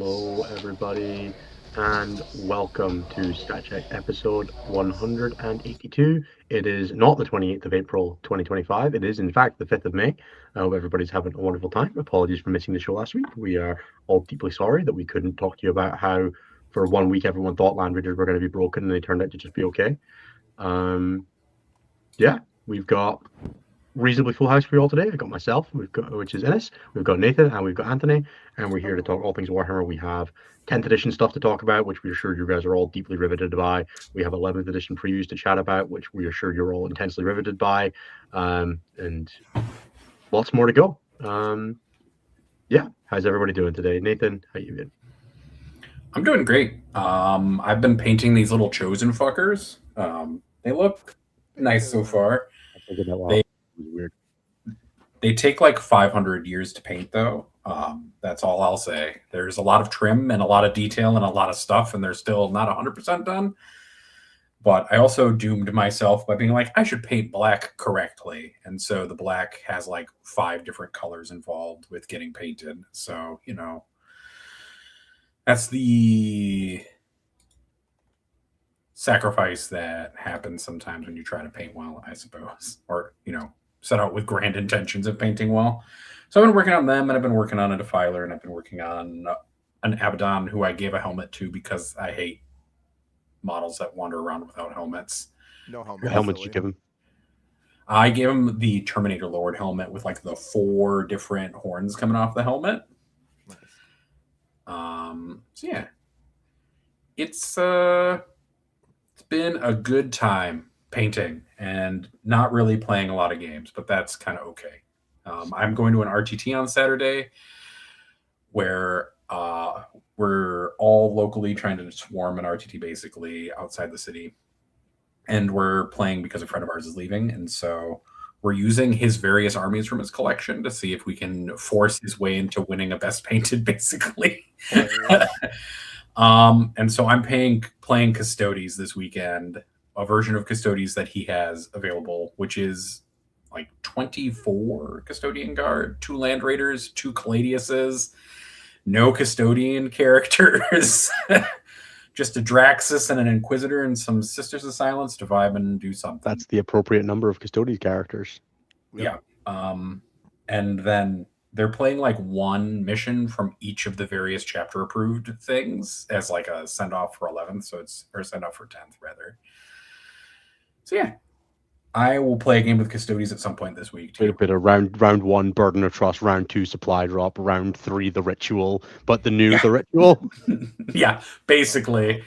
Hello, everybody, and welcome to Stat Check episode 182. It is not the 28th of April 2025. It is, in fact, the 5th of May. I hope everybody's having a wonderful time. Apologies for missing the show last week. We are all deeply sorry that we couldn't talk to you about how, for 1 week, everyone thought land readers were going to be broken and they turned out to just be okay. Yeah, we've got reasonably full house for you all today. I've got myself, which is Ennis, we've got Nathan, and we've got Anthony, and we're here to talk all things Warhammer. We have 10th edition stuff to talk about, which we're sure you guys are all deeply riveted by. We have 11th edition previews to chat about, which we are sure you're all intensely riveted by, and lots more to go. Yeah, how's everybody doing today? Nathan, how you been? I'm doing great. I've been painting these little chosen fuckers. They look nice so far. I figured that out. It was weird. They take like 500 years to paint, though. That's all I'll say. There's a lot of trim and a lot of detail and a lot of stuff, and they're still not 100% done. But I also doomed myself by being like, I should paint black correctly. And so the black has like 5 different colors involved with getting painted. So, that's the sacrifice that happens sometimes when you try to paint well, I suppose, or set out with grand intentions of painting well. So I've been working on them, and I've been working on a Defiler, and I've been working on an Abaddon who I gave a helmet to because I hate models that wander around without helmets. No helmet. What helmet did you give him? I gave him the Terminator Lord helmet with like the 4 different horns coming off the helmet. Nice. So yeah, it's been a good time painting and not really playing a lot of games, but that's kind of okay. I'm going to an RTT on Saturday where we're all locally trying to swarm an RTT basically outside the city, and we're playing because a friend of ours is leaving, and so we're using his various armies from his collection to see if we can force his way into winning a best painted, basically. And so I'm playing Custodes this weekend, a version of Custodes that he has available, which is like 24 Custodian Guard, 2 Land Raiders, 2 Caladiuses, no Custodian characters, just a Draxus and an Inquisitor and some Sisters of Silence to vibe and do something. That's the appropriate number of Custodian characters. Yep. Yeah. And then they're playing like 1 mission from each of the various chapter approved things as like a send off for 11th. Or send off for 10th rather. So yeah, I will play a game with Custodes at some point this week too. A bit of round 1 Burden of Trust, round 2 Supply Drop, round 3 the Ritual, but the Ritual. Yeah, basically.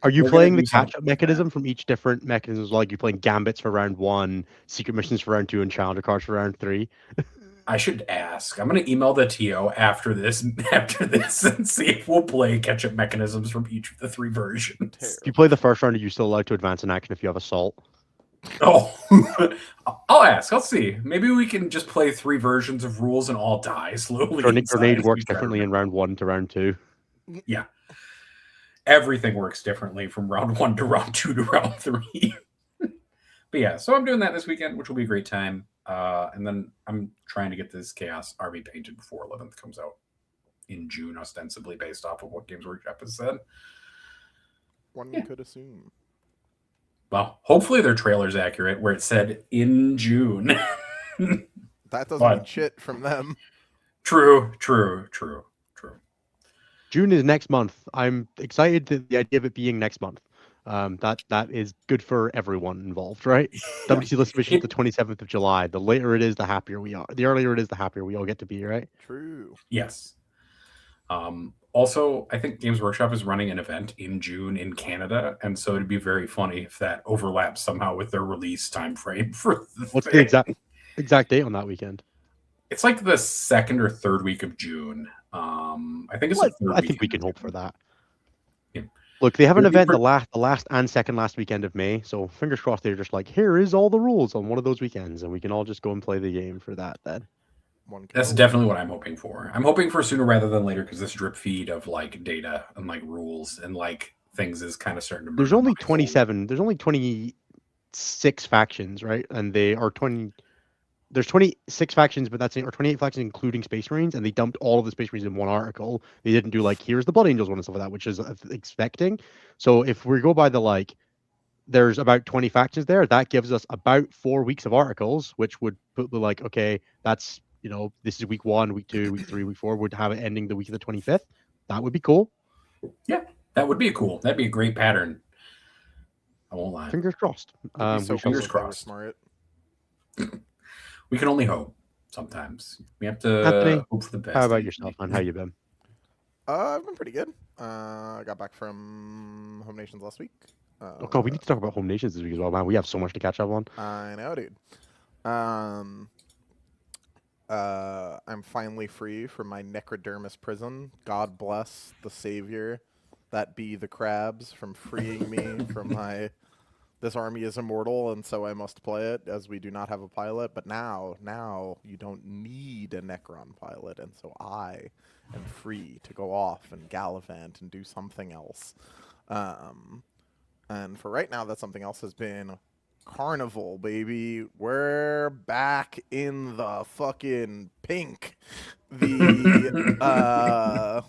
Are you playing the catch-up mechanism from each different mechanisms? Like you're playing Gambits for round 1, Secret Missions for round 2, and Challenger cards for round 3? I should ask. I'm going to email the TO after this and see if we'll play catch-up mechanisms from each of the 3 versions. If you play the first round, are you still allowed to advance in action if you have Assault? Oh, I'll ask. I'll see. Maybe we can just play 3 versions of rules and all die slowly. Grenade works differently in round 1 to round 2. Yeah. Everything works differently from round 1 to round 2 to round 3. But yeah, so I'm doing that this weekend, which will be a great time. And then I'm trying to get this Chaos Army painted before 11th comes out in June, ostensibly based off of what Games Workshop has said. One could assume. Well, hopefully their trailer's accurate where it said in June. That doesn't mean shit from them. True. June is next month. I'm excited to the idea of it being next month. That is good for everyone involved, right? WC list mission is the 27th of July. The later it is, the happier we are. The earlier it is, the happier we all get to be, right? True. Yes. Also, I think Games Workshop is running an event in June in Canada, and so it'd be very funny if that overlaps somehow with their release time frame for What's the exact date on that weekend? It's like the 2nd or 3rd week of June. I think it's the 3rd I think we can hope for that. Yeah. Look, they have an event the last and second last weekend of May, so fingers crossed they're just like, here is all the rules on one of those weekends, and we can all just go and play the game for that then. That's definitely what I'm hoping for. I'm hoping for sooner rather than later because this drip feed of like data and like rules and like things is kind of starting to. There's only 27. There's only 26 factions, right? And they are 20. there's 26 factions, but or 28 factions including Space Marines, and they dumped all of the Space Marines in one article. They didn't do like here's the Blood Angels one and stuff like that, which is expecting. So if we go by the like, there's about 20 factions there. That gives us about 4 weeks of articles, which would put the like, okay, that's this is week 1, week 2, week 3, week 4. Would have it ending the week of the 25th. That would be cool. Yeah, that would be cool. That'd be a great pattern. I won't lie. Fingers crossed. Fingers crossed. Smart. We can only hope. Sometimes we have to Anthony, hope for the best. How about yourself, man? How you been? I've been pretty good. I got back from Home Nations last week. Oh god, we need to talk about Home Nations this week as well, man. We have so much to catch up on. I know, dude. I'm finally free from my necrodermis prison. God bless the savior that be the crabs from freeing me from my... This army is immortal, and so I must play it, as we do not have a pilot. But now you don't need a Necron pilot, and so I am free to go off and gallivant and do something else. And for right now, that something else has been Carnival, baby. We're back in the fucking pink. Yeah,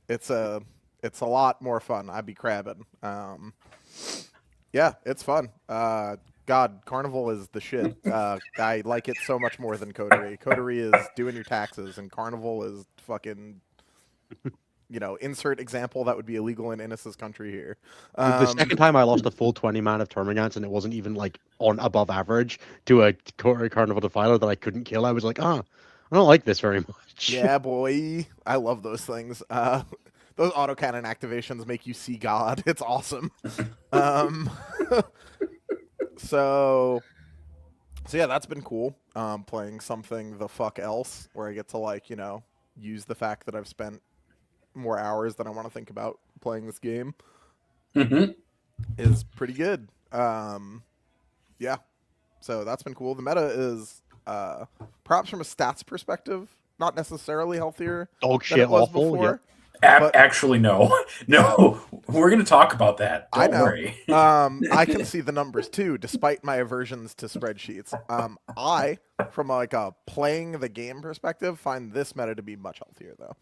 it's a lot more fun. I'd be crabbing. Yeah, it's fun. God, Carnival is the shit. I like it so much more than Coterie. Coterie is doing your taxes, and Carnival is fucking, insert example that would be illegal in Innis's country here. The second time I lost a full 20 man of Termagants, and it wasn't even like on above average to a Carnival Defiler that I couldn't kill, I was like, I don't like this very much. Yeah, boy. I love those things. Those autocannon activations make you see God. It's awesome. So yeah, that's been cool. Playing something the fuck else, where I get to use the fact that I've spent more hours than I want to think about playing this game. Is pretty good. Yeah. So that's been cool. The meta is perhaps from a stats perspective, not necessarily healthier dog than shit it was awful. before. Yeah. Actually, no. We're going to talk about that. Don't worry. I can see the numbers too, despite my aversions to spreadsheets. I, from a playing the game perspective, find this meta to be much healthier though,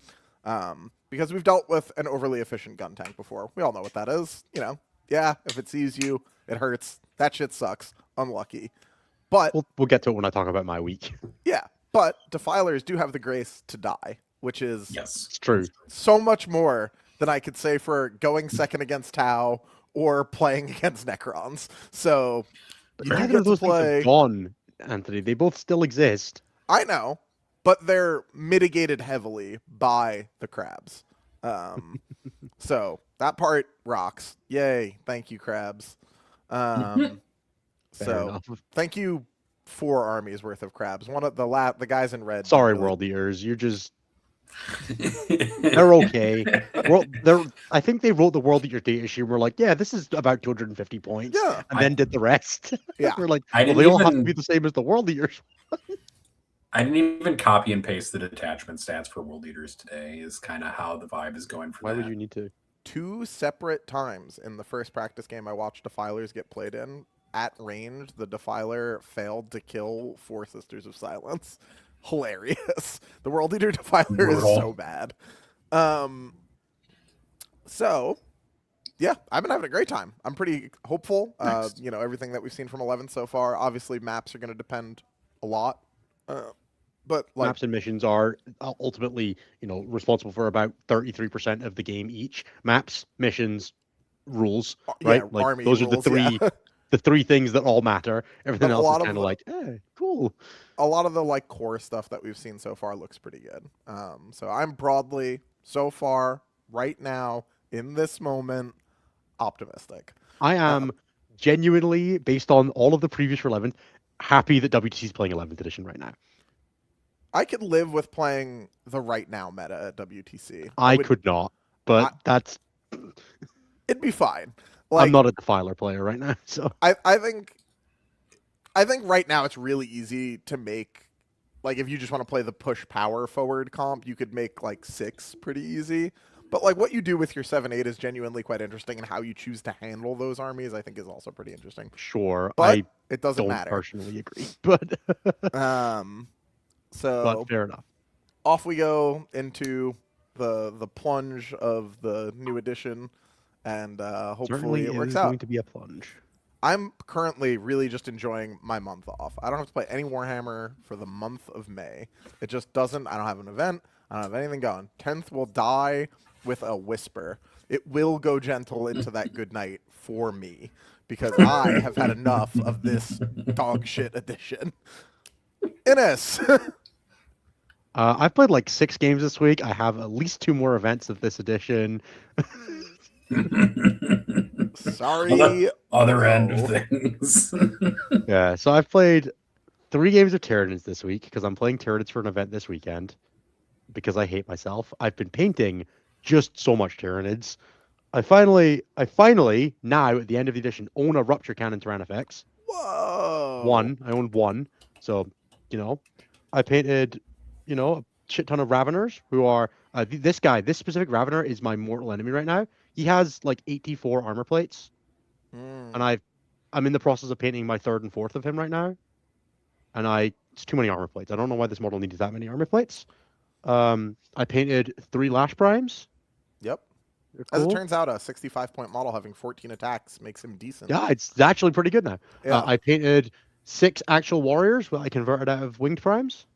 because we've dealt with an overly efficient gun tank before. We all know what that is. Yeah, if it sees you, it hurts. That shit sucks. Unlucky. But we'll get to it when I talk about my week. Yeah, but Defilers do have the grace to die, which is it's true. So much more than I could say for going second against Tau or playing against Necrons. So neither of those things are gone, Anthony. They both still exist. I know, but they're mitigated heavily by the crabs. So that part rocks. Yay! Thank you, crabs. So thank you. 4 armies worth of crabs. One of the guys in red. Sorry, World Eaters. You're just. They're okay. I think they wrote the World Eater data sheet. We're like, yeah, this is about 250 points. Yeah, and then did the rest. Yeah, we're like, they all have to be the same as the World Eaters. I didn't even copy and paste the detachment stats for World Eaters today. Is kind of how the vibe is going for Why that. would you need to? 2 separate times in the first practice game I watched Defilers get played in. At range, the Defiler failed to kill 4 Sisters of Silence. Hilarious. The World Eater Defiler is so bad. So, yeah, I've been having a great time. I'm pretty hopeful. Nice. Everything that we've seen from 11 so far. Obviously, maps are going to depend a lot. But maps and missions are ultimately, responsible for about 33% of the game each. Maps, missions, rules, right? Yeah, army those rules, are the 3 the 3 things that all matter. Everything else is kind of cool. A lot of the core stuff that we've seen so far looks pretty good. So I'm broadly, so far, right now, in this moment, optimistic. I am genuinely, based on all of the previous for 11, happy that WTC is playing 11th edition right now. I could live with playing the right now meta at WTC. I could not, but it'd be fine. I'm not a Defiler player right now, so I think right now it's really easy to make, if you just want to play the push power forward comp, you could make 6 pretty easy. But like what you do with your 7/8 is genuinely quite interesting, and how you choose to handle those armies, I think, is also pretty interesting. Sure, But I it doesn't don't matter. personally agree, but So fair enough. off we go into the plunge of the new edition, and hopefully Certainly it works is out. going to be a plunge. I'm currently really just enjoying my month off. I don't have to play any Warhammer for the month of May. It just doesn't. I don't have an event. I don't have anything going. 10th will die with a whisper. It will go gentle into that good night for me, because I have had enough of this dog shit edition. Ines! I've played like 6 games this week. I have at least 2 more events of this edition. Sorry. Other end bro. of things. Yeah, so I've played 3 games of Tyranids this week because I'm playing Tyranids for an event this weekend because I hate myself. I've been painting just so much Tyranids. I finally, now at the end of the edition, own a Rupture Cannon Tyrannifex. Whoa. I own 1. So, I painted, a shit ton of Raveners who are, this specific Ravener is my mortal enemy right now. He has like 84 armor plates. And I'm in the process of painting my 3rd and 4th of him right now. And it's too many armor plates. I don't know why this model needs that many armor plates. I painted 3 Lash Primes. Yep. They're As it cool. turns out, a 65-point model having 14 attacks makes him decent. Yeah, it's actually pretty good now. Yeah. I painted 6 actual warriors that I converted out of Winged Primes.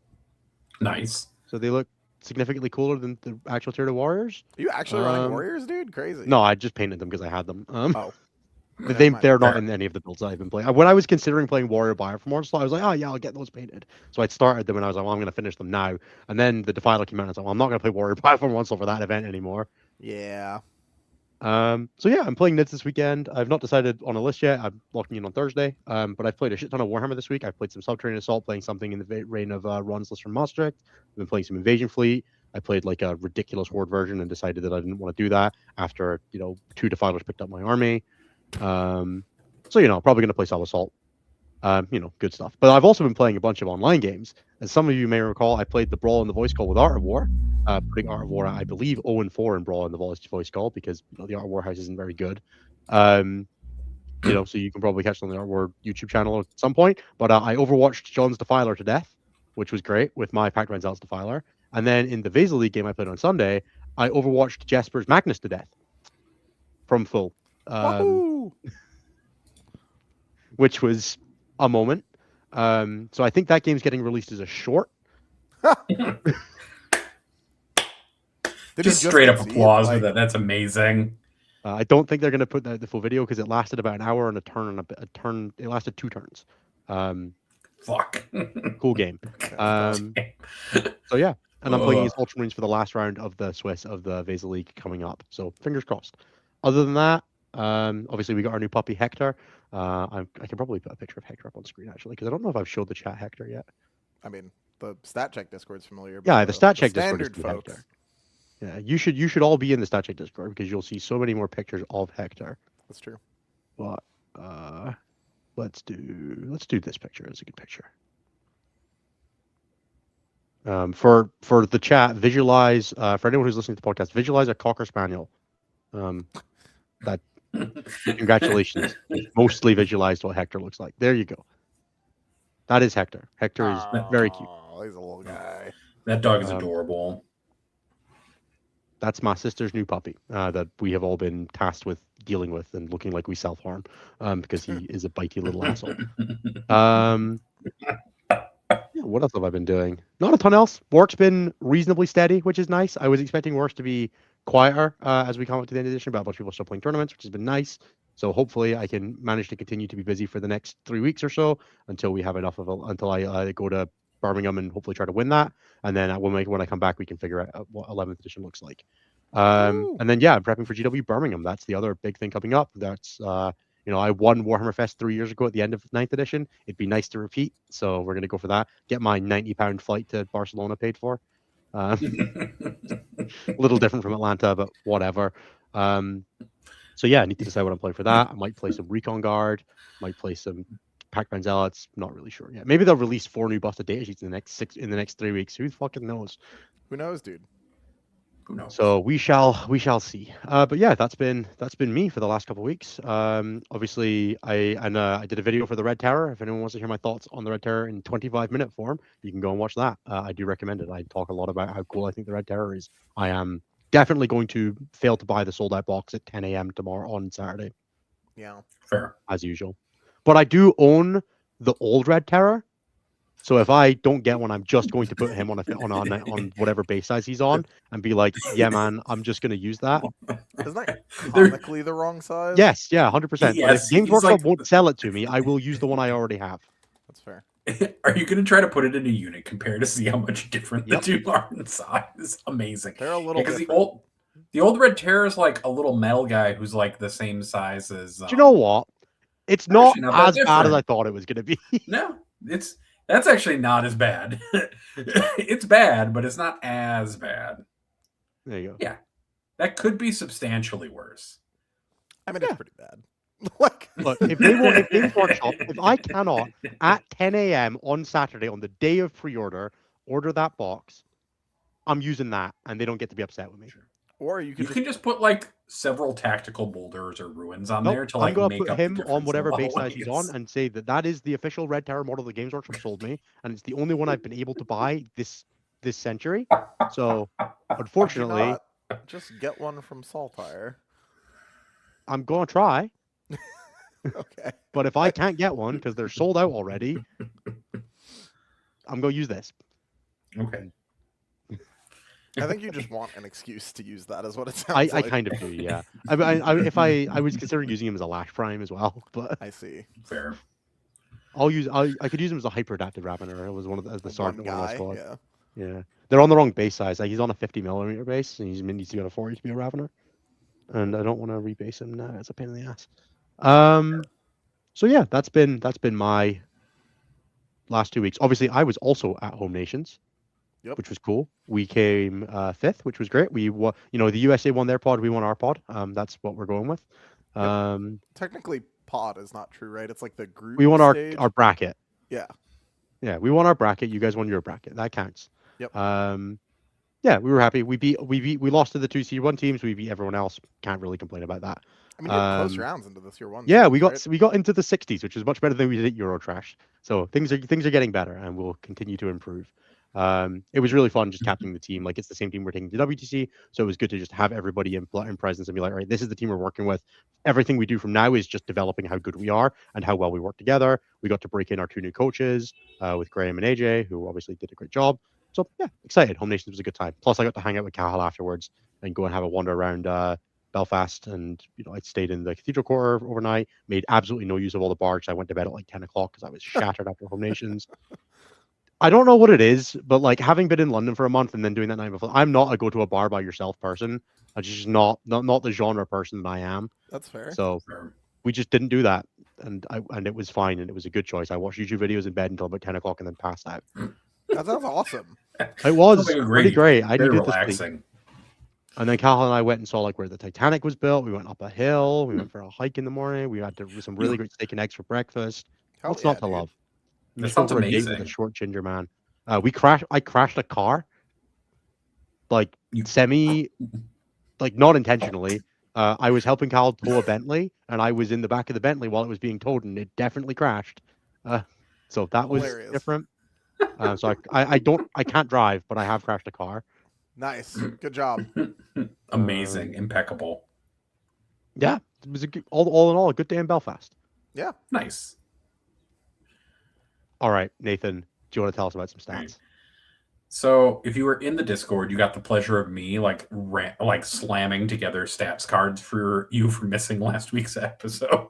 Nice. So they look significantly cooler than the actual tier 2 warriors. Are you actually running warriors, dude? Crazy. No, I just painted them because I had them. Oh. They're not in any of the builds I've been playing. When I was considering playing Warrior Buyer for Mortal, I was like, oh yeah, I'll get those painted. So I started them and I was like, well, I'm going to finish them now. And then the Defiler came out and I was like, well, I'm not going to play Warrior Buyer for Mortal for that event anymore. Yeah. So yeah, I'm playing Nids this weekend. I've not decided on a list yet. I'm locking in on Thursday. But I've played a shit ton of Warhammer this week. I've played some Subterranean Assault, playing something in the reign of Ron's List from Maastricht. I've been playing some Invasion Fleet. I played like a ridiculous Horde version and decided that I didn't want to do that after 2 Defilers picked up my army. So probably going to play Sub Assault. Good stuff. But I've also been playing a bunch of online games. As some of you may recall, I played the Brawl and the Voice Call with Art of War, putting Art of War, I believe, 0-4 in Brawl and the Voice Call because the Art of War house isn't very good. So you can probably catch it on the Art of War YouTube channel at some point. But I overwatched John's Defiler to death, which was great with my Pact Renzel's Defiler. And then in the Vasil League game I played on Sunday, I overwatched Jesper's Magnus to death from full. Which was a moment. So I think that game's getting released as a short. Just straight up applause with that. That's amazing. I don't think they're going to put the full video because it lasted about an hour and a turn. It lasted 2 turns. Fuck. Cool game. So yeah, and I'm playing against Ultramarines for the last round of the Swiss of the Vasil League coming up. So fingers crossed. Other than that, obviously we got our new puppy Hector. I can probably put a picture of Hector up on screen actually because I don't know if I've showed the chat Hector yet. I mean, the stat check Discord's familiar. Yeah, the stat check Discord is folks. Hector. Yeah, you should all be in the stat check Discord because you'll see so many more pictures of Hector. That's true. But let's do this picture. It's a good picture. For the chat, visualize for anyone who's listening to the podcast, visualize a Cocker Spaniel. That congratulations. Mostly visualized what Hector looks like. There you go. That is Hector. Hector is very cute. He's a little guy. That dog is adorable. That's my sister's new puppy that we have all been tasked with dealing with and looking like we self-harm because he is a bitey little asshole. What else have I been doing? Not a ton else. Work's been reasonably steady, which is nice. I was expecting work to be quieter as we come up to the end of the edition, but a bunch of people are still playing tournaments, which has been nice. So hopefully I can manage to continue to be busy for the next 3 weeks or so until we have enough until I go to Birmingham and hopefully try to win that. And then when I come back, we can figure out what 11th edition looks like. And then, yeah, I'm prepping for GW Birmingham. That's the other big thing coming up. That's, I won Warhammer Fest 3 years ago at the end of 9th edition. It'd be nice to repeat. So we're going to go for that. Get my £90 flight to Barcelona paid for. A little different from Atlanta, but whatever. So yeah, I need to decide what I'm playing for that. I might play some Recon Guard, might play some Pac Man Zealots. Not really sure yet. Maybe they'll release 4 new busted data sheets in the next 3 weeks. Who fucking knows? Who knows, dude? Who knows? So we shall see. But yeah, that's been me for the last couple of weeks. Obviously, I did a video for the Red Terror. If anyone wants to hear my thoughts on the Red Terror in 25-minute form, you can go and watch that. I do recommend it. I talk a lot about how cool I think the Red Terror is. I am definitely going to fail to buy the sold out box at 10 a.m. tomorrow on Saturday, Yeah. Fair. as usual. But I do own the old Red Terror. So if I don't get one, I'm just going to put him on whatever base size he's on and be like, yeah, man, I'm just going to use that. Isn't that comically the wrong size? Yes, yeah, 100%. But if Yes, Games he's Workshop like- won't sell it to me, I will use the one I already have. That's fair. Are you going to try to put it in a unit compare to see how much different Yep. the two are in size? Amazing. They're a little Because different. the old Red Terror is like a little metal guy who's like the same size as. Do you know what? It's not actually not that as bad as different. I thought it was going to be. No, that's actually not as bad. It's bad, but it's not as bad. There you go. Yeah, that could be substantially worse. I mean, Yeah. it's pretty bad. Like, Look, if Games Workshop, if I cannot at 10 a.m. on Saturday on the day of pre-order order that box, I'm using that, and they don't get to be upset with me. or you You could can just put like several tactical boulders or ruins on Nope, there to I'm like gonna make put up the him difference on in whatever the base size he's on ways. and say that is the official Red Terror model that Games Workshop sold me, and it's the only one I've been able to buy this century. So, Why don't you unfortunately, not just get one from Saltire. I'm gonna try. Okay. But if I can't get one because they're sold out already, I'm gonna use this. Okay. I think you just want an excuse to use that, is what it sounds I like. kind of do, yeah. I was considering using him as a Lash Prime as well, but I see. Fair. I could use him as a hyper adapted Ravener. It was one of the Like sergeant one one of my guy. squad. Yeah. Yeah, they're on the wrong base size. Like he's on a 50mm base, and he needs to be on a 40 to be a Ravener. And I don't want to rebase him now. It's a pain in the ass. So yeah, that's been my last 2 weeks. Obviously, I was also at Home Nations, Yep. which was cool. We came fifth, which was great. The USA won their pod, we won our pod. That's what we're going with. Technically, pod is not true, right? It's like the group. We won stage. our bracket. Yeah. Yeah, we won our bracket. You guys won your bracket. That counts. Yep. Yeah, we were happy. We lost to the 2 seed 1 teams. We beat everyone else. Can't really complain about that. I mean, you had close rounds into this year one. Yeah, series, we got into the 60s, which is much better than we did at Eurotrash. So things are getting better, and we'll continue to improve. It was really fun just captaining the team. Like it's the same team we're taking to WTC, so it was good to just have everybody in presence and be like, all right, this is the team we're working with. Everything we do from now is just developing how good we are and how well we work together. We got to break in our 2 new coaches with Graham and AJ, who obviously did a great job. So yeah, excited. Home Nations was a good time. Plus, I got to hang out with Cahill afterwards and go and have a wander around Belfast. And I stayed in the Cathedral Quarter overnight. Made absolutely no use of all the bars. I went to bed at like 10 o'clock because I was shattered after Home Nations. I don't know what it is, but like having been in London for a month and then doing that night before, I'm not a go to a bar by yourself person. I'm just not the genre person that I am. That's fair. So we just didn't do that, and it was fine, and it was a good choice. I watched YouTube videos in bed until about 10 o'clock and then passed out. That sounds awesome. It was Sounds like pretty great. I Very needed to sleep. relaxing. And then Cahill and I went and saw like where the Titanic was built. We went up a hill. We went for a hike in the morning. We had some really great steak and eggs for breakfast. Hell What's yeah, not to dude. love? We That just went sounds for a date with a amazing. short ginger man. I crashed a car, like not intentionally. I was helping Cal tow a Bentley, and I was in the back of the Bentley while it was being towed, and it definitely crashed. So that was Hilarious. different. So I can't drive, but I have crashed a car. Nice. Good job. Amazing. Impeccable. Yeah, it was all in all a good day in Belfast. Yeah. Nice. All right, Nathan, do you want to tell us about some stats? So if you were in the Discord, you got the pleasure of me like slamming together stats cards for you for missing last week's episode.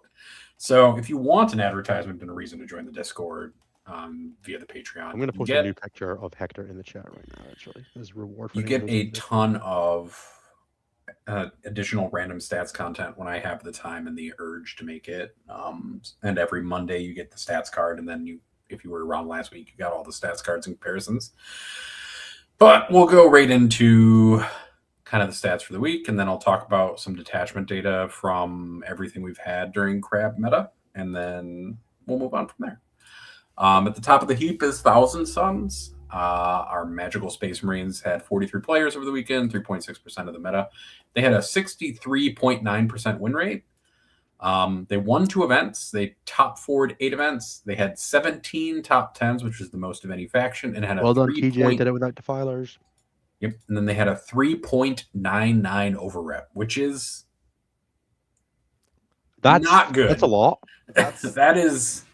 So if you want an advertisement and a reason to join the Discord via the Patreon, I'm going to post a new picture of Hector in the chat right now, actually, as reward for you get a ton of additional random stats content when I have the time and the urge to make it. And every Monday you get the stats card, and then if you were around last week, you got all the stats cards and comparisons. But we'll go right into kind of the stats for the week, and then I'll talk about some detachment data from everything we've had during Crab Meta, and then we'll move on from there. At the top of the heap is Thousand Suns. Our Magical Space Marines had 43 players over the weekend, 3.6% of the meta. They had a 63.9% win rate. They won 2 events. They top 4'd 8 events. They had 17 top 10s, which was the most of any faction, and had a Well done, 3 TJ. point. Did it without Defilers. Yep, and then they had a 3.99 over rep, which is That's not good. That's a lot. That is.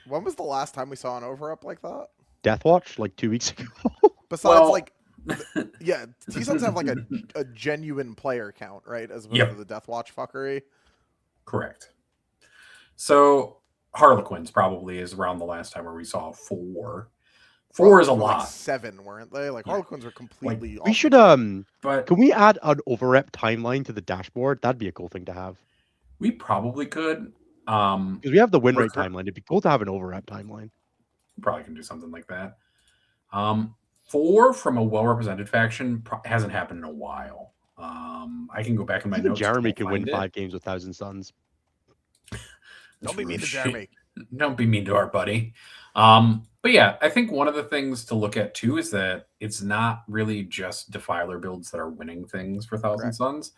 When was the last time we saw an over up like that? Deathwatch, like 2 weeks ago. Besides, Well- yeah, T-Subs have like a genuine player count, right? As opposed Yep. to the Deathwatch fuckery. Correct. So Harlequins probably is around the last time where we saw 4. 4 is a They were like lot, 7, weren't they? Like Yeah. Harlequins were completely. We off should the but Can we add an overrep timeline to the dashboard? That'd be a cool thing to have. we probably could. Because we have the win rate Recur- timeline. It'd be cool to have an overrep timeline. Probably can do something like that. 4 from a well-represented faction hasn't happened in a while. I can go back in my Even notes. Jeremy to can win find it. 5 games with Thousand Suns. Don't be mean to Shit. Jeremy. Don't be mean to our buddy. But yeah, I think one of the things to look at too is that it's not really just Defiler builds that are winning things for Thousand Correct. Suns.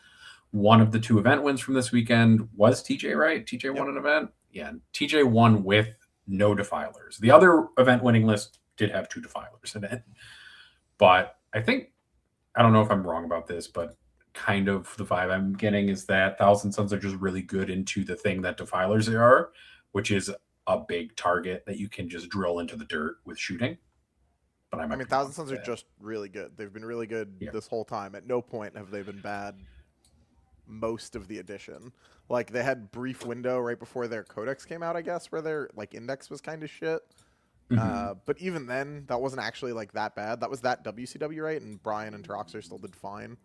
One of the 2 event wins from this weekend was TJ, right? TJ won an event. Yeah, TJ won with no Defilers. The other event winning list did have 2 Defilers in it. But I think, I don't know if I'm wrong about this, but kind of the vibe I'm getting is that Thousand Suns are just really good into the thing that Defilers are, which is a big target that you can just drill into the dirt with shooting. But I mean, Thousand Suns are just really good. They've been really good Yeah. this whole time. At no point have they been bad most of the edition. Like, they had brief window right before their codex came out, I guess, where their like index was kind of shit. But even then, that wasn't actually like that bad. That was that WCW, right? And Brian and Teroxer still did fine.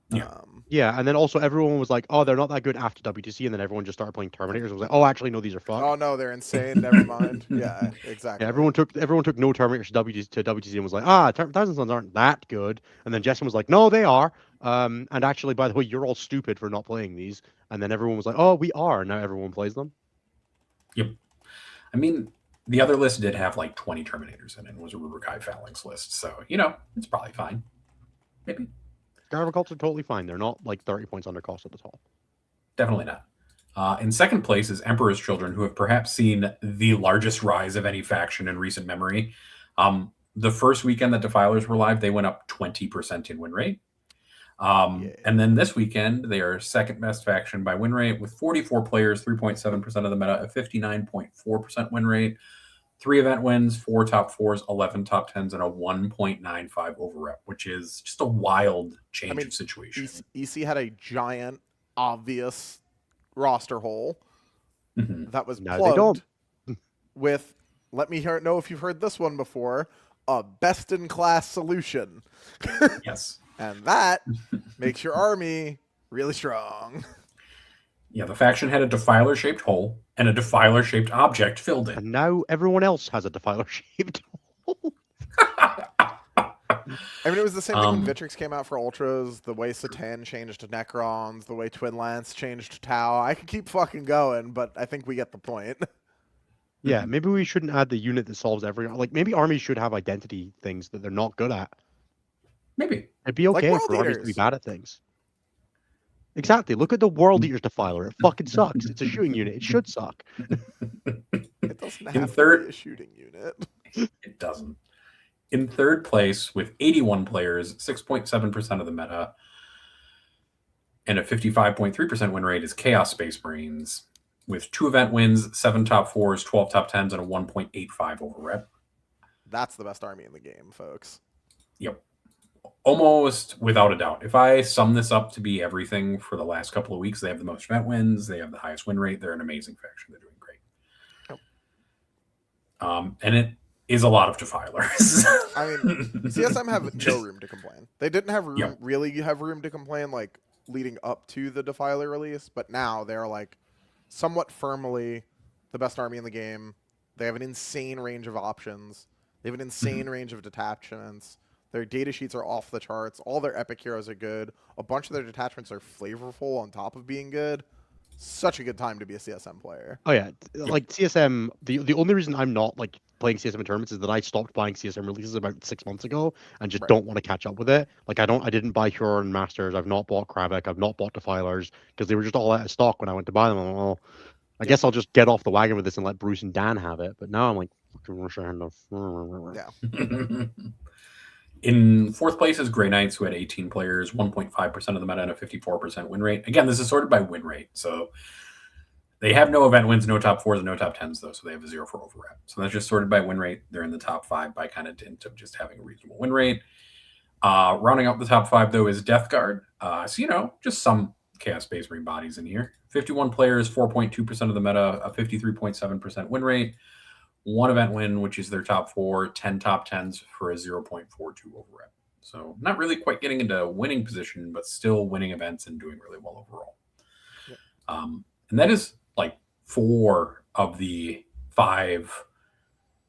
Yeah. Yeah, and then also everyone was like, oh, they're not that good after WTC, and then everyone just started playing Terminators. It was like, oh, actually, no, these are fucked. Oh no, they're insane. Never mind. Yeah, exactly. Yeah, everyone took no Terminators to WTC and was like, Thousand Suns aren't that good. And then Jessen was like, no, they are. And actually, by the way, you're all stupid for not playing these. And then everyone was like, oh, we are. Now everyone plays them. Yep. I mean, the other list did have like 20 Terminators in it. It was a Rubrikai Phalanx list. So, it's probably fine. Maybe. Garvacults are totally fine. They're not like 30 points under cost at the top. Definitely not. In second place is Emperor's Children, who have perhaps seen the largest rise of any faction in recent memory. The first weekend that Defilers were live, they went up 20% in win rate. And then this weekend, they are second best faction by win rate with 44 players, 3.7% of the meta, a 59.4% win rate, 3 event wins, 4 top 4s, 11 top 10s, and a 1.95 over rep, which is just a wild change of situation. EC had a giant, obvious roster hole that was No, they plugged don't. with, let me know if you've heard this one before, a best-in-class solution. Yes. And that makes your army really strong. Yeah, the faction had a Defiler-shaped hole and a Defiler-shaped object filled in. And now everyone else has a Defiler shaped hole. I mean, it was the same thing when Vitrix came out for Ultras, the way Satan changed to Necrons, the way Twin Lance changed to Tau. I could keep fucking going, but I think we get the point. Yeah, maybe we shouldn't add the unit that solves every... Like, maybe armies should have identity things that they're not good at. Maybe. It'd be Like okay World for armies to be Eaters. bad at things. Exactly. Look at the World Eaters Defiler. It fucking sucks. It's a shooting unit. It should suck. It doesn't In have to third- be a shooting unit. It doesn't. In third place with 81 players, 6.7% of the meta, and a 55.3% win rate is Chaos Space Marines with 2 event wins, 7 top 4s, 12 top 10s, and a 1.85 over rep. That's the best army in the game, folks. Yep. Almost without a doubt. If I sum this up to be everything for the last couple of weeks, they have the most event wins, they have the highest win rate, they're an amazing faction, they're doing great. Yep. And it is a lot of Defilers. I mean, CSM have no room to complain. They didn't have room, Yep. really have room to complain, like, leading up to the Defiler release, but now they're, like, somewhat firmly the best army in the game. They have an insane range of options. They have an insane range of detachments. Their data sheets are off the charts. All their epic heroes are good. A bunch of their detachments are flavorful on top of being good. Such a good time to be a CSM player. Oh yeah, like CSM. The only reason I'm not like playing CSM in tournaments is that I stopped buying CSM releases about 6 months ago and just Right. don't want to catch up with it. Like I didn't buy Huron Masters. I've not bought Kravik. I've not bought Defilers because they were just all out of stock when I went to buy them. I'm like, well, I guess I'll just get off the wagon with this and let Bruce and Dan have it. But now I'm like, fucking rush ahead of. Yeah. In fourth place is Grey Knights, who had 18 players, 1.5% of the meta, and a 54% win rate. Again, this is sorted by win rate. So they have no event wins, no top 4s, and no top 10s, though. So they have a 0 for overrep. So that's just sorted by win rate. They're in the top 5 by kind of dint of just having a reasonable win rate. Rounding out the top 5, though, is Death Guard. So, just some Chaos Space Marine bodies in here. 51 players, 4.2% of the meta, a 53.7% win rate. 1 event win, which is their top 4, 10 top 10s for a 0.42 overrep. So not really quite getting into a winning position, but still winning events and doing really well overall. Yep. And that is like 4 of the 5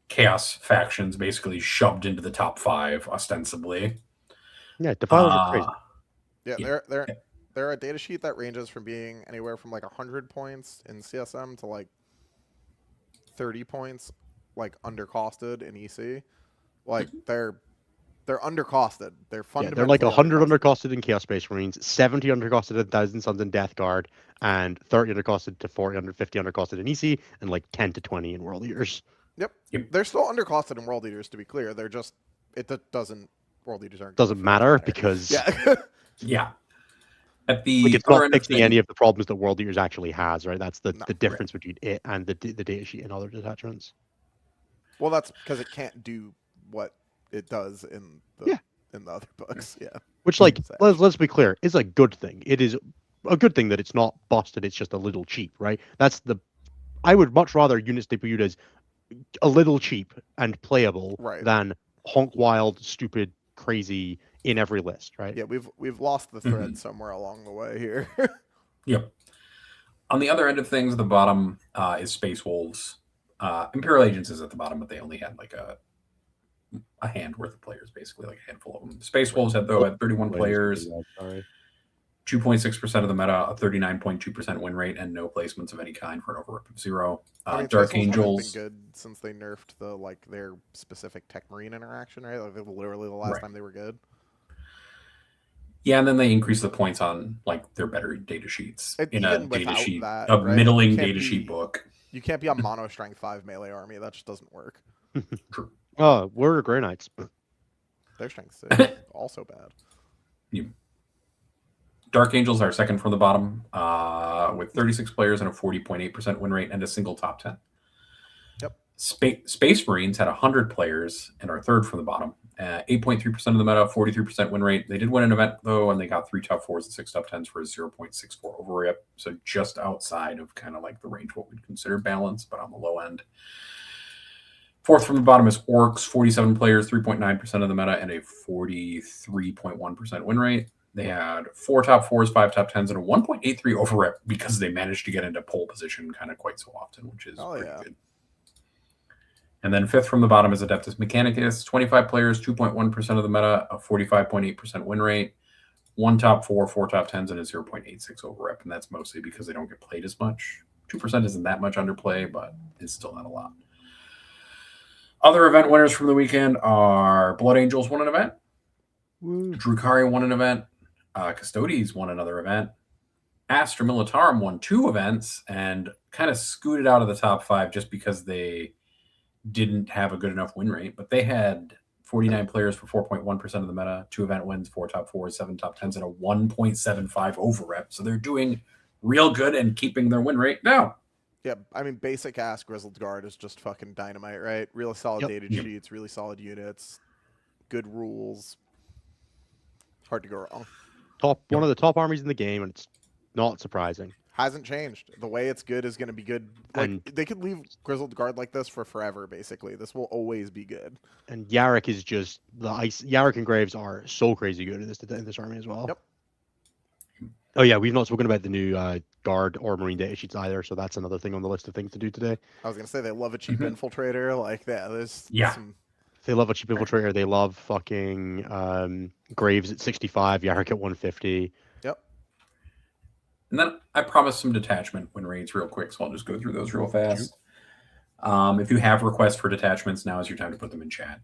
Chaos factions basically shoved into the top 5, ostensibly. Yeah, Defilers are crazy. Yeah, they're a data sheet that ranges from being anywhere from like 100 points in CSM to like 30 points, like undercosted in EC. Like they're undercosted. They're fundamentally they're like 100 undercosted. undercosted in Chaos Space Marines, 70 undercosted in Thousand Suns in Death Guard, and 30 undercosted to 40, 50 undercosted in EC, and like 10 to 20 in World Eaters. Yep. They're still undercosted in World Eaters, to be clear. They're just doesn't World Eaters aren't Doesn't matter because yeah. At the like it's other not end of fixing things- any of the problems that World Eaters actually has, right? That's the No, difference between it and the data sheet and other detachments. Well, that's because it can't do what it does in the other books. Yeah. Which, like, Sad. let's be clear, is a good thing. It is a good thing that it's not busted. It's just a little cheap, right? I would much rather units debuted as a little cheap and playable Right. than honk wild, stupid, crazy in every list, right? Yeah, we've lost the thread somewhere along the way here. Yep. On the other end of things, the bottom is Space Wolves. Imperial Agents is at the bottom, but they only had like a hand worth of players, basically, like a handful of them. Space Wolves had 31 players, Sorry. 2.6% of the meta, a 39.2% win rate, and no placements of any kind for an overrep of 0. I mean, Dark Space Wolves haven't Angels. been good since they nerfed their specific Tech Marine interaction, right? Like literally the last time they were good. Yeah, and then they increase the points on like their better data sheets in a data sheet, that, a right? middling data sheet book. You can't be a mono strength 5 melee army. That just doesn't work. True. Oh, we're Grey Knights. Their strength is also bad. Dark Angels are second from the bottom with 36 players and a 40.8% win rate and a single top 10. Yep. Space Marines had 100 players and are third from the bottom. 8.3% of the meta, 43% win rate. They did win an event, though, and they got 3 top 4s and 6 top 10s for a 0.64 overrep. So just outside of kind of like the range what we'd consider balance, but on the low end. Fourth from the bottom is Orcs, 47 players, 3.9% of the meta, and a 43.1% win rate. They had 4 top 4s, 5 top 10s, and a 1.83 overrep because they managed to get into pole position kind of quite so often, which is pretty good. And then fifth from the bottom is Adeptus Mechanicus, 25 players, 2.1% of the meta, a 45.8% win rate, 1 top 4, 4 top 10s, and a 0.86 overrep. And that's mostly because they don't get played as much. 2% isn't that much underplay, but it's still not a lot. Other event winners from the weekend are Blood Angels won an event. Drukari won an event. Custodes won another event. Astra Militarum won 2 events and kind of scooted out of the top 5 just because they didn't have a good enough win rate. But they had 49 players for 4.1% of the meta, 2 event wins, 4 top 4s, 7 top 10s, and a 1.75 overrep. So they're doing real good and keeping their win rate down. Yeah, I mean, basic ass Grizzled Guard is just fucking dynamite, right? Really solid data sheets, really solid units, good rules. Hard to go wrong. One of the top armies in the game, and it's not surprising. Hasn't changed. The way it's good is going to be good. Like, they could leave Grizzled Guard like this for forever, basically. This will always be good. And Yarrick is just the ice. Yarrick and Graves are so crazy good in this army as well. Yep. Oh yeah, we've not spoken about the new Guard or Marine data sheets either, so that's another thing on the list of things to do today. I was going to say they love a cheap infiltrator. Like, there's some... They love a cheap infiltrator. They love fucking Graves at 65, Yarrick at 150. Yep. And then I promised some detachment win rates real quick, so I'll just go through those real fast. If you have requests for detachments, now is your time to put them in chat.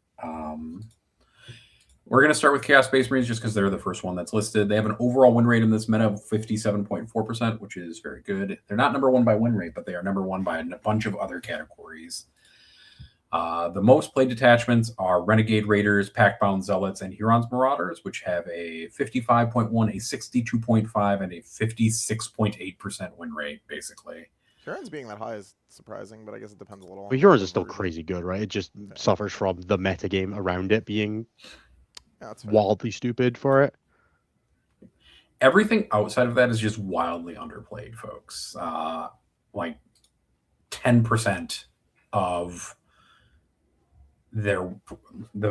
We're going to start with Chaos Space Marines just because they're the first one that's listed. They have an overall win rate in this meta of 57.4%, which is very good. They're not number one by win rate, but they are number one by a bunch of other categories. The most played detachments are Renegade Raiders, Packbound Zealots, and Huron's Marauders, which have a 55.1, a 62.5, and a 56.8% win rate, basically. Huron's being that high is surprising, but I guess it depends a little. But Hurons is still crazy good, right? It just suffers from the metagame around it being wildly stupid for it. Everything outside of that is just wildly underplayed, folks. Like 10% of the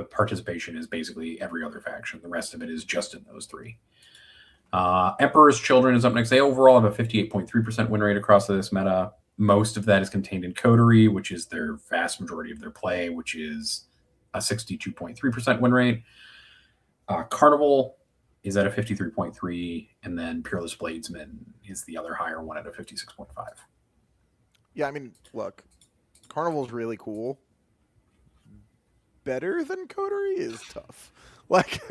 participation is basically every other faction. The rest of it is just in those three. Emperor's Children is up next. They overall have a 58.3% win rate across this meta. Most of that is contained in Coterie, which is their vast majority of their play, which is a 62.3% win rate. Carnival is at a 53.3, and then Peerless Bladesman is the other higher one at a 56.5. Yeah, I mean, look, Carnival's really cool. Better than Coterie is tough. Like,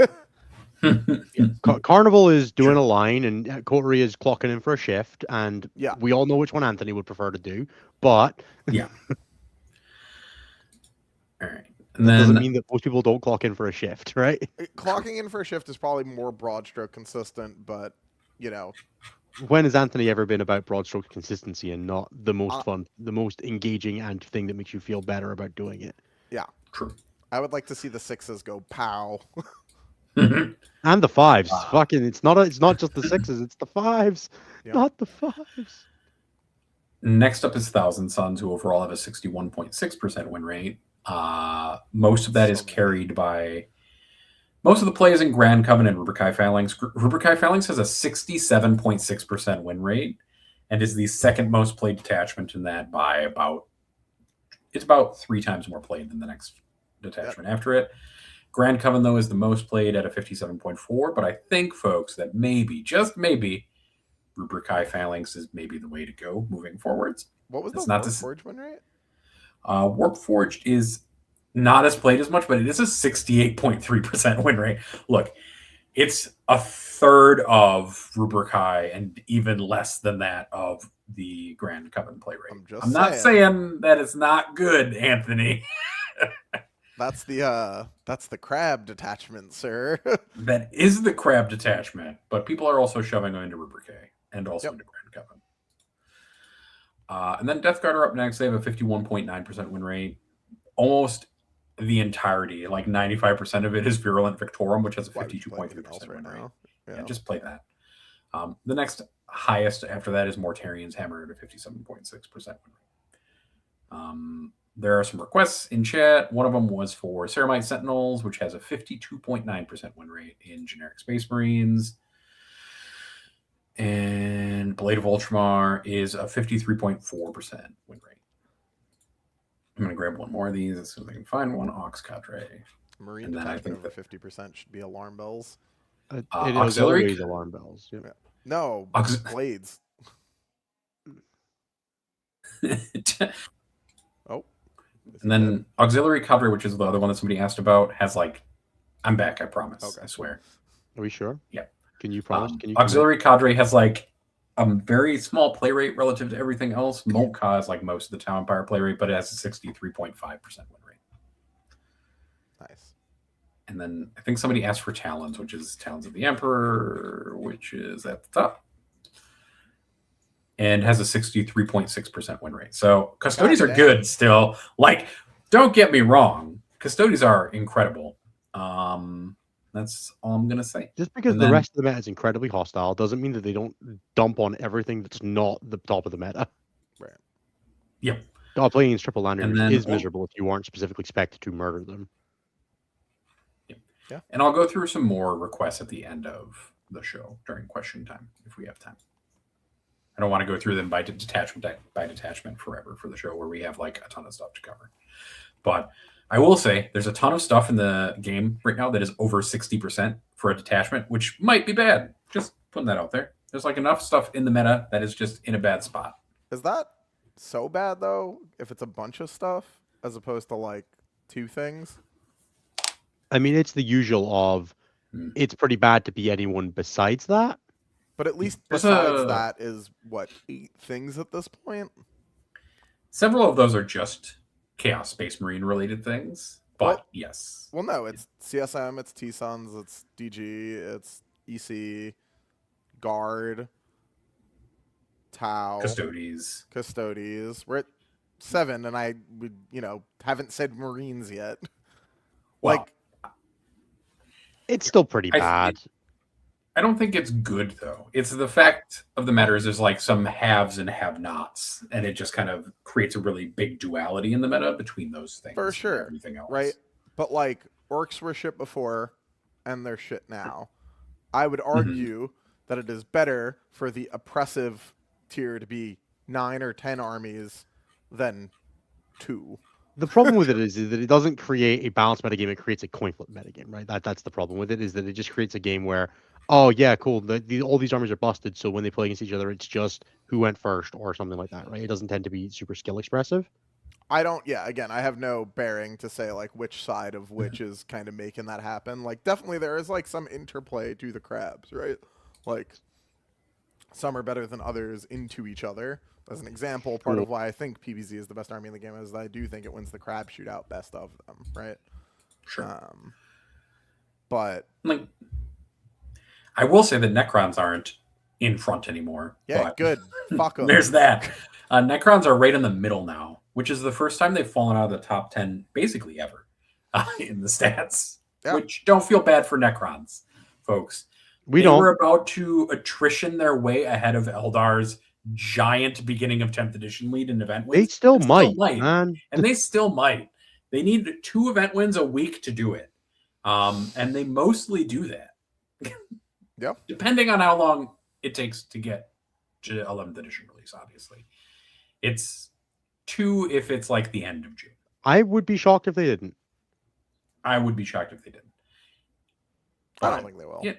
Carnival is doing a line, and Coterie is clocking in for a shift, and yeah, we all know which one Anthony would prefer to do, but yeah. All right. And that doesn't mean that most people don't clock in for a shift, right? Clocking in for a shift is probably more broad stroke consistent, but you know. When has Anthony ever been about broad stroke consistency and not the most fun, the most engaging and thing that makes you feel better about doing it? Yeah, true. I would like to see the 6s go pow. And the 5s. Fucking, it's not just the 6s, it's the 5s, not the 5s. Next up is Thousand Suns, who overall have a 61.6% win rate. Most of that is carried by most of the play is in Grand Coven and Rubrikai Phalanx. Rubrikai Phalanx has a 67.6% win rate and is the second most played detachment in that by about 3 times more played than the next detachment after it. Grand Coven, though, is the most played at a 57.4, but I think, folks, that maybe, just maybe, Rubrikai Phalanx is maybe the way to go moving forwards. What was the Warpforged win rate? Warpforged is not as played as much, but it is a 68.3% win rate. Look, it's a third of Rubrikai and even less than that of the Grand Coven play rate. I'm not saying that it's not good, Anthony. That's the crab detachment, sir. That is the crab detachment, but people are also shoving them into Rubrikai and also into Grand Coven. And then Death Guard are up next. They have a 51.9% win rate. Almost the entirety, like 95% of it, is Virulent Victorum, which has a 52.3% win rate. Yeah, just play that. The next highest after that is Mortarian's Hammer at a 57.6% win rate. There are some requests in chat. One of them was for Ceramite Sentinels, which has a 52.9% win rate in generic Space Marines. And Blade of Ultramar is a 53.4% win rate. I'm going to grab one more of these as soon as I can find one. Aux Cadre. Marine detachment over 50% should be alarm bells. Auxiliary always alarm bells. Yeah. No, blades. Oh. And then Auxiliary Cadre, which is the other one that somebody asked about, has like, I'm back, I promise. Okay. I swear. Are we sure? Yeah. Can you promise? Can you Auxiliary Cadre has like a very small play rate relative to everything else. Molka is like most of the Town Empire play rate, but it has a 63.5% win rate. Nice. And then I think somebody asked for Talons, which is Talons of the Emperor, which is at the top. And has a 63.6% win rate. So Custodies are good still. Like, don't get me wrong. Custodies are incredible. That's all I'm going to say. Just because the rest of the meta is incredibly hostile doesn't mean that they don't dump on everything that's not the top of the meta. Right. Yep. Playing against Triple Landers is miserable if you aren't specifically expected to murder them. Yep. Yeah. And I'll go through some more requests at the end of the show during question time if we have time. I don't want to go through them by detachment forever for the show where we have like a ton of stuff to cover. But I will say there's a ton of stuff in the game right now that is over 60% for a detachment, which might be bad. Just putting that out there. There's like enough stuff in the meta that is just in a bad spot. Is that so bad though if it's a bunch of stuff as opposed to like 2 things. I mean, it's the usual of it's pretty bad to be anyone besides that. But at least There's besides that is what 8 things at this point. Several of those are just Chaos Space Marine related things, but yes. Well, no, it's CSM, it's T-Suns, it's DG, it's EC, Guard, Tau, Custodes. We're at 7, and we haven't said Marines yet. Well, Like, it's still pretty bad. I don't think it's good though. It's the fact of the matter is there's like some haves and have-nots, and it just kind of creates a really big duality in the meta between those things. For sure, and everything else, right? But like orcs were shit before, and they're shit now. I would argue that it is better for the oppressive tier to be 9 or 10 armies than 2. The problem with it is that it doesn't create a balanced metagame. It creates a coin flip metagame, right? That's the problem with it, is that it just creates a game where, oh yeah, cool, all these armies are busted, so when they play against each other, it's just who went first or something like that, right? It doesn't tend to be super skill expressive. Again, I have no bearing to say like which side of which is kind of making that happen. Like definitely there is like some interplay to the crabs, right? Like some are better than others into each other. As an example, part of why I think PBZ is the best army in the game is that I do think it wins the crab shootout best of them, right? Sure. But like, I will say that Necrons aren't in front anymore. Yeah, but good. Fuck them. There's that. Necrons are right in the middle now, which is the first time they've fallen out of the top 10 basically ever in the stats. Yeah. Which don't feel bad for Necrons, folks. They were about to attrition their way ahead of Eldar's giant beginning of 10th edition lead in event wins. They still might, man. And they still might. They need 2 event wins a week to do it. And they mostly do that. Yeah. Depending on how long it takes to get to 11th edition release, obviously. It's 2 if it's like the end of June. I would be shocked if they didn't. I would be shocked if they didn't. I don't think they will. Yeah.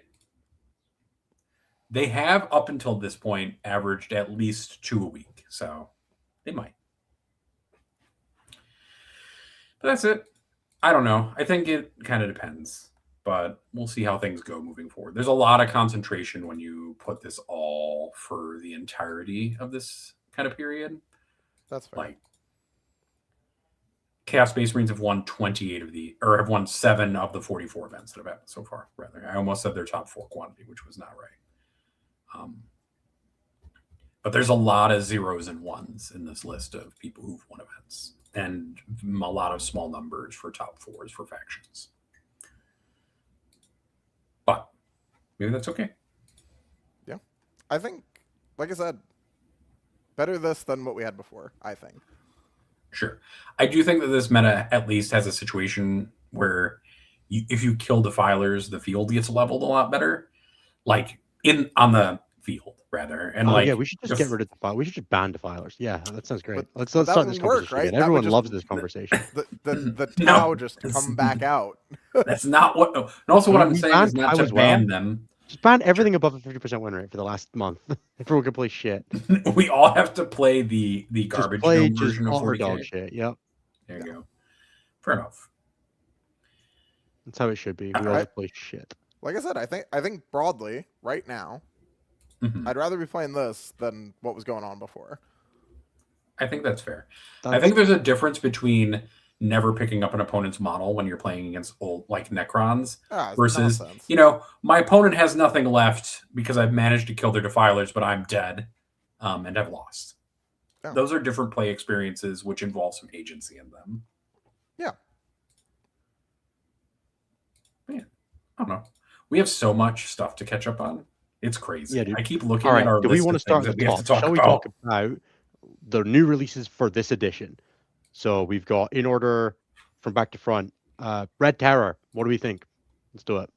They have, up until this point, averaged at least 2 a week. So they might. But that's it. I don't know. I think it kind of depends. But we'll see how things go moving forward. There's a lot of concentration when you put this all for the entirety of this kind of period. That's fair. Like, Chaos Space Marines have won have won 7 of the 44 events that have happened so far. Rather, I almost said their top 4 quantity, which was not right. But there's a lot of 0s and 1s in this list of people who've won events, and a lot of small numbers for top 4s for factions. But maybe that's okay. Yeah. I think, like I said, better this than what we had before, I think. Sure. I do think that this meta at least has a situation where if you kill Defilers, the field gets leveled a lot better. Like, on the field, rather. And yeah, we should just get rid of Defilers. We should just ban Defilers. Yeah, that sounds great. Let's start this conversation right? again. Everyone loves this conversation. The Tau just come back out. That's not what... And also what I'm saying is not to ban them. Just ban everything above a 50% win rate for the last month. Everyone can play shit. We all have to play the garbage version of 40K. Dog shit. Yep. There you go. Fair enough. That's how it should be. We all play shit. Like I said, I think broadly, right now, I'd rather be playing this than what was going on before. I think that's fair. I think there's a difference between never picking up an opponent's model when you're playing against old, like, Necrons versus, my opponent has nothing left because I've managed to kill their Defilers, but I'm dead and have lost. Yeah. Those are different play experiences, which involve some agency in them. Yeah. Man, I don't know. We have so much stuff to catch up on. It's crazy. Yeah, dude. I keep looking at our list. Do we want to start at the top? Shall we talk about the new releases for this edition? So we've got, in order from back to front, Red Terror. What do we think? Let's do it.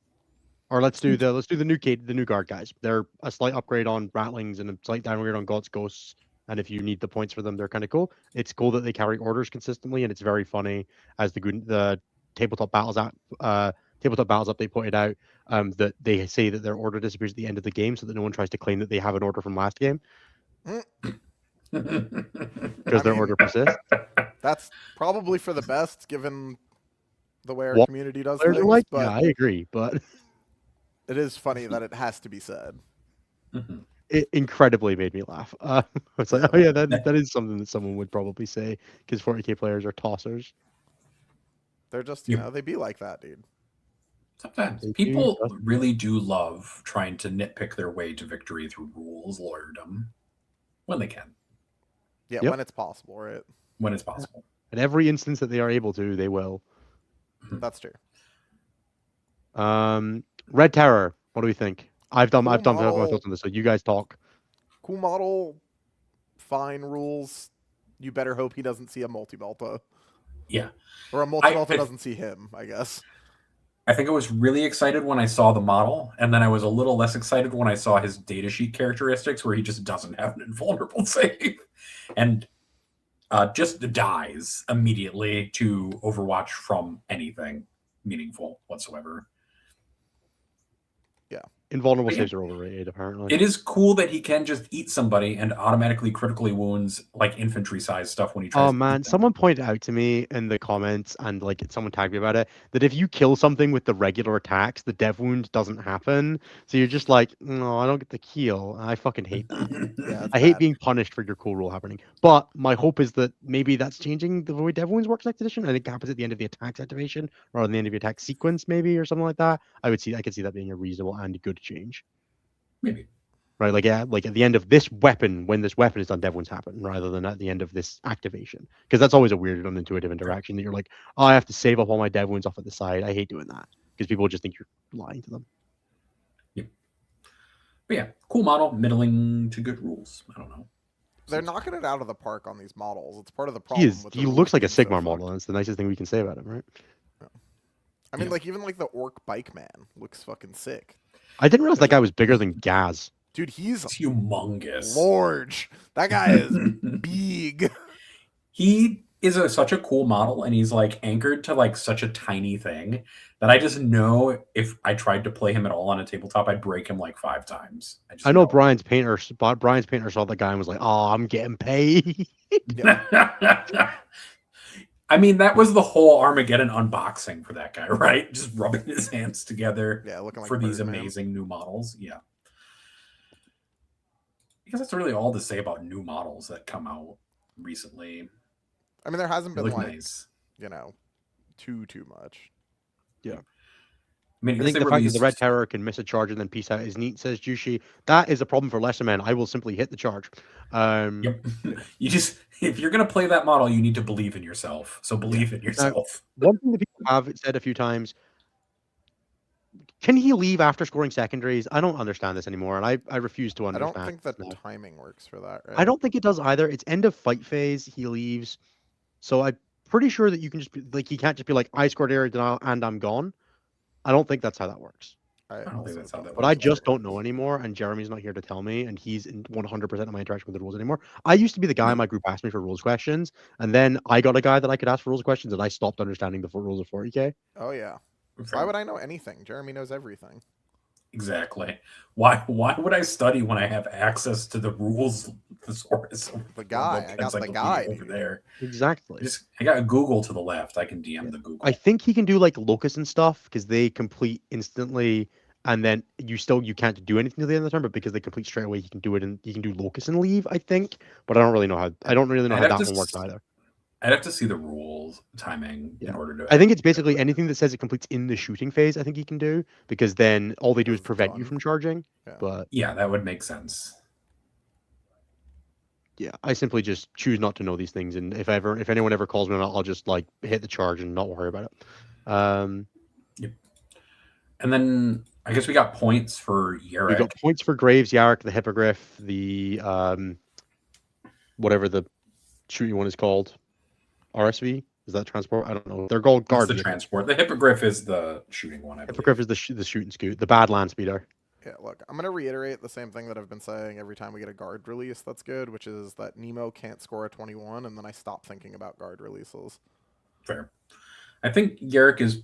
Or let's do the new guard guys. They're a slight upgrade on Rattlings and a slight downgrade on God's Ghosts. And if you need the points for them, they're kind of cool. It's cool that they carry orders consistently, and it's very funny as the tabletop battles update pointed out, that they say that their order disappears at the end of the game so that no one tries to claim that they have an order from last game. because their mean, order persists. That's probably for the best, given the way our What community does Players are things. like, But yeah, I agree, but it is funny that it has to be said. Mhm. it incredibly made me laugh. It's like, Yeah. oh yeah, that is something that someone would probably say because 40k players are tossers. They're just, Yep. they be like that, dude. Sometimes They do people just- really do love trying to nitpick their way to victory through rules lawyerdom when they can, Yeah, Yep. when it's possible, right? when it's possible. In every instance that they are able to, they will. That's true. Red Terror. What do we think? I've done Cool my model. thoughts on this, so you guys talk. Cool model, fine rules. You better hope he doesn't see a multi-belta. Yeah. Or a multi-belta doesn't see him, I guess. I think I was really excited when I saw the model, and then I was a little less excited when I saw his datasheet characteristics, where he just doesn't have an invulnerable save, and just dies immediately to Overwatch from anything meaningful whatsoever. Invulnerable Yeah. saves are overrated, apparently. It is cool that he can just eat somebody and automatically critically wounds like infantry size stuff when he tries Oh to eat man, them. someone pointed out to me in the comments, and like someone tagged me about it, that if you kill something with the regular attacks, the dev wound doesn't happen. So you're just like, no, I don't get the kill. I fucking hate that. Yeah, I hate bad. being punished for your cool rule happening. But my hope is that maybe that's changing the way dev wounds works next edition, and it happens at the end of the attacks activation or on the end of your attack sequence, maybe, or something like that. I could see that being a reasonable and good change. Maybe. Right, like at the end of this weapon, when this weapon is done, dev wounds happen, rather than at the end of this activation, because that's always a weird, unintuitive interaction that you're like, oh, I have to save up all my dev wounds off at the side. I hate doing that because people just think you're lying to them. But yeah, cool model, middling to good rules. I don't know. They're knocking it out of the park on these models. It's part of the He problem. is. With the He rules looks like a being so Sigmar model, fucked. and it's the nicest thing we can say about him, right? I mean, Yeah. like even like the orc bike man looks fucking sick, I didn't realize that guy was bigger than Gaz. dude. He's It's humongous. large. That guy is big. He is such a cool model, and he's like anchored to like such a tiny thing that I just know if I tried to play him at all on a tabletop, I'd break him like 5 times. I know Brian's painter saw that guy and was like, "Oh, I'm getting paid." I mean, that was the whole Armageddon unboxing for that guy, right? Just rubbing his hands together Yeah, looking like for these Birdman. amazing new models. Yeah. Because that's really all to say about new models that come out recently. I mean, there hasn't They been look like nice. too much. I mean, I think the fact that the Red Terror can miss a charge and then peace out is neat, says Jushi. That is a problem for lesser men. I will simply hit the charge. Yep. You just, if you're going to play that model, you need to believe in yourself. So believe in yourself. One thing that people have said a few times, can he leave after scoring secondaries? I don't understand this anymore, and I refuse to I understand. don't think that now. timing works for that. Right? I don't think it does either. It's end of fight phase. He leaves, so I'm pretty sure that you can just be like, he can't just be like, I scored area denial and I'm gone. I don't think that's how that works. I don't think that's how that But I just don't know anymore, and Jeremy's not here to tell me, and he's in 100% of my interaction with the rules anymore. I used to be the guy in my group asked me for rules questions, and then I got a guy that I could ask for rules questions, and I stopped understanding the rules of 40k. Oh yeah. Why would I know anything? Jeremy knows everything. Exactly. Why would I study when I have access to the rules thesaurus? The guy. I got the guy over there. Exactly. I got Google to the left. I can DM the Google. I think he can do like locus and stuff because they complete instantly, and then you can't do anything to the end of the turn, but because they complete straight away, he can do it, and he can do locus and leave. I think, but I don't really know how. I don't really know how that one works either. I'd have to see the rules timing in order to. I think it's basically anything that says it completes in the shooting phase. I think he can do because then all they do is prevent you from charging. Yeah. But yeah, that would make sense. Yeah, I simply just choose not to know these things, and if anyone ever calls me on it, I'll just like hit the charge and not worry about it. Yep. And then I guess we got points for Yarrick. We got points for Graves, Yarrick, the Hippogriff, the whatever the shooting one is called. RSV, is that transport? I don't know. They're called guard. The transport. The Hippogriff is the shooting one. Hippogriff is the shooting scoot, the bad land speeder. Yeah, look, I'm gonna reiterate the same thing that I've been saying every time we get a guard release. That's good, which is that Nemo can't score a 21, and then I stop thinking about guard releases. Fair. I think Yarrick is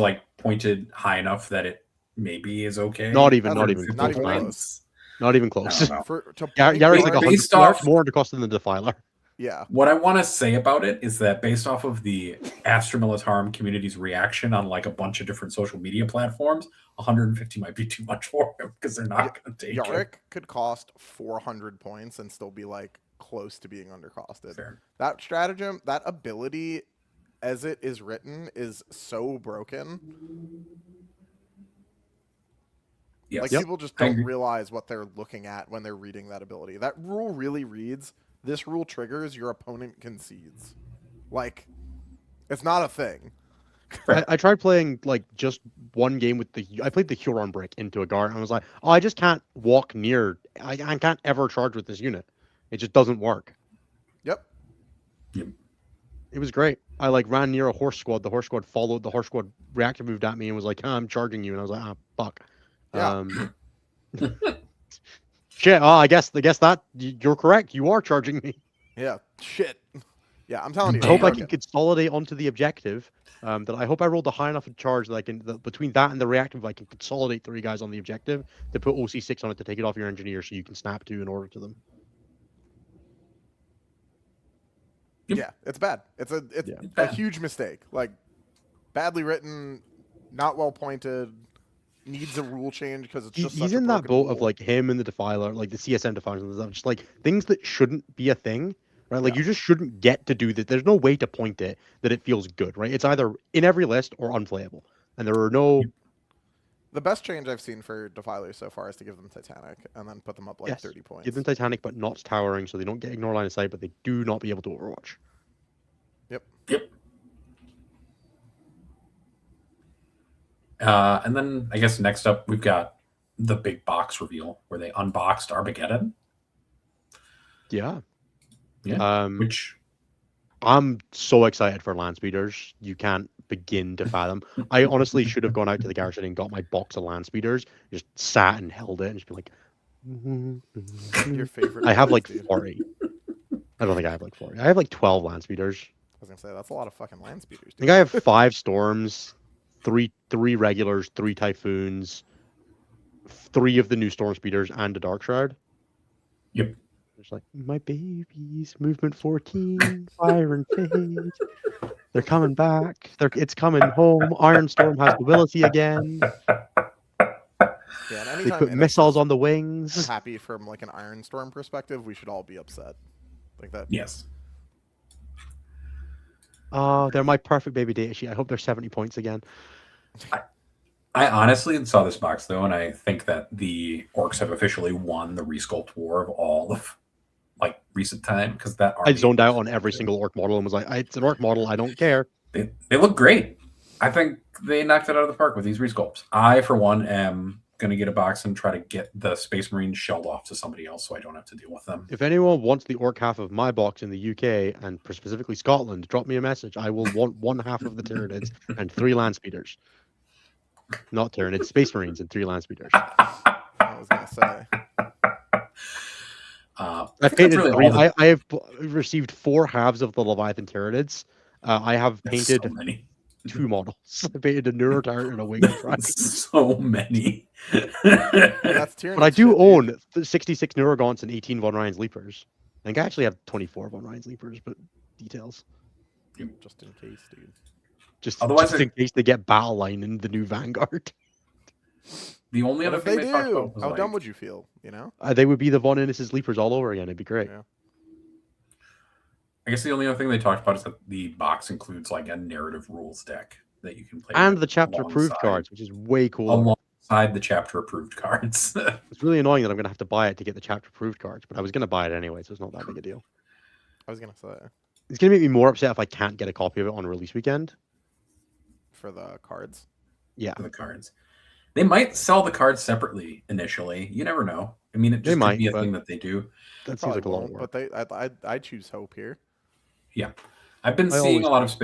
like pointed high enough that it maybe is okay. Not even Not even close. close. Not even I close. don't know. Garrett's like Based 100 off- more to cost than the Defiler. Yeah. What I want to say about it is that based off of the Astra Militarum community's reaction on like a bunch of different social media platforms, 150 might be too much for him because they're not going to take it. Yarick could cost 400 points and still be like close to being undercosted. Fair. That stratagem, that ability as it is written is so broken. Yes. Like people just I don't agree. realize what they're looking at when they're reading that ability. That rule really reads, this rule triggers, your opponent concedes. Like, it's not a thing. I tried playing like just one game with I played the Huron brick into a guard and I was like, oh, I just can't walk near. I can't ever charge with this unit. It just doesn't work. Yep. It was great. I like ran near a horse squad. The horse squad followed. The horse squad reactive moved at me and was like, I'm charging you. And I was like, ah, fuck. Yeah. Shit. Oh, I guess that you're correct. You are charging me. Yeah. Shit. Yeah, I'm telling you. I hope I it's can broken. consolidate onto the objective. That I hope I rolled a high enough charge that I can between that and the reactive, I can consolidate 3 guys on the objective to put OC6 on it to take it off your engineer, so you can snap 2 in order to them. Yep. Yeah, it's bad. It's a bad. huge mistake. Like, badly written, not well pointed, needs a rule change because it's just He's such a in that broken boat of rule. like him and the Defiler, like the CSM Defilers and stuff, just like things that shouldn't be a thing, right? Like Yeah. you just shouldn't get to do that. There's no way to point it that it feels good, right? It's either in every list or unplayable, and there are no. The best change I've seen for Defilers so far is to give them Titanic and then put them up like Yes, 30 points. Give them Titanic, but not towering, so they don't get ignore line of sight, but they do not be able to Overwatch. Yep. And then I guess next up we've got the big box reveal where they unboxed Armageddon. Yeah. Yeah. Which I'm so excited for land speeders. You can't begin to fathom. I honestly should have gone out to the garage and got my box of land speeders, just sat and held it, and just been like. Your favorite. I have like dude. 40. I don't think I have like 40. I have like 12 land speeders. I was gonna say that's a lot of fucking land speeders. I think I have 5 storms, three regulars, 3 typhoons, 3 of the new storm speeders, and a dark shroud. Yep. It's like my babies, movement 14, fire and fade. They're coming back. It's coming home. Iron Storm has ability again. Yeah, and They anytime put NS missiles is on the wings. happy from like an Iron Storm perspective, we should all be upset. Like that. yes. Oh, they're my perfect baby data sheet. I hope they're 70 points again. I honestly saw this box though, and I think that the orcs have officially won the resculpt war of all of like recent time because that I zoned out on every single orc model and was like, it's an orc model. I don't care. They look great. I think they knocked it out of the park with these resculpts. I, for one, am going to get a box and try to get the Space Marines shelled off to somebody else so I don't have to deal with them. If anyone wants the orc half of my box in the UK and specifically Scotland, drop me a message. I will want 1 half of the Tyranids and 3 land speeders. Not Tyranids, Space Marines and 3 land speeders. I was gonna say. I've painted really 3. all the- I have received 4 halves of the Leviathan Tyranids. I have That's painted so many. 2 models. I painted a Neuro Tyrant and a Wing Frag. So many. That's Tyranids But I do shit, dude. own 66 Neurogons and 18 Von Ryan's Leapers. I think I actually have 24 Von Ryan's Leapers, but details. Just in case, dude. Just Otherwise, in case they get Battle Line in the new Vanguard. The only What other if thing they they talked do? about was How like, dumb would you feel? You know? They would be the Von Innis's Leapers all over again. It'd be great. Yeah. I guess the only other thing they talked about is that the box includes like a narrative rules deck that you can play. And with the chapter approved alongside- cards, which is way cooler. Alongside the chapter approved cards. It's really annoying that I'm going to have to buy it to get the chapter approved cards, but I was going to buy it anyway, so it's not that big a deal. I was gonna say It's going to make me more upset if I can't get a copy of it on release weekend. for the cards. Yeah. For the cards. They might sell the cards separately initially. You never know. I mean, it They just might, could be a but- thing that they do. That seems Probably like a lot of won't, work. but I choose hope here. Yeah, I've been I seeing always-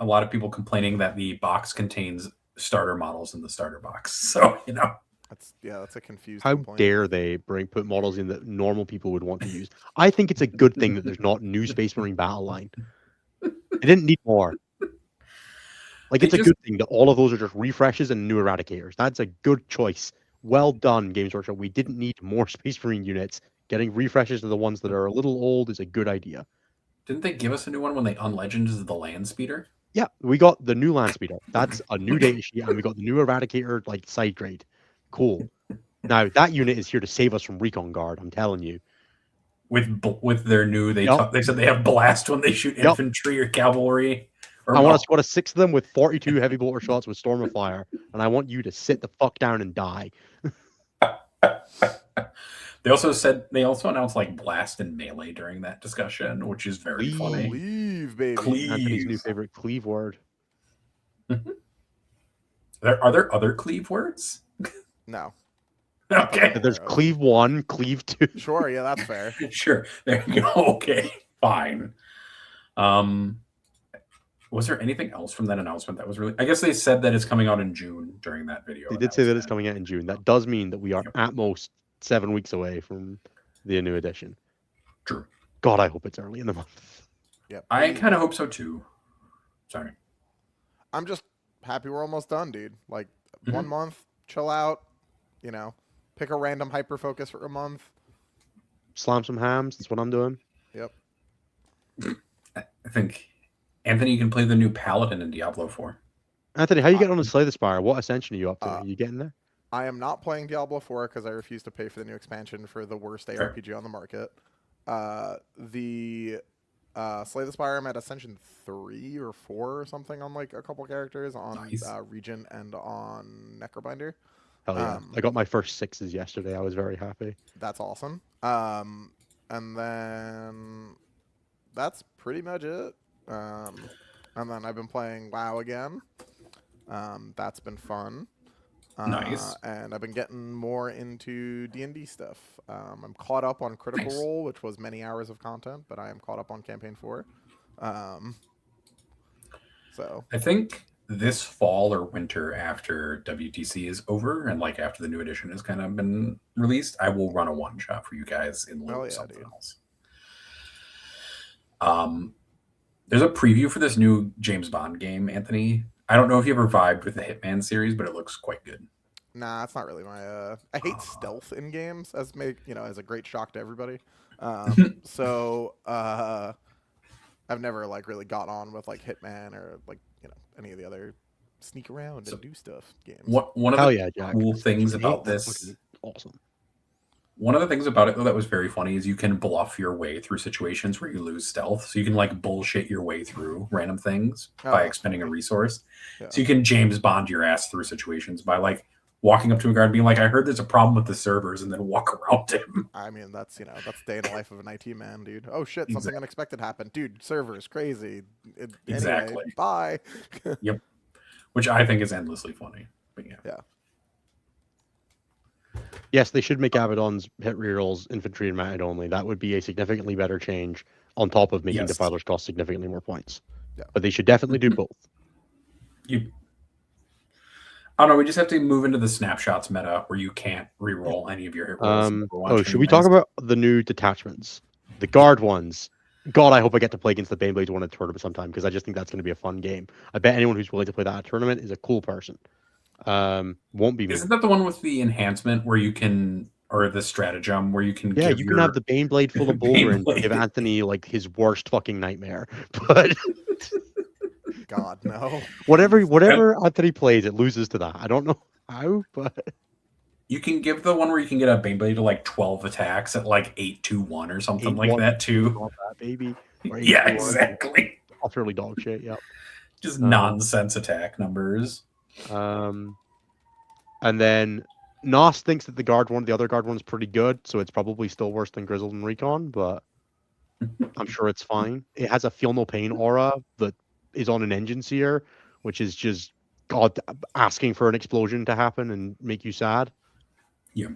a lot of people complaining that the box contains starter models in the starter box. So That's a confused How complaint. dare they put models in that normal people would want to use? I think it's a good thing that there's not new Space Marine Battle Line. I didn't need more. Like, They it's a just- good thing that all of those are just refreshes and new Eradicators. That's a good choice. well done, Games Workshop. We didn't need more Space Marine units. Getting refreshes to the ones that are a little old is a good idea. Didn't they give us a new one when they unlegended the land speeder? Yeah, we got the new land speeder. That's a new data sheet, and we got the new eradicator like side grade. Cool. Now that unit is here to save us from recon guard. I'm telling you. With their new, they Yep. they said they have blast when they shoot Yep. infantry or cavalry. Or I want to squad of 6 of them with 42 heavy bolter shots with storm of fire, and I want you to sit the fuck down and die. They also announced like blast and melee during that discussion, which is very funny. Cleave, baby. Cleave. Anthony's new favorite cleave word. Are there other cleave words? No. Okay. There's cleave 1, cleave 2. Sure, yeah, that's fair. Sure. There you go. Okay. Fine. Was there anything else from that announcement that was really? I guess they said that it's coming out in June during that video. They did say that it's coming out in June. That does mean that we are at most 7 weeks away from the new edition. True. God, I hope it's early in the month. Yep. I kind of hope so too. Sorry. I'm just happy we're almost done, dude. Like 1 Mhm. month, chill out, you know, pick a random hyper focus for a month. Slam some hams. That's what I'm doing. Yep. I think Anthony, you can play the new Paladin in Diablo 4. Anthony, how you getting on to Slay the Spire? What ascension are you up to? Are you getting there? I am not playing Diablo 4 because I refuse to pay for the new expansion for the worst ARPG on the market. The Slay the Spire, I'm at Ascension 3 or 4 or something on like a couple characters on Nice. Regent and on Necrobinder. Hell yeah. I got my first 6s yesterday. I was very happy. That's awesome. And then that's pretty much it. And then I've been playing WoW again. That's been fun. Nice. And I've been getting more into D&D stuff. I'm caught up on Critical Nice. Role, which was many hours of content, but I am caught up on Campaign 4. So I think this fall or winter after WTC is over and like after the new edition has kind of been released, I will run a one shot for you guys in lieu Hell of yeah, something dude. else. There's a preview for this new James Bond game, Anthony. I don't know if you ever vibed with the Hitman series, but it looks quite good. nah, it's not really my. I hate stealth in games, as as a great shock to everybody. So I've never like really got on with like Hitman or like any of the other sneak around and do stuff games. One of Hell the yeah, Jack. cool things about That's this, fucking awesome. one of the things about it though that was very funny is you can bluff your way through situations where you lose stealth. So you can like bullshit your way through random things by expending a resource. Yeah. So you can James Bond your ass through situations by like walking up to a guard and being like, I heard there's a problem with the servers, and then walk around him. I mean, that's that's day in the life of an IT man, dude. Oh shit, something Exactly. unexpected happened, dude. Servers crazy. Exactly. Anyway, bye. Which I think is endlessly funny. But yeah. Yes, they should make Abaddon's hit rerolls infantry and mounted only. That would be a significantly better change on top of making Yes. Defilers cost significantly more points. Yeah. But they should definitely do both. I don't know. We just have to move into the snapshots meta where you can't reroll any of your hit rolls. Oh, should we talk about the new detachments? The guard ones. God, I hope I get to play against the Baneblades one at a tournament sometime because I just think that's going to be a fun game. I bet anyone who's willing to play that at a tournament is a cool person. Won't be me. Isn't that the one with the enhancement where you can, or the stratagem where you can? Yeah, give you can have the Baneblade full of Bulwer and Baneblade. give Anthony like his worst fucking nightmare. But God no. whatever Anthony plays, it loses to that. I don't know how, but You can give the one where you can get a Baneblade to like 12 attacks at like 8-2-1 or something like 8-1. that too. Love that, baby. Or Yeah, 8-1. exactly. Utterly dog shit. Yep. Just nonsense attack numbers. And then Nos thinks that the other guard one's pretty good, so it's probably still worse than Grizzled and Recon, but I'm sure it's fine. It has a feel no pain aura that is on an engine seer, which is just God asking for an explosion to happen and make you sad. Yeah.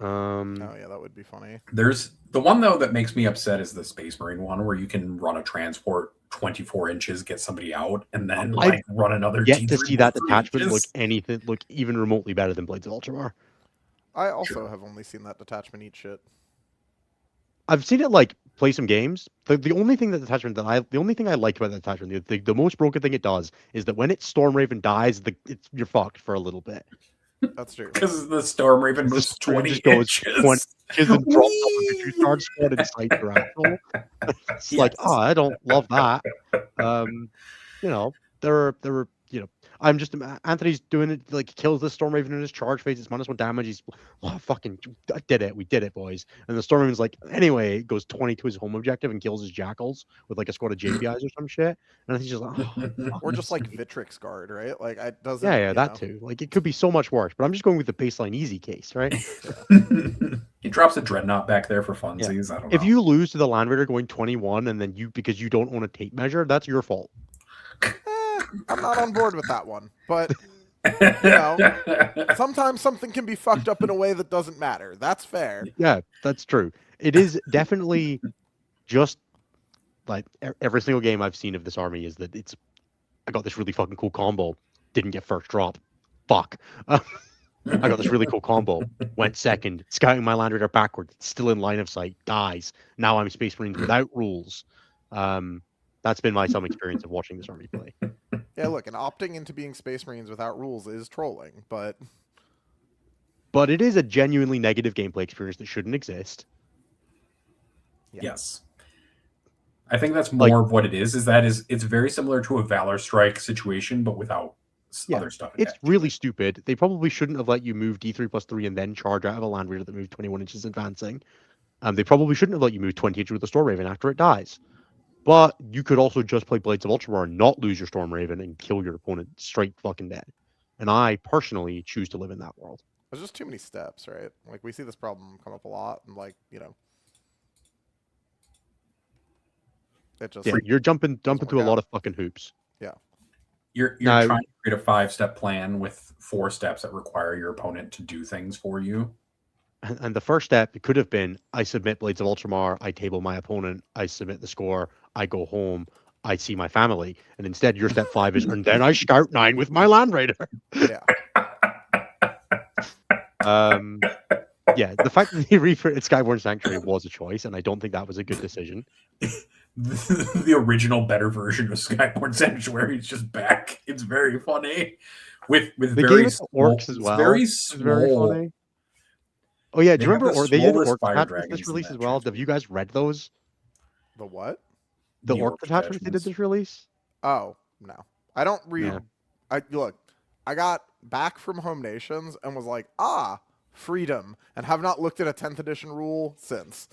Oh yeah, that would be funny. There's the one though that makes me upset is the Space Marine one where you can run a transport 24 inches, get somebody out, and then like run another. Yet to T3 see that 3 detachment inches. look even remotely better than Blades of Ultramar. I also have only seen that detachment eat shit. I've seen it like play some games. The only thing I like about the detachment, the most broken thing it does is that when its Stormraven dies, you're fucked for a little bit. That's true. Because the Storm Raven The moves Storm 20 just goes inches. 20 inches and drops off of the Whee! two-star squad inside your axle. It's like, Yes. oh, I don't love that. You know, there were, you know, I'm just Anthony's doing it like he kills the Storm Raven in his charge phase. It's -1 damage. He's fucking I did it. We did it, boys. And the Storm Raven's like, anyway, goes 20 to his home objective and kills his jackals with like a squad of JPIs or some shit. And I think he's just like, oh, Or just like Vitrix Guard, right? Like I doesn't. yeah, that too. Like it could be so much worse, but I'm just going with the baseline easy case, right? He drops a Dreadnought back there for funsies. I don't know. If you lose to the Land Raider going 21 and then because you don't own a tape measure, that's your fault. I'm not on board with that one, but you know, sometimes something can be fucked up in a way that doesn't matter. That's fair. Yeah, that's true. It is definitely just like every single game I've seen of this army is that I got this really fucking cool combo, didn't get first drop. Fuck. I got this really cool combo, went second, scouting my Land Raider backwards, still in line of sight, dies. Now I'm Space Marines without rules. That's been my some experience of watching this army play. Yeah, look, and opting into being Space Marines without rules is trolling, but it is a genuinely negative gameplay experience that shouldn't exist. Yeah. Yes. I think that's more of what it is. It's very similar to a Valor Strike situation, but without other stuff. It's really stupid. They probably shouldn't have let you move D3+3 and then charge out of a Land Raider that moved 21 inches advancing. They probably shouldn't have let you move 20 inches with the Storm Raven after it dies. But you could also just play Blades of Ultramar and not lose your Storm Raven and kill your opponent straight fucking dead. And I personally choose to live in that world. there's just too many steps, right? Like we see this problem come up a lot, and like it just you're jumping through a lot of fucking hoops. Yeah. You're Now, trying to create a 5-step plan with 4 steps that require your opponent to do things for you. And the first step could have been, I submit Blades of Ultramar, I table my opponent, I submit the score, I go home, I see my family. And instead, your step 5 is, and then I scout 9 with my Land Raider. Yeah. Yeah, the fact that they reprinted Skyborn Sanctuary was a choice, and I don't think that was a good decision. The original better version of Skyborn Sanctuary is just back. It's very funny. With They very gave it to orcs as well. Very It's very small. funny. Oh yeah, do you They have remember the they did smallest orc fire attachments dragons this in release that as well? Have you guys read those? The what? The The orc orc attachments they did attachments. this release? Oh no, I don't read. Yeah. I got back from Home Nations and was like, freedom, and have not looked at a 10th edition rule since.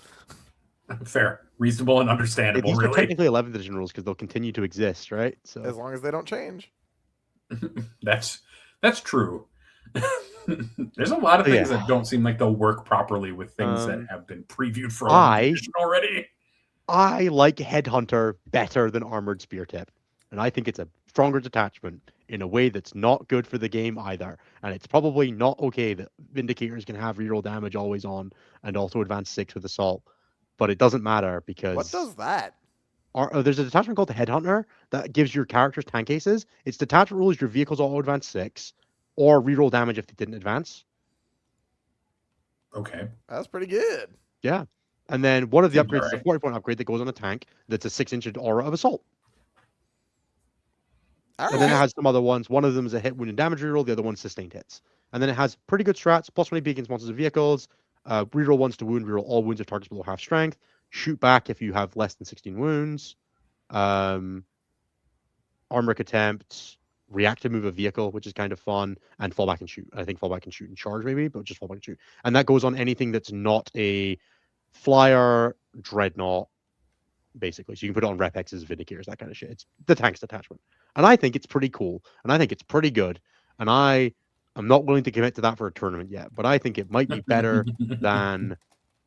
Fair, reasonable, and understandable. These are Really, technically 11th edition rules because they'll continue to exist, right? So As long as they don't change. that's true. There's a lot of things Yeah. that don't seem like they'll work properly with things that have been previewed for 11th I- edition already. I like Headhunter better than Armored Spear Tip, and I think it's a stronger detachment in a way that's not good for the game either. And it's probably not okay that Vindicators can have reroll damage always on and also advance 6 with Assault, but it doesn't matter because What does that? there's a detachment called the Headhunter that gives your characters tank aces. Its detachment rule is your vehicles all advance 6 or reroll damage if they didn't advance. Okay. That's pretty good. Yeah. And then one of the Seems upgrades is a alright. 40-point upgrade that goes on a tank that's a 6-inch aura of Assault. All And then it right. has some other ones. One of them is a hit, wound, and damage reroll. The other one's sustained hits. And then it has pretty good strats, plus 20 against monsters and vehicles. Reroll ones to wound, reroll all wounds if targets below half strength. Shoot back if you have less than 16 wounds. Armoric attempt. React to move a vehicle, which is kind of fun. And fall back and shoot. I think fall back and shoot and charge maybe, but just fall back and shoot. And that goes on anything that's not a flyer, dreadnought, basically. So you can put it on Repexes, Vindicators, that kind of shit. It's the tanks detachment. And I think it's pretty cool. And I think it's pretty good. And I'm not willing to commit to that for a tournament yet, but I think it might be better than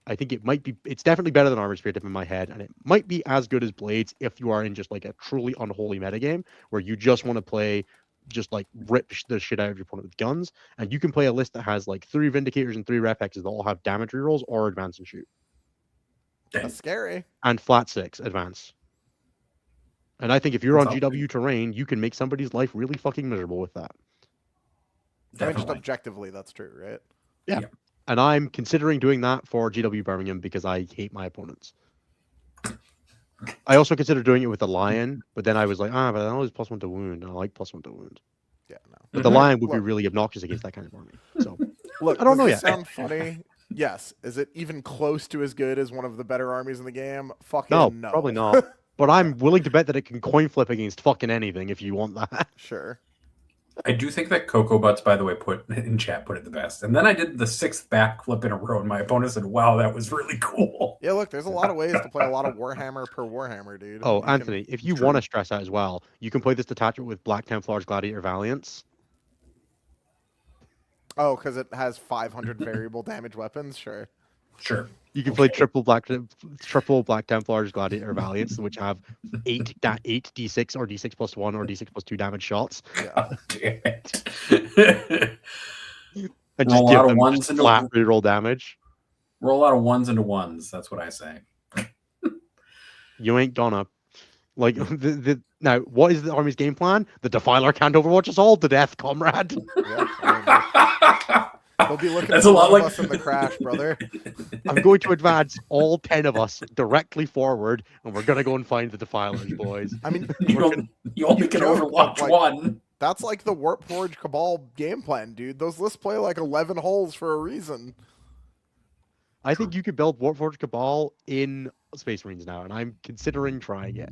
it's definitely better than Armored Spear Tip in my head, and it might be as good as Blades if you are in just like a truly unholy metagame where you just want to play, just like rip the shit out of your opponent with guns, and you can play a list that has like 3 Vindicators and 3 Repexes that all have damage rerolls or advance and shoot. That's scary. And flat 6 advance. And I think if you're That's on GW terrain, you can make somebody's life really fucking miserable with that. I mean, just Definitely. objectively, that's true, right? Yeah. Yeah. And I'm considering doing that for GW Birmingham because I hate my opponents. I also considered doing it with the Lion, but then I was like, but I always +1 to wound, and I like +1 to wound. Yeah, no. But the Mhm. lion would be Look. really obnoxious against that kind of army. So Look, I don't does know this yet. sound funny? Yes. Is it even close to as good as one of the better armies in the game? Fucking no, no. probably not. But I'm willing to bet that it can coin flip against fucking anything if you want that. Sure. I do think that Cocoa Butts, by the way, put in chat, put it the best. And then I did the 6th backflip in a row, and my opponent said, "Wow, that was really cool." Yeah, look, there's a lot of ways to play a lot of Warhammer per Warhammer, dude. Oh, You can- Anthony, if you True. want to stress out as well, you can play this detachment with Black Templars Gladiator Valiants. Oh, because it has 500 variable damage weapons? Sure. Sure. You can play Okay. triple Black Templars Gladiator Valiants, which have 8 d6 or d6 plus 1 or d6 plus 2 damage shots, Yeah. God damn it. and Roll just a give lot of them ones just into- flat reroll damage. Roll a lot of ones into ones. That's what I say. You ain't gonna. Like now, what is the army's game plan? The Defiler can't overwatch us all to death, comrade. Yeah. I mean, they'll be looking That's for a lot one of like us in the crash, brother. I'm going to advance all 10 of us directly forward, and we're gonna go and find the Defilers, boys. I mean, you only you can joke, but, overwatch like, one. that's like the Warp Forge Cabal game plan, dude. Those lists play like 11 holes for a reason. I think you could build Warforged Cabal in Space Marines now, and I'm considering trying it.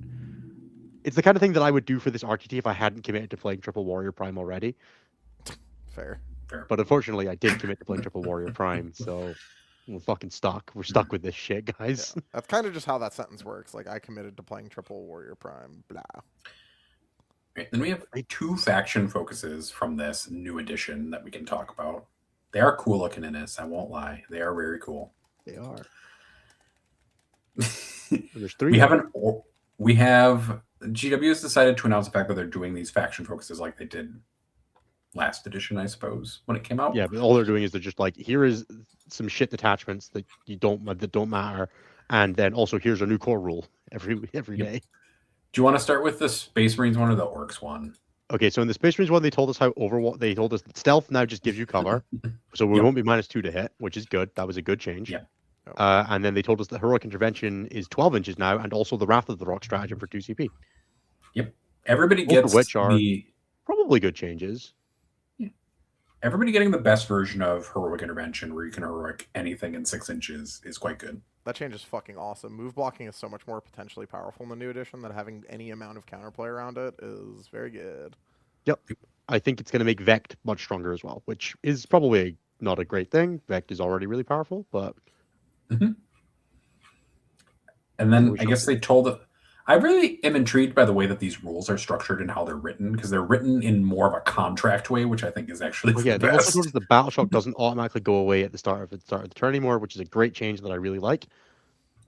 It's the kind of thing that I would do for this RTT if I hadn't committed to playing Triple Warrior Prime already. Fair. But unfortunately, I did commit to playing Triple Warrior Prime, so we're fucking stuck. We're stuck with this shit, guys. Yeah. That's kind of just how that sentence works. Like, I committed to playing Triple Warrior Prime, blah. Right, then we have 2 faction focuses from this new edition that we can talk about. They are cool looking in this, I won't lie. They are very cool. They are. There's 3. We have GW has decided to announce the fact that they're doing these faction focuses like they did last edition, I suppose, when it came out. Yeah, but all they're doing is they're just like, here is some shit detachments that don't matter, and then also here's a new core rule every day. Do you want to start with the Space Marines one or the Orcs one? Okay, so in the Space Marines one, they told us they told us that stealth now just gives you cover, so we won't be -2 to hit, which is good. That was a good change. Yeah. And then they told us that heroic intervention is 12 inches now, and also the Wrath of the Rock stratagem for 2 CP. Everybody Both of gets which are- the Probably good changes. everybody getting the best version of heroic intervention, where you can heroic anything in 6 inches, is quite good. That change is fucking awesome. Move blocking is so much more potentially powerful in the new edition that having any amount of counterplay around it is very good. Yep. I think it's going to make Vect much stronger as well, which is probably not a great thing. Vect is already really powerful, but And then We I shall guess see. they told. I really am intrigued by the way that these rules are structured and how they're written, because they're written in more of a contract way, which I think is actually yeah, the they also best. told us the battle shock doesn't automatically go away at the start of the turn anymore, which is a great change that I really like.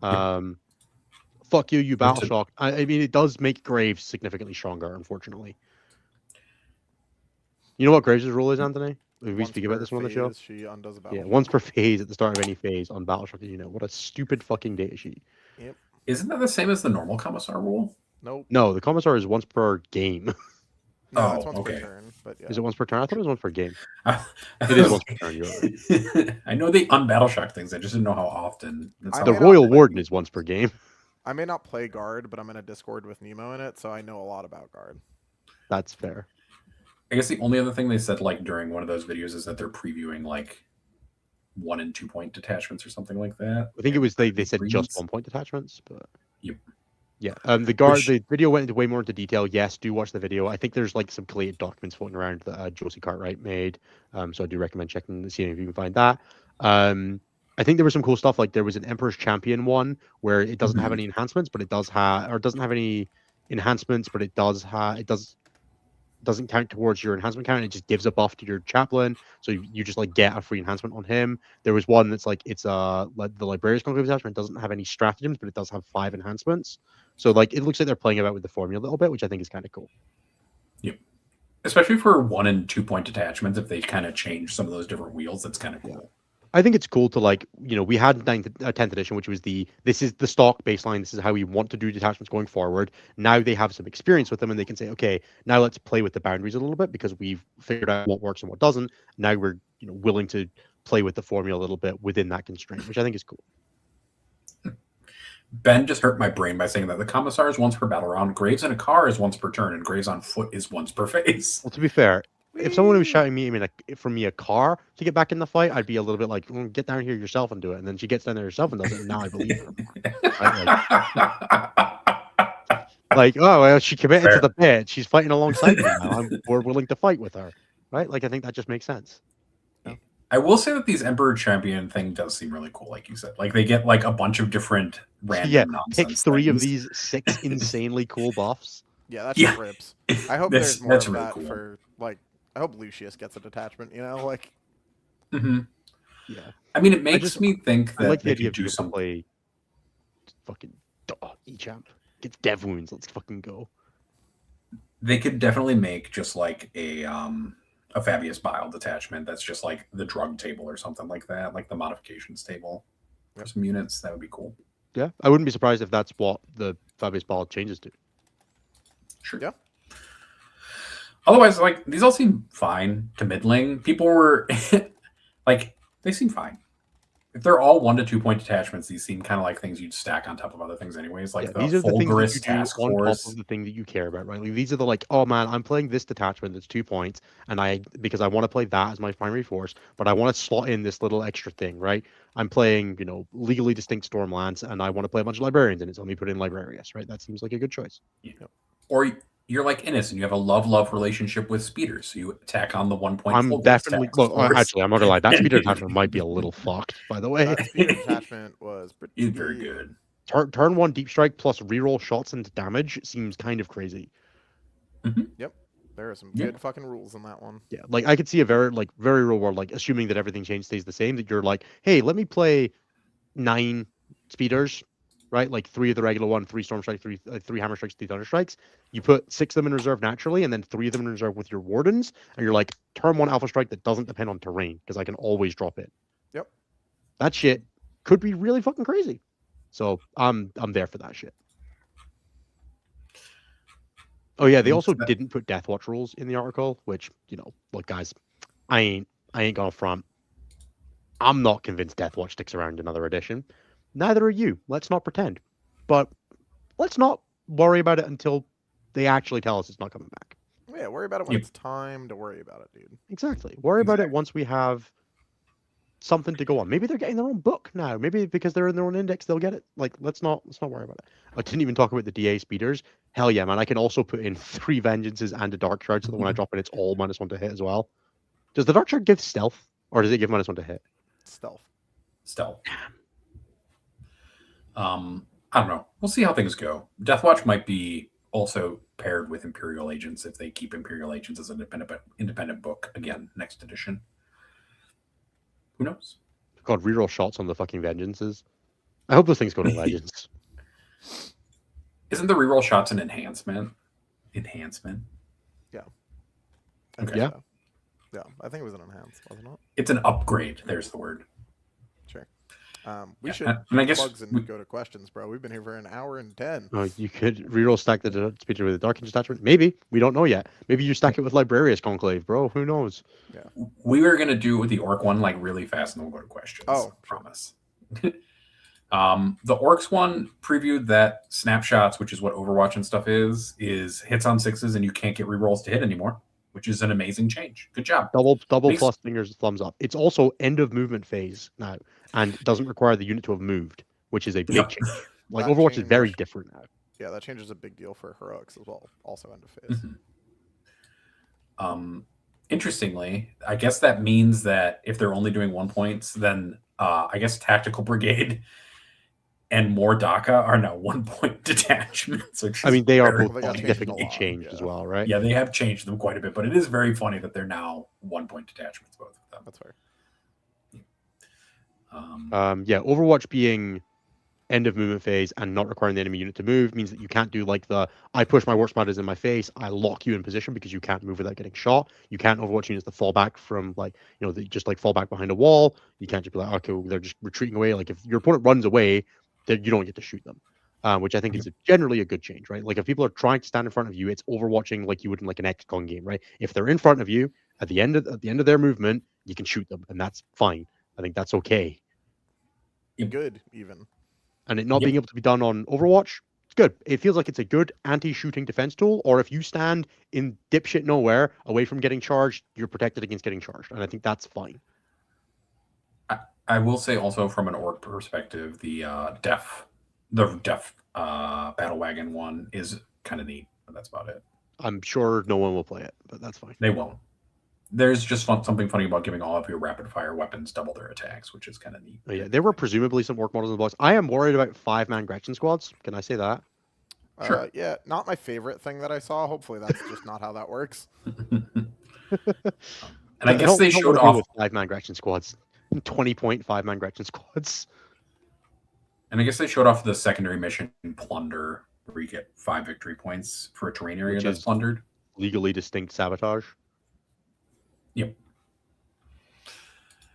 Fuck you, battle shock. I mean, it does make Graves significantly stronger, unfortunately. You know what Graves' rule is, Anthony? We Once speak about per this one on the show. phase, She undoes a battle. Yeah, once per phase at the start of any phase on battle shock. You know what a stupid fucking data sheet. Isn't that the same as the normal Commissar rule? Nope. No, the Commissar is once per game. No, Oh, that's once okay. per turn. But yeah. Is it once per turn? I thought it was once per game. It It is once per turn. You're right. I know they unbattle shock things. I just didn't know how often. That's I how The may I- not- Royal Warden is once per game. I may not play guard, but I'm in a Discord with Nemo in it, so I know a lot about guard. That's fair. I guess the only other thing they said like during one of those videos is that they're previewing like 1 and 2 point detachments or something like that. I think it was they said Greens. just 1 point detachments, but Yep. yeah. The guard Which- the video went into way more into detail. Yes, do watch the video. I think there's like some collated documents floating around that Josie Cartwright made. So I do recommend checking, seeing if you can find that. I think there was some cool stuff. Like there was an Emperor's Champion one where it doesn't have any enhancements, but it does have, or it doesn't have any enhancements, but it doesn't count towards your enhancement count. It just gives a buff to your chaplain, so you just like get a free enhancement on him. There was one that's like it's like the Librarian's Conclave attachment doesn't have any stratagems, but it does have 5 enhancements. So like it looks like they're playing about with the formula a little bit, which I think is kind of cool. Especially for 1 and 2 point detachments, if they kind of change some of those different wheels, that's kind of cool. I think it's cool to like, we had 10th edition, which was this is the stock baseline. This is how we want to do detachments going forward. Now they have some experience with them and they can say, okay, now let's play with the boundaries a little bit because we've figured out what works and what doesn't. Now we're willing to play with the formula a little bit within that constraint, which I think is cool. Ben just hurt my brain by saying that the Commissar is once per battle round, Graves in a car is once per turn, and Graves on foot is once per phase. Well, to be fair, if someone was shouting me, from me a car to get back in the fight, I'd be a little bit like, get down here yourself and do it. And then she gets down there herself and does it, and now I believe her. Right? Oh well, she committed to the bit. She's fighting alongside me now. We're willing to fight with her, right? Like I think that just makes sense. I will say that these Emperor Champion thing does seem really cool, like you said. Like they get like a bunch of different random nonsense. Pick 3 things. of these 6 insanely cool buffs. Yeah, that shit rips. I hope there's more of really that cool. for like. I hope Lucius gets a detachment. You know, like. Mm-hmm. Yeah. I mean, it makes me think that I like the they idea could of do something. play fucking E-Champ. Gets dev wounds. Let's fucking go. They could definitely make just like a Fabius Bile detachment that's just like the drug table or something like that, like the modifications table for some units. That would be cool. Yeah, I wouldn't be surprised if that's what the Fabius Bile changes to. Sure. Yeah. Otherwise, like these all seem fine to middling. People were like, they seem fine. If they're all 1 to 2 point detachments, these seem kind of like things you'd stack on top of other things anyways. Like the these are the things that you task do on force. top of the thing that you care about, right? Like these are the like, oh man, I'm playing this detachment that's 2 points, and because I want to play that as my primary force, but I want to slot in this little extra thing, right? I'm playing, legally distinct Stormlands, and I want to play a bunch of librarians, and it's only put in Librarius, right? That seems like a good choice. Yeah. Or you're like Innis, and you have a love relationship with speeders, so you attack on the 1 point. I'm definitely actually, I'm not gonna lie. That speeder detachment might be a little fucked, by the way. That speeder detachment was pretty very good. Turn 1 deep strike plus reroll shots into damage seems kind of crazy. Mm-hmm. Yep, there are some good fucking rules in that one. Yeah, like I could see a very real world, like assuming that everything stays the same, that you're like, hey, let me play 9 speeders, right? Like 3 of the regular one, 3 storm strikes, 3 hammer strikes, 3 thunder strikes. You put 6 of them in reserve naturally, and then 3 of them in reserve with your wardens, and you're like, turn 1 alpha strike that doesn't depend on terrain because I can always drop it. Yep, that shit could be really fucking crazy. So I'm there for that shit. Oh yeah, they also didn't put Deathwatch rules in the article, which look guys, I ain't gonna front. I'm not convinced Deathwatch sticks around another edition. Neither are you. Let's not pretend. But let's not worry about it until they actually tell us it's not coming back. Yeah, worry about it when it's time to worry about it, dude. Exactly. Worry about it once we have something to go on. Maybe they're getting their own book now. Maybe because they're in their own index, they'll get it. Like, let's not worry about it. I didn't even talk about the DA speeders. Hell yeah, man. I can also put in 3 Vengeances and a Dark Shroud so that when I drop it, it's all -1 to hit as well. Does the Dark Shroud give stealth? Or does it give -1 to hit? Stealth. I don't know. We'll see how things go. Deathwatch might be also paired with Imperial Agents if they keep Imperial Agents as an independent book again next edition. Who knows? God, reroll shots on the fucking Vengeances. I hope those things go to Legends. Isn't the reroll shots an enhancement? Yeah. Okay. Yeah. So. Yeah, I think it was an enhance, wasn't it? It's an upgrade. There's the word. Sure. We should and I guess plugs and go to questions, bro. We've been here for 1 hour and 10. Oh, you could reroll stack the speeder with the Dark Angel attachment. Maybe. We don't know yet. Maybe you stack it with Librarius Conclave, bro. Who knows? Yeah. We were gonna do with the Orc one like really fast, and then we'll go to questions. Oh, promise. The Orcs one previewed that snapshots, which is what Overwatch and stuff is hits on 6s, and you can't get rerolls to hit anymore, which is an amazing change. Good job. Double plus fingers, thumbs up. It's also end of movement phase now, and doesn't require the unit to have moved, which is a big change. Like That Overwatch is very different now. Yeah, that change is a big deal for heroics as well. Also end of phase. Interestingly, I guess that means that if they're only doing 1 points, then I guess Tactical Brigade and more DACA are now 1 point detachments. I mean, they are both got significantly changed as well, right? Yeah, they have changed them quite a bit, but it is very funny that they're now 1 point detachments, both of them. That's fair. Yeah, Overwatch being end of movement phase and not requiring the enemy unit to move means that you can't do like the I push my War Splatters in my face, I lock you in position because you can't move without getting shot. You can't Overwatch units that fall back from like, they just like fall back behind a wall. You can't just be like, okay, well, they're just retreating away. Like if your opponent runs away, then you don't get to shoot them. Which I think is generally a good change, right? Like if people are trying to stand in front of you, it's Overwatching like you would in like an XCOM game, right? If they're in front of you at the end of their movement, you can shoot them, and that's fine. I think that's okay. Good, even. And it not being able to be done on Overwatch, good. It feels like it's a good anti-shooting defense tool, or if you stand in dipshit nowhere away from getting charged, you're protected against getting charged, and I think that's fine. I will say also from an orc perspective, the def battle wagon one is kind of neat, but that's about it. I'm sure no one will play it, but that's fine. They won't. There's just something funny about giving all of your rapid fire weapons double their attacks, which is kind of neat. Oh, yeah, there were presumably some orc models in the box. I am worried about 5-man Gretchen squads. Can I say that? Sure. Yeah, not my favorite thing that I saw. Hopefully that's just not how that works. And I guess they showed off 5-man Gretchen squads. 20-point 5-man Gretchen squads. And I guess they showed off the secondary mission Plunder, where you get 5 victory points for a terrain area that's plundered. Legally distinct sabotage. Yep.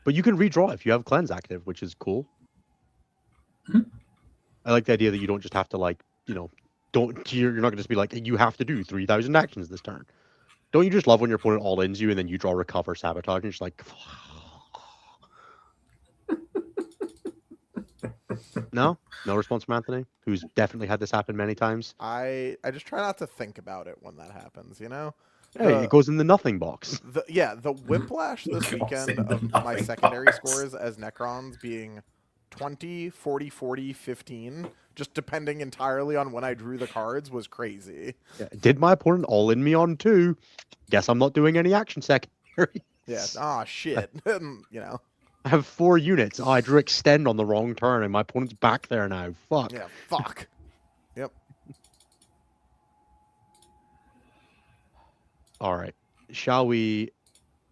But you can redraw if you have cleanse active, which is cool. Mm-hmm. I like the idea that you don't just have to you're not going to just be like, you have to do 3,000 actions this turn. Don't you just love when your opponent all ins you and then you draw recover sabotage and you're just like, no response from Anthony, who's definitely had this happen many times. I just try not to think about it when that happens, Hey, it goes in the nothing box. The whiplash this weekend of my secondary scores as Necrons being 20, 40, 40, 15, just depending entirely on when I drew the cards, was crazy. Yeah, did my opponent all in me on 2? Guess I'm not doing any action secondary. Yeah. Shit. I have 4 units. Oh, I drew extend on the wrong turn, and my opponent's back there now. Fuck. Yeah, fuck. Yep. All right. Shall we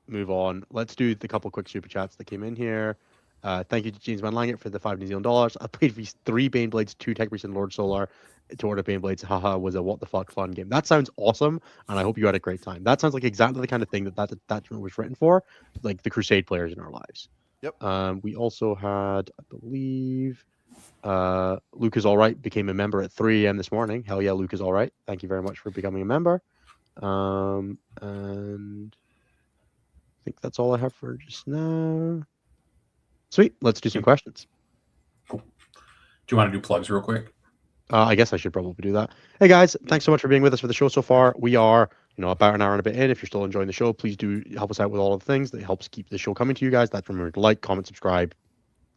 move on? Let's do the couple quick super chats that came in here. Thank you to James Van Langert for the $5 New Zealand dollars. I played 3 Baneblades, 2 Tech Priest, and Lord Solar to order Baneblades. Haha, was a what the fuck fun game. That sounds awesome, and I hope you had a great time. That sounds like exactly the kind of thing that attachment was written for, like the Crusade players in our lives. Yep. We also had, I believe, Luke is all right. Became a member at 3 a.m. this morning. Hell yeah, Luke is all right. Thank you very much for becoming a member. And I think that's all I have for just now. Sweet. Let's do some questions. Cool. Do you want to do plugs real quick? I guess I should probably do that. Hey guys, thanks so much for being with us for the show so far. We are, about an hour and a bit in. If you're still enjoying the show, please do help us out with all of the things that helps keep the show coming to you guys. That's remember to like, comment, subscribe,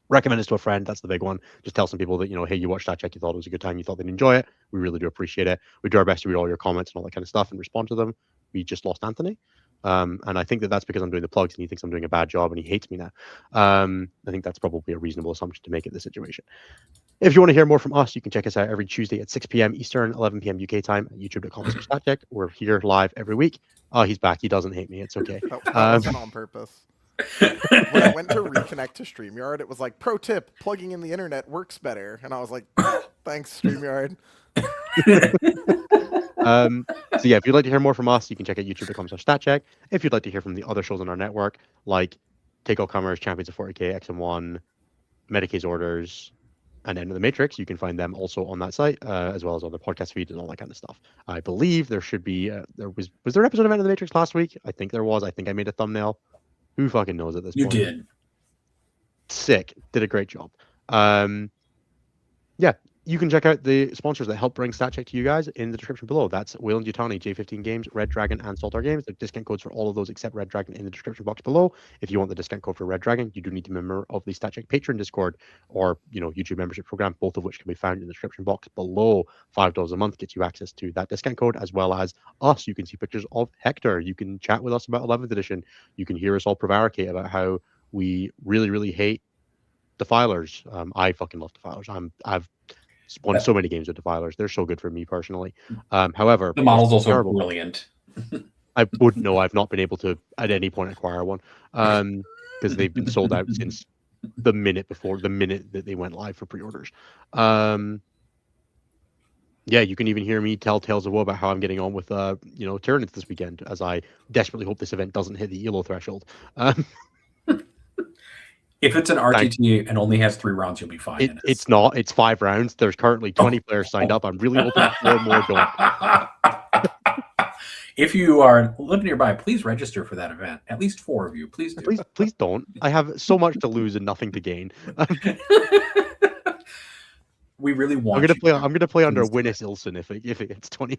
recommend us to a friend. That's the big one. Just tell some people that, hey, you watched that check, you thought it was a good time, you thought they'd enjoy it. We really do appreciate it. We do our best to read all your comments and all that kind of stuff and respond to them. We just lost Anthony. And I think that's because I'm doing the plugs and he thinks I'm doing a bad job and he hates me now. I think that's probably a reasonable assumption to make in this situation. If you want to hear more from us, you can check us out every Tuesday at 6 p.m. Eastern, 11 p.m. UK time at youtube.com/statcheck. We're here live every week. Oh, he's back. He doesn't hate me. It's okay. That wasn't on purpose. When I went to reconnect to StreamYard, it was like, pro tip, plugging in the internet works better. And I was like, thanks, StreamYard. So yeah, if you'd like to hear more from us, you can check out youtube.com/statcheck. If you'd like to hear from the other shows on our network, like Take All Comers, Champions of 40k, XM1, Medicaid's Orders, and End of the Matrix, you can find them also on that site, as well as on the podcast feed and all that kind of stuff. I believe there should be, was there an episode of End of the Matrix last week? I think there was. I think I made a thumbnail. Who fucking knows at this point? You did. Sick. Did a great job. Yeah, you can check out the sponsors that help bring StatCheck to you guys in the description below. That's Wayland Yutani, J15 Games, Red Dragon, and Saltar Games. The discount codes for all of those except Red Dragon in the description box below. If you want the discount code for Red Dragon, you do need to be a member of the StatCheck Patreon Discord or YouTube membership program, both of which can be found in the description box below. $5 a month gets you access to that discount code, as well as us. You can see pictures of Hector. You can chat with us about 11th edition. You can hear us all prevaricate about how we really, really hate Defilers. I fucking love Defilers. I've won so many games with Defilers. They're so good for me personally. However, the model's also brilliant. I wouldn't know. I've not been able to at any point acquire one because they've been sold out since the minute that they went live for pre-orders. Yeah, you can even hear me tell tales of woe about how I'm getting on with Tyranids this weekend, as I desperately hope this event doesn't hit the ELO threshold. If it's an RTT and only has 3 rounds, you'll be fine. It's not. It's 5 rounds. There's currently 20 players signed up. I'm really hoping 4 more don't. If you are living nearby, please register for that event. At least 4 of you. Please do. Please don't. I have so much to lose and nothing to gain. We really want. I'm gonna play under Winnis Ilson if it gets 20.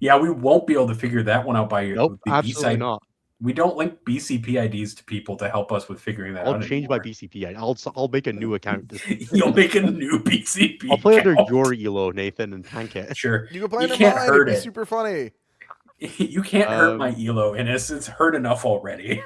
Yeah, we won't be able to figure that one out by Nope, the absolutely B-side. not. We don't link BCP IDs to people to help us with figuring that out. I'll change my BCP. I'll make a new account. You'll make a new BCP. I'll play under your elo, Nathan, and tank it. Sure. You can play under can't mine. hurt It'd be it. super funny. You can't hurt my elo, Innes. It's hurt enough already.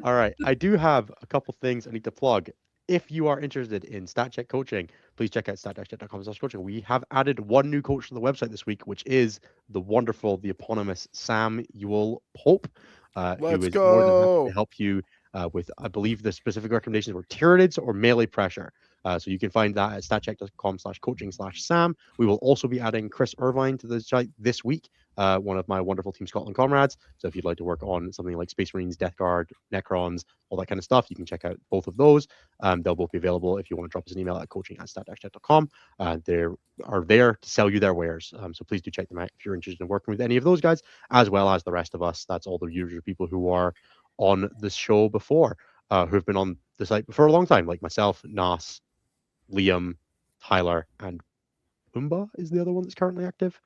All right. I do have a couple things I need to plug. If you are interested in stat check coaching, please check out stat-check.com/coaching. We have added one new coach to the website this week, which is the wonderful, the eponymous Samuel Pope, who is more than happy to help you with, I believe, the specific recommendations were Tyranids or melee pressure. So you can find that at statcheck.com/coaching/Sam. We will also be adding Chris Irvine to the site this week, one of my wonderful Team Scotland comrades. So if you'd like to work on something like Space Marines, Death Guard, Necrons, all that kind of stuff, you can check out both of those. They'll both be available if you want to drop us an email at coaching@stat-check.com. They are there to sell you their wares. So please do check them out if you're interested in working with any of those guys, as well as the rest of us. That's all the usual people who are on the show before, who have been on the site for a long time, like myself, Nas, Liam, Tyler, and Umba is the other one that's currently active.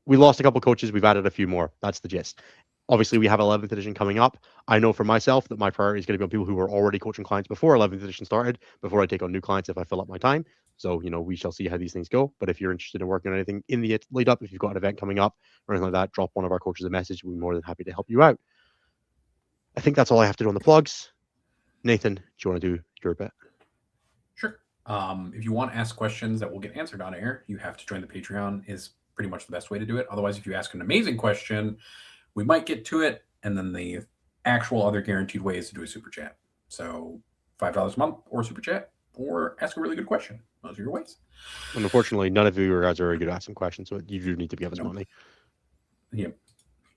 We lost a couple coaches. We've added a few more. That's the gist. Obviously, we have 11th edition coming up. I know for myself that my priority is going to be on people who were already coaching clients before 11th edition started, before I take on new clients if I fill up my time. So, we shall see how these things go. But if you're interested in working on anything in the lead up, if you've got an event coming up or anything like that, drop one of our coaches a message. We'll be more than happy to help you out. I think that's all I have to do on the plugs. Nathan, do you want to do your bit? Sure. If you want to ask questions that will get answered on air, you have to join the Patreon is pretty much the best way to do it. Otherwise, if you ask an amazing question, we might get to it. And then the actual other guaranteed way is to do a super chat. So $5 a month or super chat or ask a really good question. Those are your ways. And unfortunately, none of you guys are very good at asking questions. So you do need to give us money. Yep.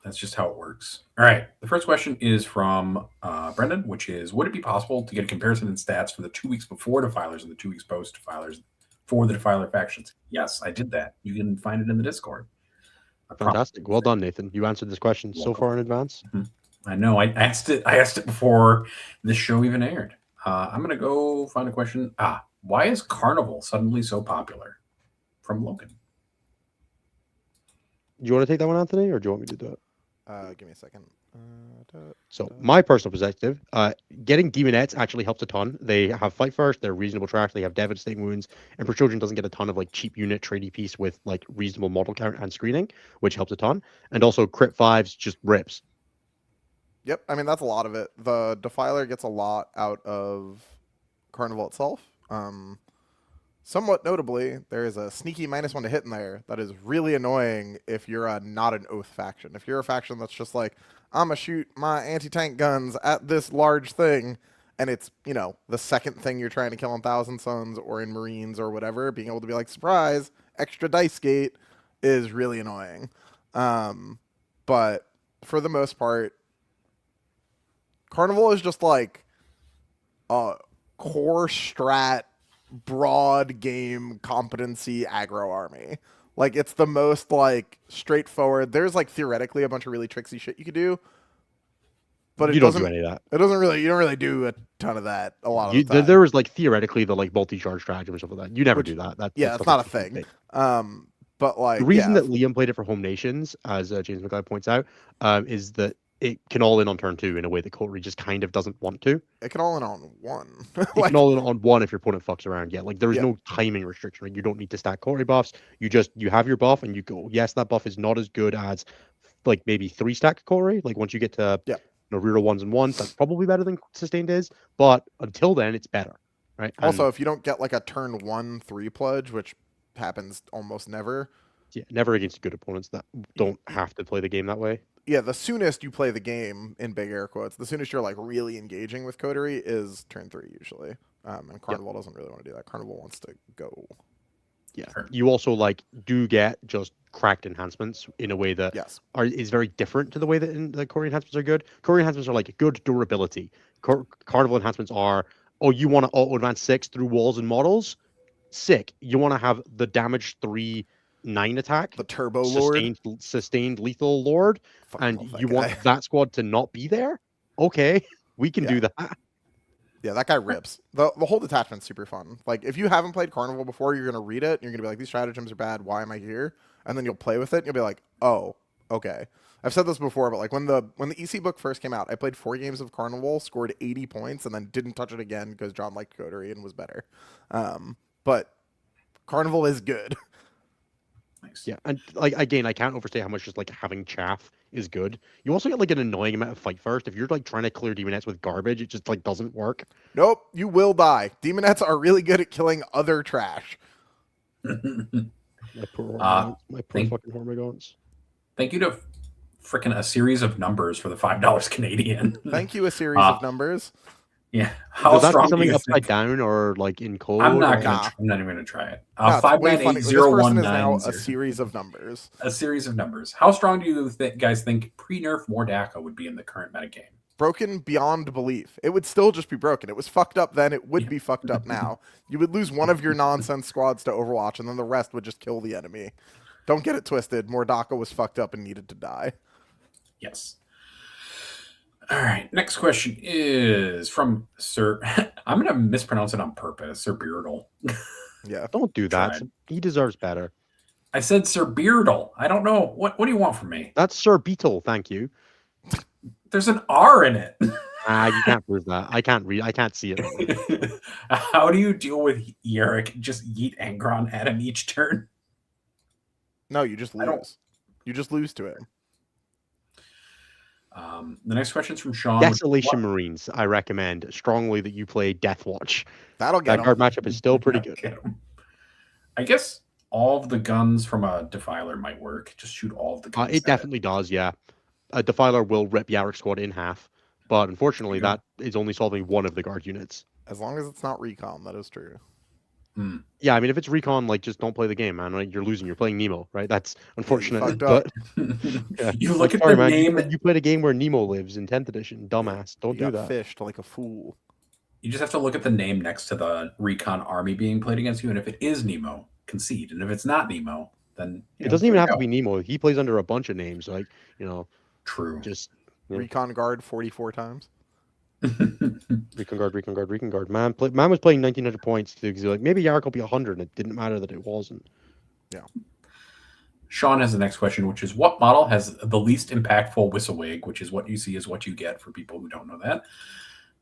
That's just how it works. All right. The first question is from Brendan, which is, would it be possible to get a comparison in stats for the 2 weeks before Defilers and the 2 weeks post Defilers for the Defiler factions? Yes, I did that. You can find it in the Discord. Fantastic. Well done, Nathan. You answered this question so far in advance. I know. I asked it before this show even aired. I'm going to go find a question. Why is Carnival suddenly so popular? From Logan. Do you want to take that one, Anthony, or do you want me to do it? Give me a second. So my personal perspective, getting Demonettes actually helps a ton. They have Fight First, they're reasonable trash, they have Devastating Wounds, and for children doesn't get a ton of like cheap unit tradie piece with like reasonable model count and screening, which helps a ton. And also Crit 5s just rips. Yep, I mean that's a lot of it. The Defiler gets a lot out of Carnival itself. Somewhat notably, there is a sneaky -1 to hit in there that is really annoying if you're not an Oath faction. If you're a faction that's just like, I'm going to shoot my anti-tank guns at this large thing, and it's, the second thing you're trying to kill in Thousand Sons or in Marines or whatever, being able to be like, surprise, extra dice gate is really annoying. But for the most part, Carnival is just like a core strat, broad game competency aggro army. Like it's the most like straightforward. There's like theoretically a bunch of really tricksy shit you could do, but you don't do any of that. It doesn't really. You don't really do a ton of that. A lot of the time. There was like theoretically the like multi-charge stratagem and stuff like that. You never do that. That's not a thing. But like the reason that Liam played it for Home Nations, as James McLeod points out, is that it can all in on turn 2 in a way that Coterie just kind of doesn't want to. It can all in on 1. It can all in on 1 if your opponent fucks around. Yeah, like there is no timing restriction. Right? You don't need to stack Coterie buffs. You have your buff and you go, yes, that buff is not as good as like maybe 3 stack Coterie. Like once you get to reroll 1s and 1s, that's probably better than Sustained is. But until then, it's better. Right. Also, if you don't get like a turn 1 3 pledge, which happens almost never. Yeah, never against good opponents that don't have to play the game that way. Yeah, the soonest you play the game, in big air quotes, the soonest you're like really engaging with Coterie is turn 3 usually. And Carnival doesn't really want to do that. Carnival wants to go. Yeah. You also like do get just cracked enhancements in a way that is very different to the way that the Coterie enhancements are good. Coterie enhancements are like good durability. Carnival enhancements are, you want to auto advance 6 through walls and models? Sick. You want to have the damage 3 9 attack, the Turbo Lord, sustained lethal Lord, and you want that squad to not be there? Okay, we can do that. Yeah, that guy rips. The whole detachment's super fun. Like, if you haven't played Carnival before, you're gonna read it, and you're gonna be like, these stratagems are bad, why am I here? And then you'll play with it, and you'll be like, oh, okay. I've said this before, but like when the EC book first came out, I played 4 games of Carnival, scored 80 points, and then didn't touch it again because John liked Coterie and was better. But Carnival is good. Nice. Yeah, and like again, I can't overstate how much just like having chaff is good. You also get like an annoying amount of fight first. If you're like trying to clear demonettes with garbage, it just like doesn't work. Nope, you will die. Demonettes are really good at killing other trash. My poor Hormagaunts. My poor fucking Hormagaunts. Thank you to freaking a series of numbers for the $5 Canadian. Thank you, a series of numbers. Yeah. How Does that strong be something do you upside think? down or like in code? I'm not or- gonna. I'm not even gonna try it. No, it's way funny. This person is 580190. now a series of numbers. A series of numbers. How strong do you guys think pre-nerf Mordaka would be in the current metagame? Broken beyond belief. It would still just be broken. It was fucked up then. It would be fucked up now. You would lose one of your nonsense squads to Overwatch, and then the rest would just kill the enemy. Don't get it twisted. Mordaka was fucked up and needed to die. Yes. All right. Next question is from Sir. I'm going to mispronounce it on purpose. Sir Beardle. Yeah. Don't do that. Tried. He deserves better. I said Sir Beardle. I don't know. What do you want from me? That's Sir Beetle, thank you. There's an R in it. You can't prove that. I can't read. I can't see it. How do you deal with Yarick? Just yeet Angron at him each turn? No, you just I don't- lose. You just lose to it. The next question is from Sean. Desolation Marines. I recommend strongly that you play Death Watch. That'll get That card matchup is still pretty good. Get 'em. I guess all of the guns from a Defiler might work. Just shoot all of the guns. It definitely does, yeah. A Defiler will rip Yarick squad in half, but unfortunately, Yeah. that is only solving one of the guard units. As long as it's not recon, that is true. Yeah, I mean, if it's recon, like, just don't play the game, man. Right? You're losing. You're playing Nemo, right? That's unfortunate. fucked up. But yeah. You Like, look at sorry, the man, name. You played a game where Nemo lives in 10th edition. Dumbass. Don't You do got that. fished like a fool. You just have to look at the name next to the recon army being played against you, and if it is Nemo, concede. And if it's not Nemo, then It doesn't even have to be Nemo. He plays under a bunch of names, like, true. just Yeah. Recon guard 44 times. recon guard. Man was playing 1900 points because like maybe Yarick will be 100, and it didn't matter that it wasn't. Sean has the next question, which is what model has the least impactful whistle wig, which is what you see is what you get for people who don't know that.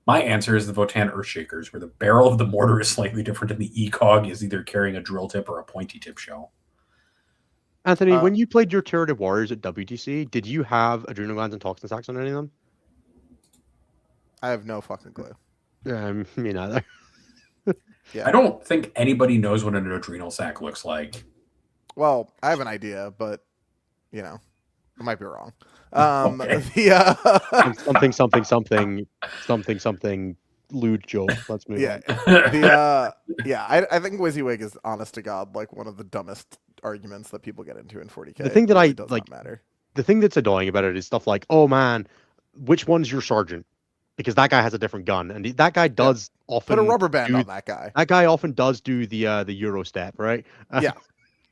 My answer is the Votan Earthshakers, where the barrel of the mortar is slightly different and the ECOG is either carrying a drill tip or a pointy tip shell. Anthony, when you played your Turreted Warriors at WTC, did you have adrenal glands and toxin sacks on any of them? I have no fucking clue. Me neither. Yeah. I don't think anybody knows what an adrenal sac looks like. Well, I have an idea, but I might be wrong. Okay. Something lewd joke. Let's move Yeah. on. I think WYSIWYG is honest to God like one of the dumbest arguments that people get into in 40K. The thing that It really I does like not matter. The thing that's annoying about it is stuff like, oh man, which one's your sergeant? Because that guy has a different gun, and that guy does often Put a rubber band do- on that guy. That guy often does do the Euro step, right?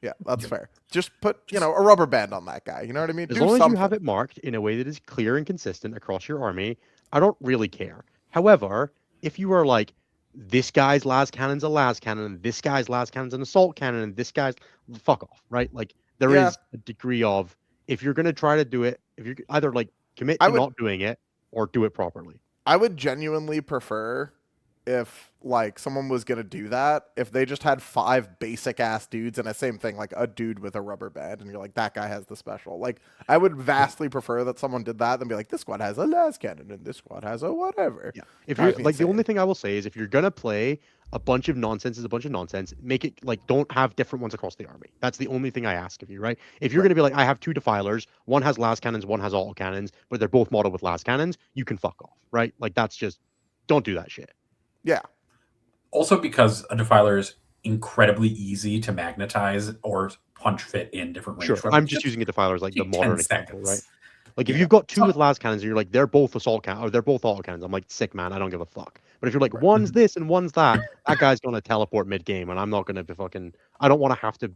Yeah, that's fair. Just put a rubber band on that guy. You know what I mean? As Do long as something. you have it marked in a way that is clear and consistent across your army, I don't really care. However, if you are like, this guy's las cannon's a las cannon, this guy's las cannon's an assault cannon, and this guy's fuck off, right? Like there is a degree of, if you're gonna try to do it, if you're either like commit to not doing it or do it properly. I would genuinely prefer if like someone was gonna do that, if they just had 5 basic ass dudes and a same thing, like a dude with a rubber band, and you're like, that guy has the special. Like, I would vastly prefer that someone did that than be like, this squad has a las cannon and this squad has a whatever. Yeah. If you're like, the only thing I will say is if you're gonna play a bunch of nonsense, make it like, don't have different ones across the army. That's the only thing I ask of you, right? If you're gonna be like, I have 2 defilers, one has las cannons, one has auto cannons, but they're both modeled with las cannons, you can fuck off, right? Like that's just, don't do that shit. Yeah. Also because a Defiler is incredibly easy to magnetize or punch fit in different range. Sure, I'm just using a Defiler as like the Take modern 10 example, right? seconds. Like if you've got 2 with las cannons and you're like, they're both assault cannon or they're both auto cannons, I'm like, sick man, I don't give a fuck. But if you're like, one's this and one's that, that guy's gonna teleport mid game, and I'm not gonna be fucking. I don't want to have to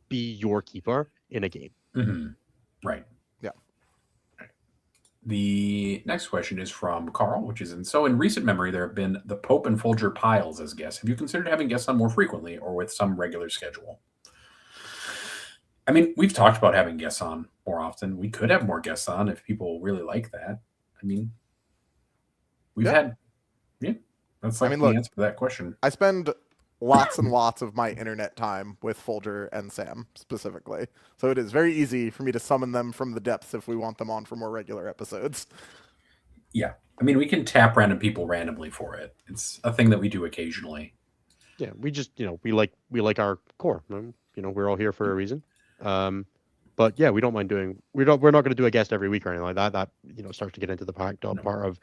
be your keeper in a game. Mm-hmm. Right. Yeah. The next question is from Carl, which is in recent memory, there have been the Pope and Folger Piles as guests. Have you considered having guests on more frequently or with some regular schedule? I mean, we've talked about having guests on more often. We could have more guests on if people really like that. I mean, we've had, that's like the answer to that question. I spend lots and lots of my internet time with Folger and Sam specifically. So it is very easy for me to summon them from the depths if we want them on for more regular episodes. Yeah. I mean, we can tap random people randomly for it. It's a thing that we do occasionally. Yeah, we just, we like our core. We're all here for a reason. But yeah, we don't mind doing. We're not going to do a guest every week or anything like that. That starts to get into the part of.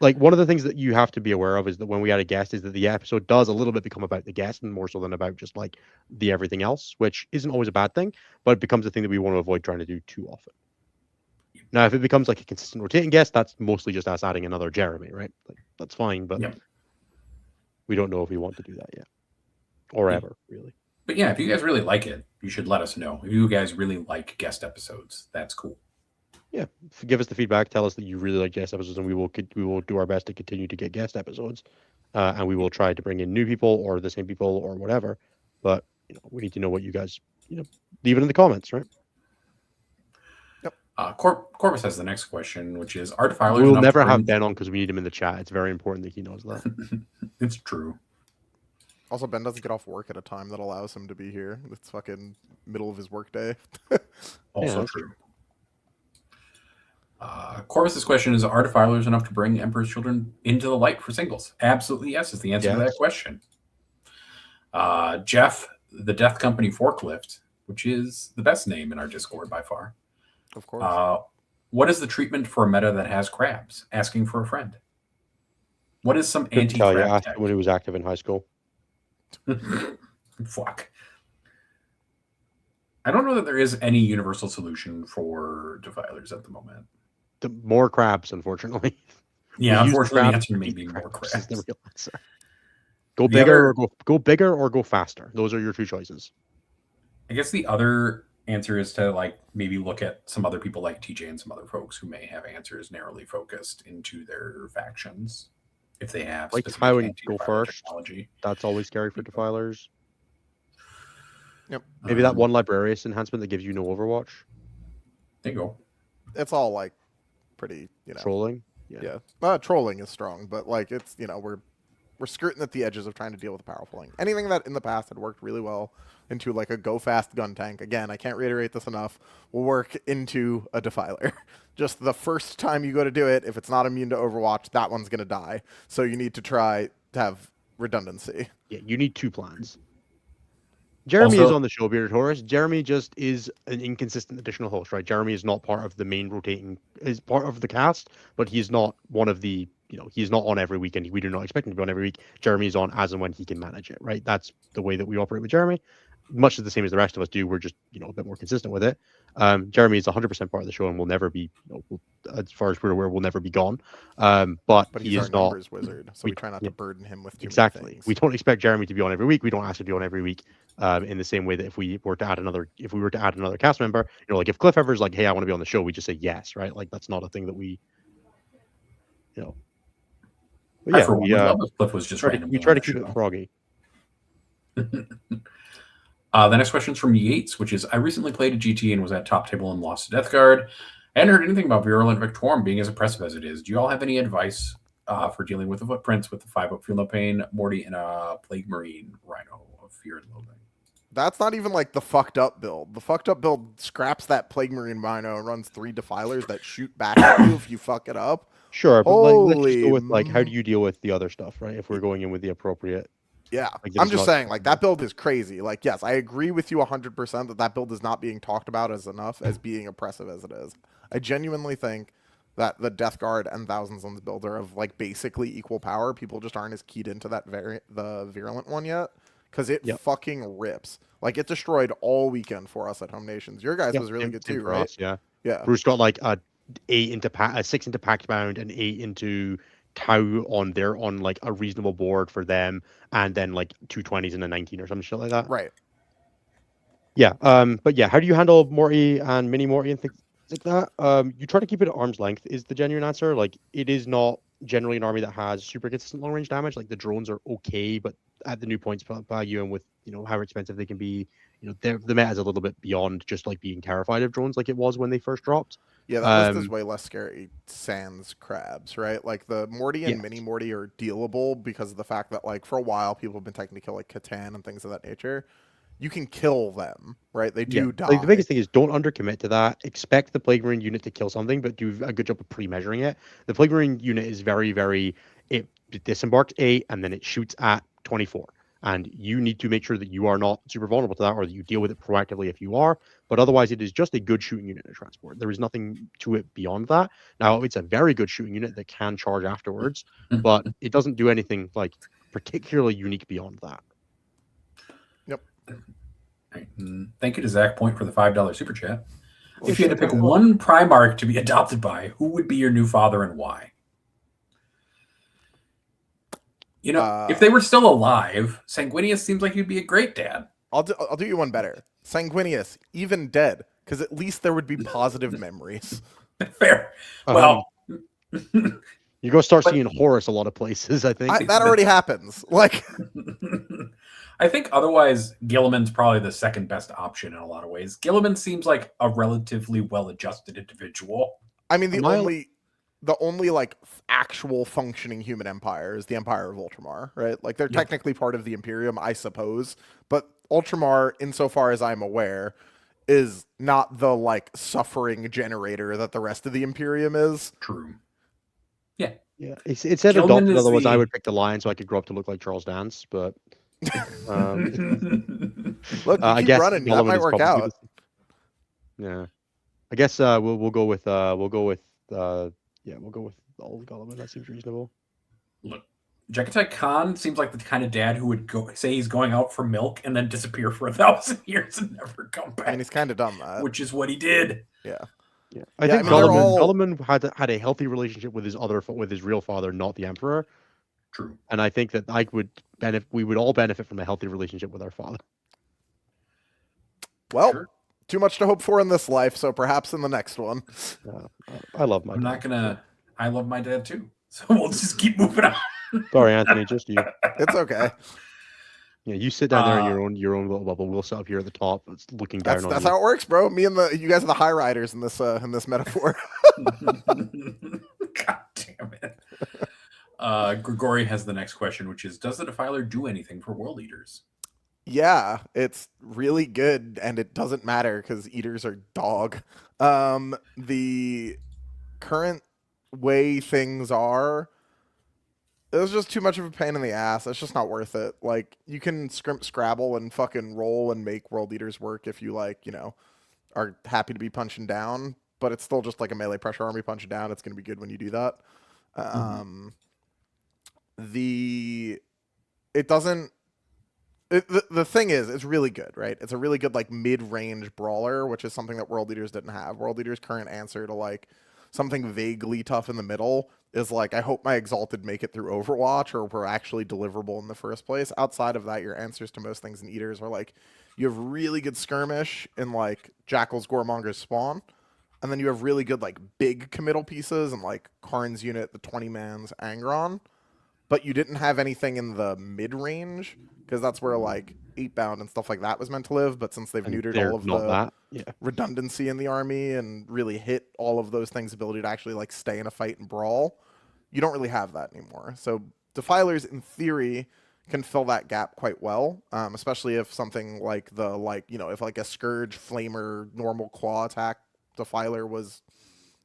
Like, one of the things that you have to be aware of is that when we add a guest is that the episode does a little bit become about the guest and more so than about just like the everything else, which isn't always a bad thing, but it becomes a thing that we want to avoid trying to do too often. Now, if it becomes like a consistent rotating guest, that's mostly just us adding another Jeremy, right? Like, that's fine, but we don't know if we want to do that yet or ever, really. But yeah, if you guys really like it, you should let us know. If you guys really like guest episodes, that's cool. Yeah, give us the feedback. Tell us that you really like guest episodes, and we will do our best to continue to get guest episodes, and we will try to bring in new people or the same people or whatever. But we need to know what you guys leave it in the comments, right? Yep. Corvus has the next question, which is: Are Defilers? We'll never have Ben on because we need him in the chat. It's very important that he knows that. It's true. Also, Ben doesn't get off work at a time that allows him to be here. It's fucking middle of his workday. Also true. Corvus's question is: Are Defilers enough to bring Emperor's Children into the light for singles? Absolutely yes is the answer to that question. Jeff, the Death Company Forklift, which is the best name in our Discord by far. Of course. What is the treatment for a meta that has crabs? Asking for a friend. What is some anti-crab asked when he was active in high school. Fuck. I don't know that there is any universal solution for Defilers at the moment. More crabs, unfortunately. Yeah, unfortunately, the answer may be more crabs. Is the real answer. Go bigger or go faster. Those are your two choices. I guess the other answer is to like maybe look at some other people like TJ and some other folks who may have answers narrowly focused into their factions. If they have like how and go first. Technology. That's always scary for Defilers. Yep. Maybe that one Librarius enhancement that gives you no Overwatch. There you go. It's all like pretty, trolling. Yeah. Trolling is strong, but like it's we're skirting at the edges of trying to deal with the powerful thing. Anything that in the past had worked really well into like a go fast gun tank. Again, I can't reiterate this enough. Will work into a Defiler. Just the first time you go to do it, if it's not immune to Overwatch, that one's gonna die. So you need to try to have redundancy. Yeah, you need two plans. Jeremy is on the show, Bearded Horus. Jeremy just is an inconsistent additional host, right? Jeremy is not part of the main rotating, is part of the cast, but he's not one of the, he's not on every week, and we do not expect him to be on every week. Jeremy's on as and when he can manage it, right? That's the way that we operate with Jeremy. Much the same as the rest of us do. We're just, a bit more consistent with it. Jeremy is 100% part of the show and will never be, as far as we're aware, will never be gone. But he is not. Wizard, so we try not to burden him with too exactly. many things. We don't expect Jeremy to be on every week. We don't ask him to be on every week. In the same way that if we were to add another cast member, like if Cliff Ever's like, hey, I want to be on the show, we just say yes, right? Like that's not a thing that we, But yeah, Cliff was just we try to keep it froggy. The next question is from Yates, which is: I recently played a GT and was at top table and lost to Death Guard. I hadn't heard anything about Virulent Victorum being as oppressive as it is. Do you all have any advice for dealing with the footprints with the 5-up Feel No Pain, Morty, and a Plague Marine Rhino of Fear and Loathing? That's not even like the fucked up build. The fucked up build scraps that Plague Marine Rhino and runs 3 Defilers that shoot back at you if you fuck it up. Sure, but let's just go with how do you deal with the other stuff, right? If we're going in with the appropriate. Yeah, I'm just saying, like, that build is crazy. Like, yes, I agree with you 100% that build is not being talked about as enough as being oppressive as it is. I genuinely think that the Death Guard and Thousand Suns build are of, like, basically equal power. People just aren't as keyed into that the Virulent one yet, because it fucking rips. Like, it destroyed all weekend for us at Home Nations. Your guys was really good too, right? Us, yeah. Bruce got, like, a 6 into Pact Bound and 8 into Tau on like a reasonable board for them, and then like 2 20s and a 19 or some shit like that. Right. Yeah. But yeah, how do you handle Morty and Mini Morty and things? like that. You try to keep it at arm's length is the genuine answer. Like, it is not generally an army that has super consistent long range damage. Like, the drones are okay, but at the new points value and with how expensive they can be, the meta is a little bit beyond just like being terrified of drones like it was when they first dropped. Yeah, that list is way less scary sans crabs, right? Like the Morty and Yes. Mini Morty are dealable because of the fact that like for a while people have been taking to kill like Catan and things of that nature. You can kill them, right? They do die. Like, the biggest thing is don't undercommit to that. Expect the Plague Marine unit to kill something, but do a good job of pre-measuring it. The Plague Marine unit is very, very. It disembarks 8 and then it shoots at 24. And you need to make sure that you are not super vulnerable to that, or that you deal with it proactively if you are. But otherwise, it is just a good shooting unit to transport. There is nothing to it beyond that. Now, it's a very good shooting unit that can charge afterwards, but it doesn't do anything like particularly unique beyond that. Right. Thank you to Zach Point for the $5 super chat. If you had to pick one Primarch to be adopted by, who would be your new father and why? If they were still alive, Sanguinius seems like he'd be a great dad. I'll do you one better. Sanguinius, even dead, because at least there would be positive memories. Fair. Well, you go start seeing Horus a lot of places, I think. That already happens. Like, I think otherwise Gilliman's probably the second best option in a lot of ways. Gilliman seems like a relatively well-adjusted individual. I mean, the only like actual functioning human empire is the Empire of Ultramar, right? Like they're technically part of the Imperium, I suppose, but Ultramar, insofar as I'm aware, is not the like suffering generator that the rest of the Imperium is. True. Yeah, it said adopted, otherwise I would pick the lion so I could grow up to look like Charles Dance, but look, you I keep guess running, that might work out. Yeah, I guess we'll go with all of Gollum. That seems reasonable. Look, Jekatai Khan seems like the kind of dad who would say he's going out for milk and then disappear for 1,000 years and never come back. And he's kind of done that, which is what he did. Yeah. I think Gollum had a healthy relationship with his real father, not the Emperor. True. And I think that we would all benefit from a healthy relationship with our father. Well, sure. Too much to hope for in this life, so perhaps in the next one. I love my dad. I love my dad too. So we'll just keep moving on. Sorry, Anthony, just you. It's okay. Yeah, you sit down there in your own little bubble. We'll sit up here at the top, looking down on you. That's how it works, bro. You guys are the high riders in this metaphor. God damn it. Grigori has the next question, which is: does the Defiler do anything for World Eaters? Yeah, it's really good, and it doesn't matter because Eaters are dog. The current way things are, it was just too much of a pain in the ass. It's just not worth it. Like, you can Scrabble and fucking roll and make World Eaters work if you, are happy to be punching down, but it's still just like a melee pressure army punching down. It's going to be good when you do that. The thing is, it's really good, right? It's a really good, mid-range brawler, which is something that World Eaters didn't have. World Eaters' current answer to, something vaguely tough in the middle is I hope my Exalted make it through Overwatch or were actually deliverable in the first place. Outside of that, your answers to most things in Eaters are you have really good skirmish in Jackal's Goremonger's Spawn, and then you have really good big committal pieces in Karn's unit, the 20-man's Angron, but you didn't have anything in the mid-range because that's where 8-bound and stuff like that was meant to live. But since they've neutered all of the redundancy in the army and really hit all of those things' ability to actually stay in a fight and brawl, you don't really have that anymore. So Defilers, in theory, can fill that gap quite well, especially if something if a Scourge, Flamer, normal claw attack Defiler was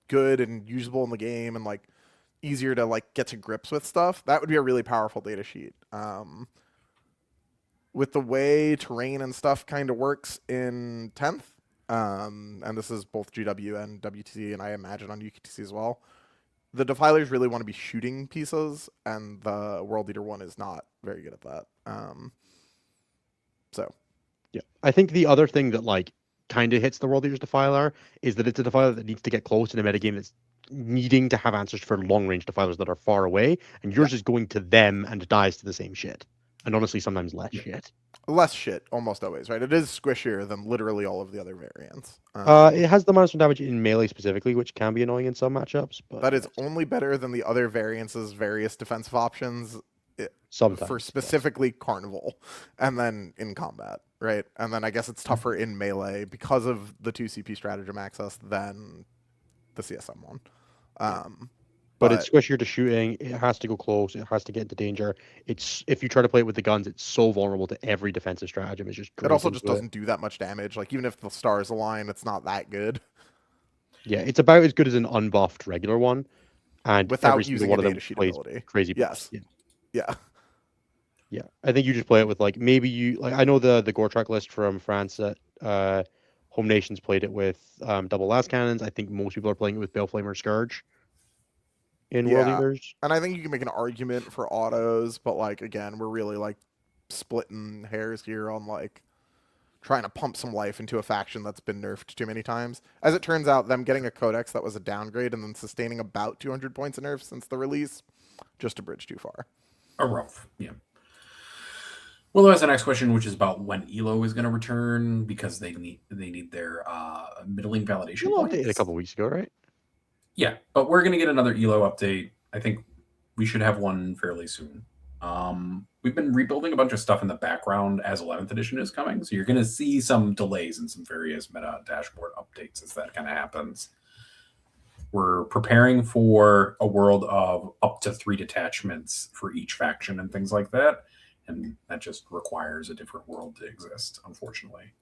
good and usable in the game and easier to get to grips with stuff. That would be a really powerful data sheet. With the way terrain and stuff kind of works in 10th, and this is both GW and WTC, and I imagine on UTC as well, the Defilers really want to be shooting pieces, and the World Eater one is not very good at that. Yeah, I think the other thing that kind of hits the World Eater's Defiler is that it's a Defiler that needs to get close in a metagame that's needing to have answers for long-range Defilers that are far away, and yours is going to them and dies to the same shit. And honestly, sometimes less shit. less shit almost always, right? It is squishier than literally all of the other variants. It has the -1 damage in melee specifically, which can be annoying in some matchups. But that is only better than the other variants' various defensive options sometimes for specifically Carnival, and then in combat, right? And then I guess it's tougher in melee because of the 2 CP stratagem access than the CSM one. But it's squishier to shooting. It has to go close. It has to get into danger. It's if you try to play it with the guns, it's so vulnerable to every defensive stratagem. It's just it also just doesn't do that much damage. Like even if the stars align, it's not that good. Yeah, it's about as good as an unbuffed regular one, and Without every single using one a of them data sheet plays ability. crazy. Yes. Buffs. Yeah. Yeah. I think you just play it with like maybe you like I know the gore track list from France that Home Nations played it with double last cannons. I think most people are playing it with Baleflame or Scourge in World Yeah. Eaters. And I think you can make an argument for autos, but like again, we're really like splitting hairs here on like trying to pump some life into a faction that's been nerfed too many times. As it turns out, them getting a codex that was a downgrade and then sustaining about 200 points of nerf since the release, just a bridge too far. A rough, yeah. Well, there's the next question, which is about when ELO is going to return because they need their middling validation You points. updated a couple weeks ago, right? Yeah, but we're going to get another ELO update. I think we should have one fairly soon. We've been rebuilding a bunch of stuff in the background as 11th edition is coming, so you're going to see some delays in some various meta dashboard updates as that kind of happens. We're preparing for a world of up to 3 detachments for each faction and things like that, and that just requires a different world to exist, unfortunately.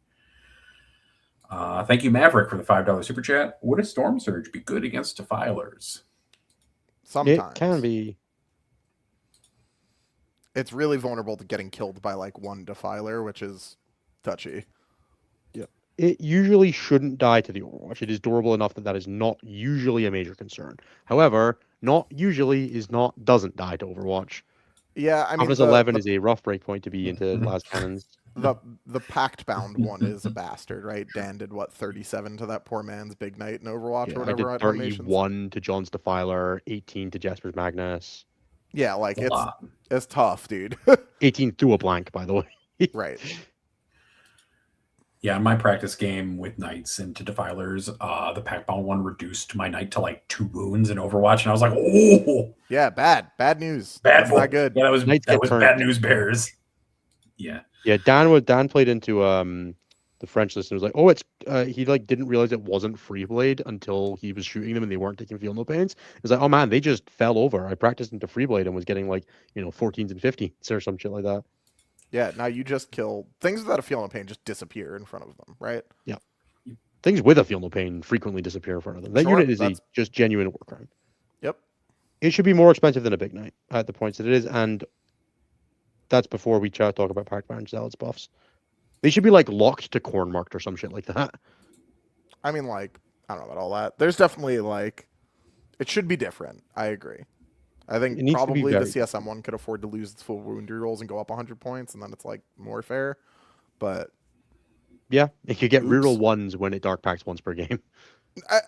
Thank you, Maverick, for the $5 super chat. Would a Storm Surge be good against Defilers? Sometimes. It can be. It's really vulnerable to getting killed by like one Defiler, which is touchy. Yeah. It usually shouldn't die to the Overwatch. It is durable enough that that is not usually a major concern. However, not usually is not doesn't die to Overwatch. Yeah, I mean, 11 is a rough breakpoint to be into Mhm. last cannons. The pact bound one is a bastard, right? Dan did what 37 to that poor man's Big Knight in Overwatch or I whatever. did on Nations? 31 to John's Defiler, 18 to Jasper's Magnus. Yeah, like it's tough, dude. 18 through a blank, by the way. Right. Yeah, in my practice game with Knights into Defilers, the pack-bound one reduced my Knight to like 2 wounds in Overwatch, and I was like, oh! Yeah, bad news. Bad That's not good. Yeah, that was turned. bad news bears. Yeah. Yeah, Dan played into the French list and was like, oh, it's he like didn't realize it wasn't free blade until he was shooting them and they weren't taking feel no pains. It's like, oh man, they just fell over. I practiced into free blade and was getting like 14s and 15s or some shit like that. Yeah, now you just kill things without a feel no pain just disappear in front of them, right? Yeah. Things with a feel no pain frequently disappear in front of them. That unit is a just genuine war crime. Yep. It should be more expensive than a Big Knight at the points that it is, and that's before we talk about Pack Barons Zealots buffs. They should be like locked to corn marked or some shit like that. I mean, like, I don't know about all that. There's definitely like it should be different. I agree. I think probably the CSM one could afford to lose its full wound rerolls and go up 100 points, and then it's like more fair. But yeah, it could get reroll ones when it dark packs once per game.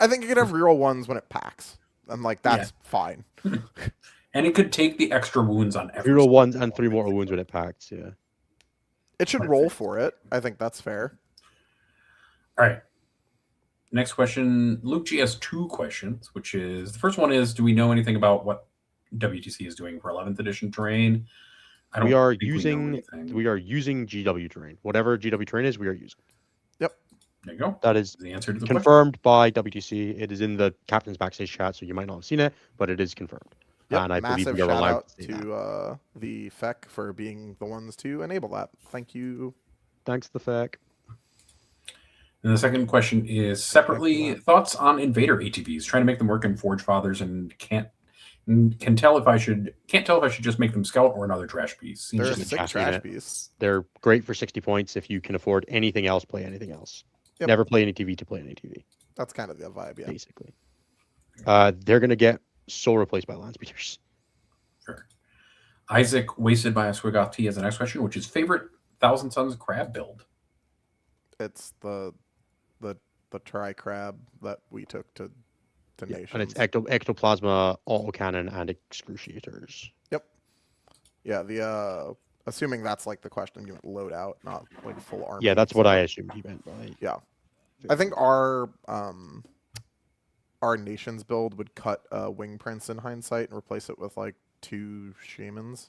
I think it could have reroll ones when it packs, and like that's fine. And it could take the extra wounds on every reroll ones and 3 more wounds when it packs. Yeah, it should roll for it. I think that's fair. All right. Next question. Luke G has 2 questions, which is the first one is, do we know anything about what WTC is doing for 11th edition terrain? We are using GW terrain. Whatever GW terrain is, we are using. Yep. There you go. That is the answer to the confirmed by WTC. It is in the captain's backstage chat, so you might not have seen it, but it is confirmed. Yep. And I Massive believe we are shout allowed out to the FEC for being the ones to enable that. Thank you. Thanks, the FEC. And the second question is separately thoughts on Invader ATVs. Trying to make them work in Forge Fathers and can't tell if I should just make them scout or another trash piece. They're a sick trash piece. They're great for 60 points. If you can afford anything else, play anything else. Yep. Never play any TV to play an ATV. That's kind of the vibe, yeah. Basically. They're gonna get so replaced by land speeders. Sure. Isaac wasted by a Swigoth T as the next question, which is favorite Thousand Sons crab build. It's the tri crab that we took to Nations. And it's ectoplasma, autocannon, and excruciators. Yep. Yeah, the assuming that's like the question, you meant loadout, not like full army. Yeah, that's what I so- assumed he meant by. Yeah. I think our nation's build would cut Wing Prince in hindsight and replace it with like 2 shamans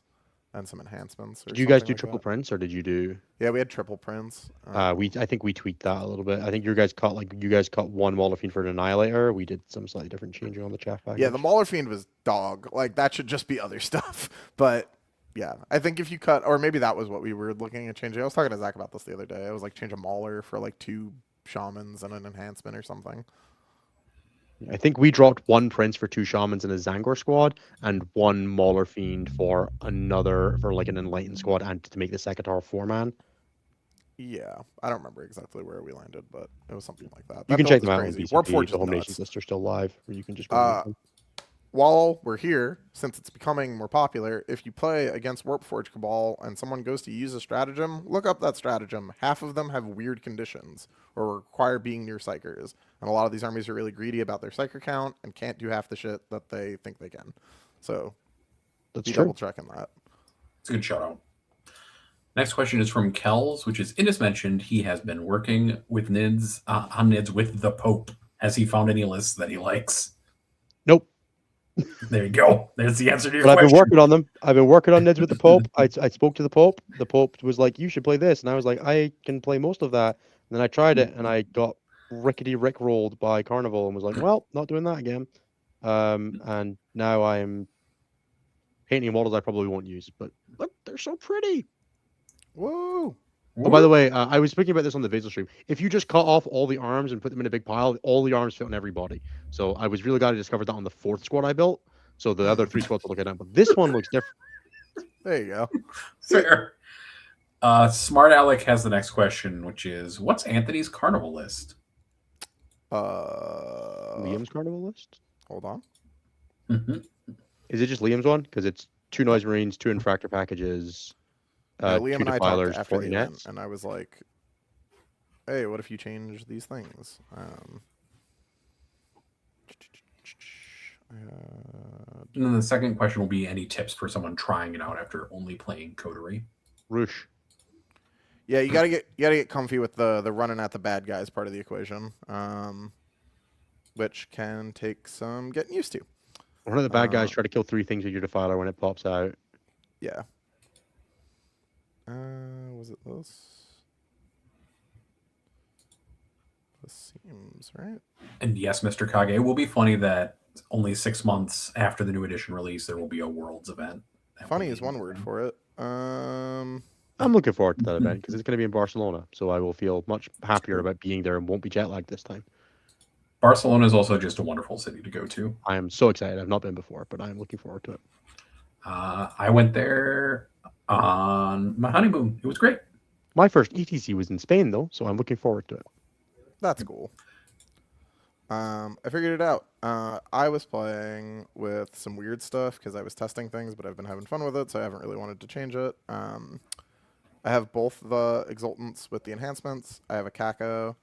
and some enhancements. Or Did you guys something do like triple that. prince, or did you do? Yeah, we had triple Prince. I think we tweaked that a little bit. I think you guys cut one Mauler Fiend for an Annihilator. We did some slightly different changing on the chaff package. Yeah, the Mauler Fiend was dog. Like that should just be other stuff. But yeah, I think if you cut, or maybe that was what we were looking at changing. I was talking to Zach about this the other day. I was like, change a Mauler for like 2 shamans and an enhancement or something. I think we dropped 1 prince for 2 shamans in a Zangor squad, and 1 Mauler Fiend for like an enlightened squad, and to make the Secatar 4-man. Yeah, I don't remember exactly where we landed, but it was something like that. You That can build check is them out on crazy. BCP. Warpforge The is Home nuts. Nations list are still live, or you can just go. Uh, While we're here, since it's becoming more popular, if you play against Warpforge Cabal and someone goes to use a stratagem, look up that stratagem. Half of them have weird conditions or require being near Psychers. And a lot of these armies are really greedy about their Psycher count and can't do half the shit that they think they can. So That's be true. double checking that. It's a good shout out. Next question is from Kells, which is Innes mentioned he has been working with NIDS on NIDS with the Pope. Has he found any lists that he likes? Nope. There you go. There's the answer to your But I've question. been working on them. I've been working on Nids with the Pope. I spoke to the Pope. The Pope was like, "You should play this," and I was like, "I can play most of that." And then I tried it, and I got rickety rickrolled by Carnival, and was like, "Well, not doing that again." And now I am painting models I probably won't use, but look, they're so pretty. Whoa! Oh, by the way, I was speaking about this on the Vasil stream. If you just cut off all the arms and put them in a big pile, all the arms fit on everybody. So I was really glad I discovered that on the 4th squad I built. So the other 3 squads will look at that, but this one looks different. There you go. Fair. Smart Alec has the next question, which is, what's Anthony's carnival list? Liam's carnival list? Hold on. Mm-hmm. Is it just Liam's one? Because it's 2 Noise Marines, 2 Infractor packages, Yeah, 2 Liam and I talked Defilers, after 40 the event, nets. and I was like, "Hey, what if you change these things?" And then the second question will be any tips for someone trying it out after only playing Coterie. Roosh. Yeah, you gotta get comfy with the running at the bad guys part of the equation, which can take some getting used to. One of the bad guys try to kill 3 things with your Defiler when it pops out. Yeah. Was it this? This seems right. And yes, Mr. Kage, it will be funny that only 6 months after the new edition release, there will be a Worlds event. That Funny will is be one word for it. I'm looking forward to that event because it's going to be in Barcelona, so I will feel much happier about being there and won't be jet lagged this time. Barcelona is also just a wonderful city to go to. I am so excited. I've not been before, but I am looking forward to it. I went there on my honeymoon. It was great. My first ETC was in Spain, though, so I'm looking forward to it. That's cool. I figured it out. I was playing with some weird stuff because I was testing things, but I've been having fun with it, so I haven't really wanted to change it. I have both the Exultants with the enhancements. I have a Caco,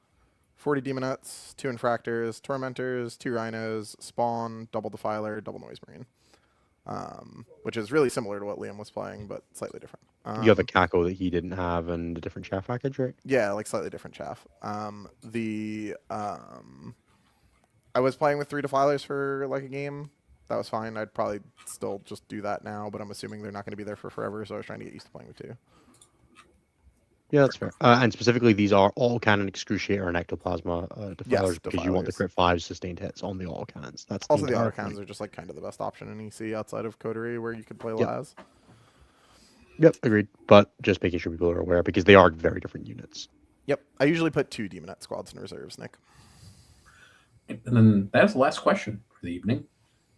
40 Demonettes, 2 Infractors, Tormentors, 2 Rhinos, Spawn, double Defiler, double Noise Marine. Which is really similar to what Liam was playing, but slightly different. You have a Caco that he didn't have and a different chaff package, right? Yeah, like slightly different chaff. I was playing with 3 Defilers for like a game. That was fine. I'd probably still just do that now, but I'm assuming they're not going to be there for forever, so I was trying to get used to playing with 2. Yeah, that's fair. And specifically, these are all cannon Excruciator and Ectoplasma Defilers Yes, because you want the Defilers. crit 5 sustained hits on the all cannons. That's Also, the entire auto cannons point. are just like kind of the best option in EC outside of Coterie, where you could play Yep. Laz. Yep, agreed. But just making sure people are aware because they are very different units. Yep, I usually put 2 Demonette squads in reserves, Nick. And then that's the last question for the evening.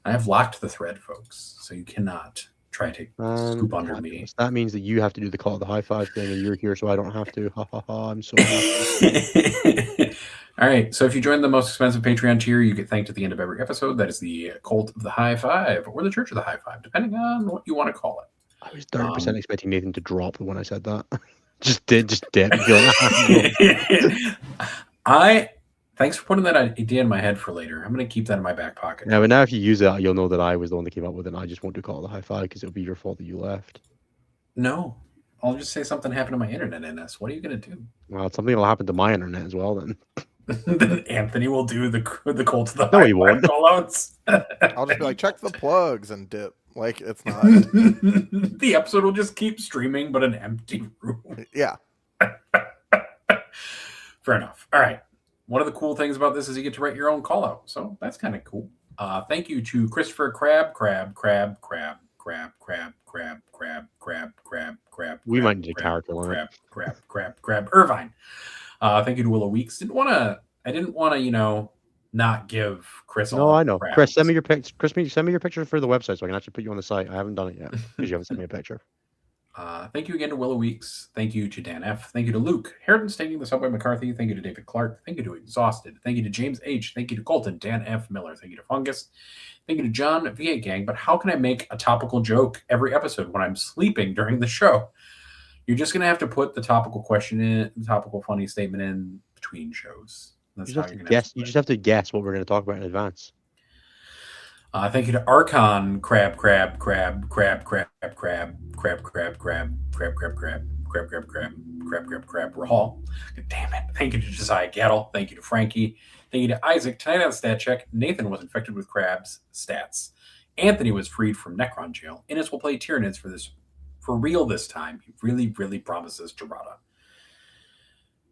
I have locked the thread, folks, so you cannot try to scoop under me. Fabulous. That means that you have to do the call of the high five thing, and you're here, so I don't have to. Ha ha ha! I'm so happy. All right. So if you join the most expensive Patreon tier, you get thanked at the end of every episode. That is the Cult of the High Five or the Church of the High Five, depending on what you want to call it. I was 30% expecting Nathan to drop when I said that. just dip. And be like, Thanks for putting that idea in my head for later. I'm going to keep that in my back pocket. Now, but now if you use it, you'll know that I was the one that came up with it. And I just won't do call of the high five because it'll be your fault that you left. No, I'll just say something happened to my internet, NS. What are you going to do? Well, something will happen to my internet as well then. Then Anthony will do the Cold to the No, High he won't. callouts. I'll just be like, check the plugs and dip. Like, it's not. The episode will just keep streaming, but an empty room. Yeah. Fair enough. All right. One of the cool things about this is you get to write your own call out. So that's kind of cool. Thank you to Christopher Crab. We might need a character line. Crab. Irvine. Thank you to Willow Weeks. I didn't want to, not give Chris. No, I know. Chris, send me your picture. Send me your picture for the website so I can actually put you on the site. I haven't done it yet because you haven't sent me a picture. Thank you again to Willow Weeks. Thank you to Dan F. Thank you to Luke Harrington stating the Subway McCarthy. Thank you to David Clark. Thank you to Exhausted. Thank you to James H. Thank you to Colton. Dan F. Miller. Thank you to Fungus. Thank you to John V8 Gang. But how can I make a topical joke every episode when I'm sleeping during the show? You're just gonna have to put the topical question in, the topical funny statement in between shows. That's how you're gonna guess. You just have to guess what we're going to talk about in advance. Thank you to Archon, Crab, Rahal. Damn it. Thank you to Josiah Gattle. Thank you to Frankie. Thank you to Isaac. Tonight on Stat Check, Nathan was infected with crabs. Stats. Anthony was freed from Necron jail. Innes will play Tyranids for real this time. He really, really promises Gerada.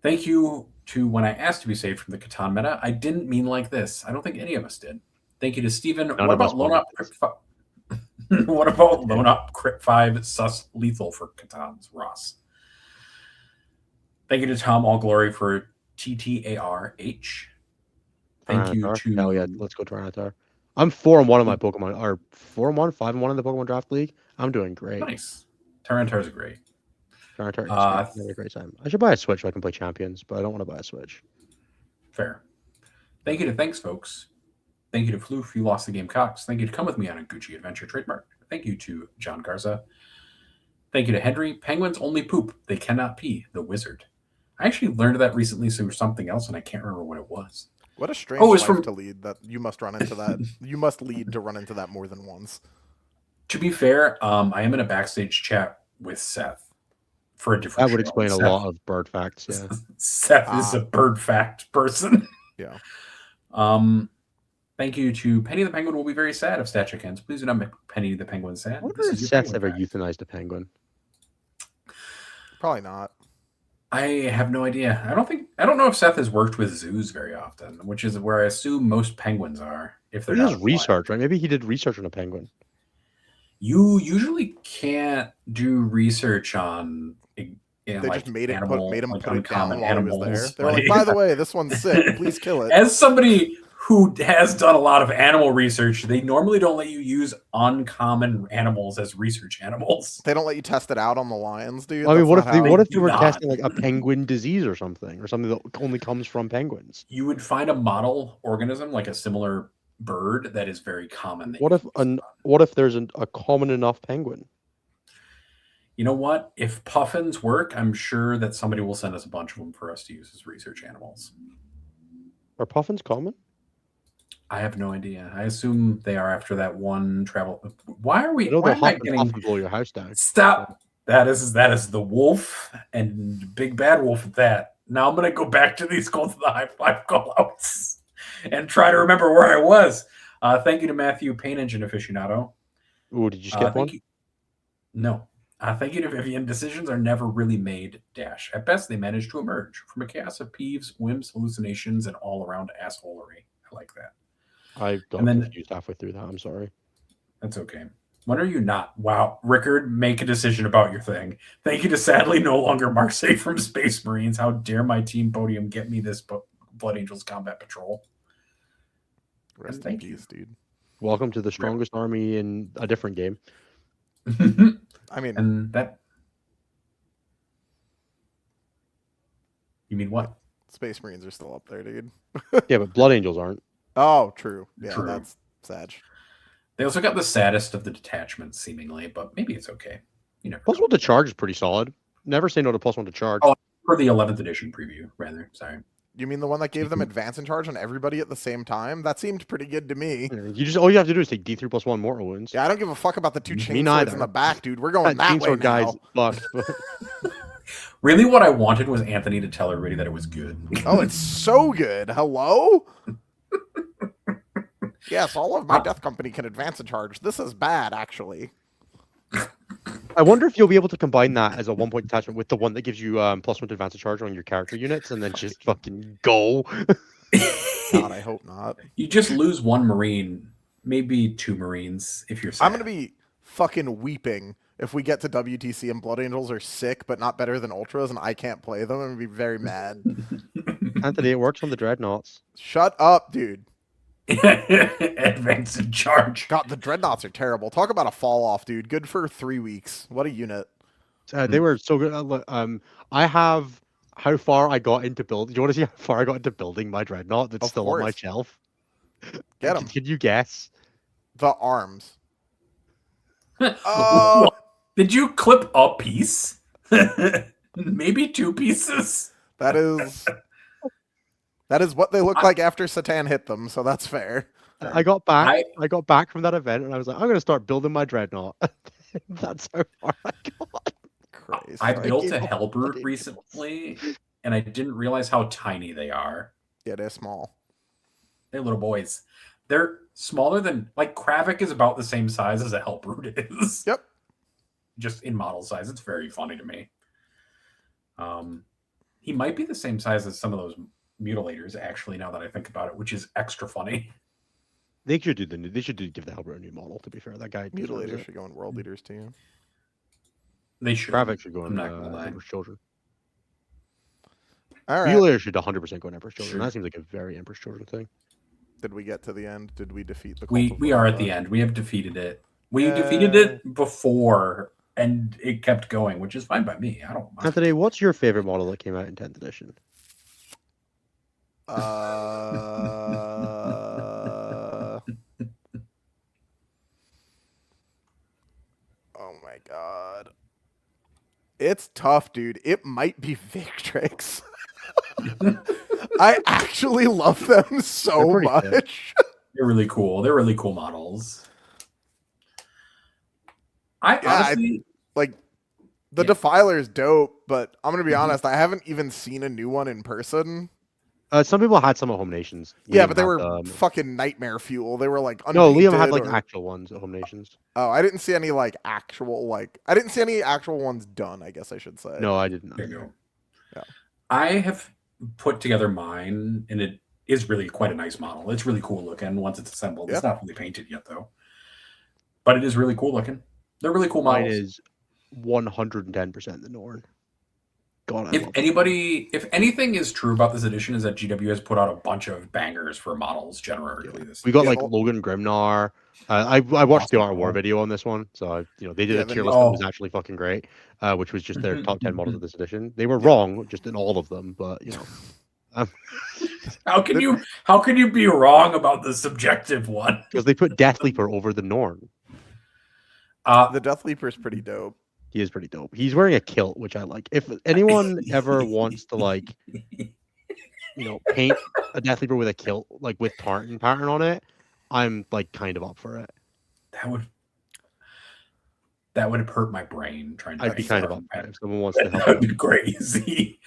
Thank you to When I Asked to be saved from the Catan meta, I didn't mean like this. I don't think any of us did. Thank you to Steven. What about Lone Up Crypt 5? What about Lone Up Crypt 5 sus lethal for Catan's Ross? Thank you to Tom Allglory for TTARH. Thank you to... Hell yeah, let's go Tyranitar. I'm 4-1 on my Pokemon, or 4-1, 5-1 in the Pokemon Draft League. I'm doing great. Nice. Tyranitar's great. Tyranitar is having a great time. I should buy a Switch so I can play Champions, but I don't want to buy a Switch. Fair. Thank you to Thanks, folks. Thank you to Floof, you lost the game Cox. Thank you to Come With Me on a Gucci Adventure trademark. Thank you to John Garza. Thank you to Henry. Penguins only poop. They cannot pee. The Wizard. I actually learned that recently through something else, and I can't remember what it was. What a strange life to lead. That you must run into that. You must lead to run into that more than once. To be fair, I am in a backstage chat with Seth for a different. That would explain a lot of bird facts. Yeah, Seth is a bird fact person. Yeah. Thank you to Penny the Penguin. Will be very sad if Statue ends. Please do not make Penny the Penguin sad. What if Seth's ever euthanized a penguin? Probably not. I have no idea. I don't know if Seth has worked with zoos very often, which is where I assume most penguins are. If they're not research, right? Maybe he did research on a penguin. You usually can't do research on. They just made him put it down while he was there. They're like, by the way, this one's sick. Please kill it. As somebody who has done a lot of animal research, they normally don't let you use uncommon animals as research animals. They don't let you test it out on the lions, dude. I mean, what if you were testing like a penguin disease or something that only comes from penguins? You would find a model organism, like a similar bird that is very common. What if there's a common enough penguin? You know what? If puffins work, I'm sure that somebody will send us a bunch of them for us to use as research animals. Are puffins common? I have no idea. I assume they are after that one travel. Why are we? Why am I getting blow your house down? Stop. That is the wolf and big bad wolf at that. Now I'm gonna go back to these Gold to the High 5 callouts and try to remember where I was. Thank you to Matthew, Paint Engine Aficionado. Ooh, did you skip one? No. Thank you to Vivian. Decisions are never really made. Dash. At best, they manage to emerge from a chaos of peeves, whims, hallucinations, and all-around assholery. I like that. I got confused halfway through that. I'm sorry. That's okay. When are you not? Wow. Rickard, make a decision about your thing. Thank you to sadly no longer Marseille from Space Marines. How dare my team podium get me this Blood Angels Combat Patrol. Rest in peace, dude. Welcome to the strongest army in a different game. I mean, and that. You mean what? Space Marines are still up there, dude. Yeah, but Blood Angels aren't. Oh, true. Yeah, true. That's sad. They also got the saddest of the detachments, seemingly, but maybe it's okay. You never +1 to charge is pretty solid. Never say no to +1 to charge. Oh, for the 11th edition preview, rather. Sorry. You mean the one that gave them advance in charge on everybody at the same time? That seemed pretty good to me. You just all you have to do is take D3+1 mortal wounds. Yeah, I don't give a fuck about the two Me chainswords neither. in the back, dude. We're going that way Chainsaw now. guy's fucked. But Really, what I wanted was Anthony to tell everybody that it was good. Oh, it's so good. Hello? Yes, all of my death company can advance in charge. This is bad, actually. I wonder if you'll be able to combine that as a 1-point detachment with the one that gives you +1 to advance charge on your character units, and then just fucking go. God, I hope not. You just lose one Marine, maybe 2 Marines if you're sad. I'm gonna be fucking weeping if we get to WTC and Blood Angels are sick but not better than Ultras and I can't play them. I'm gonna be very mad. Anthony, it works on the Dreadnoughts. Shut up, dude. Advance in charge. God, the Dreadnoughts are terrible. Talk about a fall off, dude. Good for 3 weeks. What a unit. They were so good. I have how far I got into build. Do you want to see how far I got into building my Dreadnought that's Of still on my course. shelf? Get them. Can you guess? The arms. Oh, Did you clip a piece? Maybe 2 pieces? that is what they look like after Satan hit them, so that's fair. I got back. I got back from that event, and I was like, I'm going to start building my Dreadnought. That's how far I got. Christ. I built a gave up Hellbrute fucking recently, and I didn't realize how tiny they are. Yeah, they're small. They're little boys. They're smaller than, like, Kravik is about the same size as a Hellbrute is. Yep. Just in model size. It's very funny to me. He might be the same size as some of those mutilators, actually, now that I think about it, which is extra funny. They should give the Hellbrute a new model. To be fair, that guy deserves Mutilators it. should go in World Leaders too. They should. Kravik should go I'm in not gonna lie. Emperor's Children. All right. Mutilator should 100% go in Emperor's Children. Sure. That seems like a very Emperor's Children thing. Did we get to the end? Did we defeat the cult We of are at the Valhalla? end. We have defeated it. We defeated it before, and it kept going, which is fine by me. I don't mind. Anthony, what's your favorite model that came out in 10th edition? Oh my god. It's tough, dude. It might be Victrix. I actually love them so They're pretty sick. much. They're really cool. They're really cool models. I Yeah, honestly, Like, the Yeah. Defiler is dope, but I'm going to be honest, I haven't even seen a new one in person. Some people had some at Home Nations. Yeah, Liam but they had, were fucking nightmare fuel. They were like no, Liam had unpainted like or- actual ones at Home Nations. Oh, I didn't see any like actual I didn't see any actual ones done, I guess I should say. No, I didn't. there you go. Yeah. I have put together mine, and it is really quite a nice model. It's really cool looking once it's assembled. It's Yeah. not really painted yet, though. But it is really cool looking. They're really cool Mine models. is 110% the Norn. God, I If love anything is true about this edition, is that GW has put out a bunch of bangers for models generally this We got Yeah, like well- Logan Grimnar. I watched the Awesome. Art of War video on this one, so they did Yeah, a the tier new- list that was actually fucking great, which was just their top 10 models of this edition. They were wrong, just in all of them, but How can you be wrong about the subjective one? because they put Death Leaper over the Norn. The Death Leaper is pretty dope. He is pretty dope. He's wearing a kilt, which I like. If anyone ever wants to paint a Death Leaper with a kilt, like with tartan pattern on it, I'm like kind of up for it. that would hurt my brain trying to I'd be think kind of of up that. for it if someone wants to That help. would be crazy.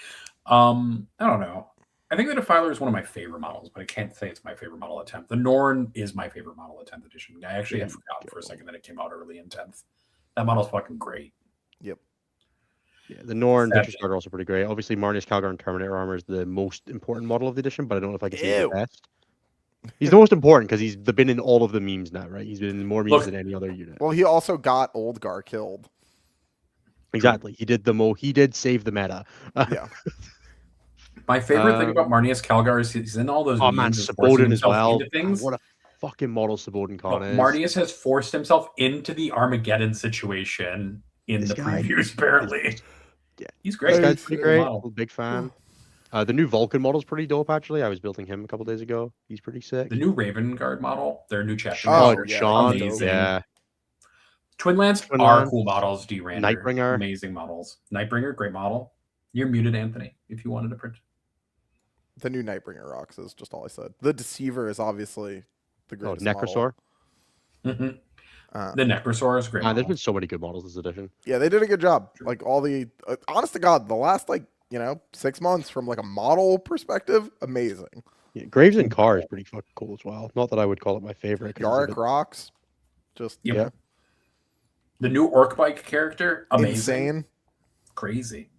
I don't know. I think the Defiler is one of my favorite models, but I can't say it's my favorite model at 10th. The Norn is my favorite model at 10th edition. I actually had forgotten for a second that it came out early in 10th. That model's fucking great. Yep. Yeah, the Norn Sad. Victor's Guard are also pretty great. Obviously, Marnius Calgar and Terminator armor is the most important model of the edition, but I don't know if I can say he's the Ew. best. He's the most important because he's been in all of the memes now, right? He's been in more memes Look- than any other unit. Well, he also got Oldgar killed. Exactly. He did save the meta. Yeah. My favorite thing Um, about Marnius Calgar is he's in all those Oh man, memes and forcing Sabodin as himself well. into things. What a fucking model Sabodin But Khan is. Marnius has forced himself into the Armageddon situation in This the guy previews, apparently. Yeah. He's This great. guy's He's a pretty good great. model. Big fan. The new Vulcan model's pretty dope, actually. I was building him a couple days ago. He's pretty sick. The new Raven Guard model, their new chapter. Oh, master, yeah, Sean. amazing. Yeah. Twin Lance Twin are Lance, cool models. D-Rander, Nightbringer. amazing models. Nightbringer, great model. You're muted, Anthony, if you wanted to print. The new Nightbringer rocks is just all I said. The Deceiver is obviously the Oh, greatest model. Necrosaur. Mhm. Uh, The Necrosaur is a great. Man, there's model. been so many good models this edition. Yeah, they did a good job. Like all the, honest to God, the last 6 months from like a model perspective, amazing. Yeah, Graves and Car is pretty fucking cool as well. Not that I would call it my favorite. 'cause it's a Yarick bit- rocks, just Yep. Yeah. The new Orc Bike character, amazing, insane. crazy.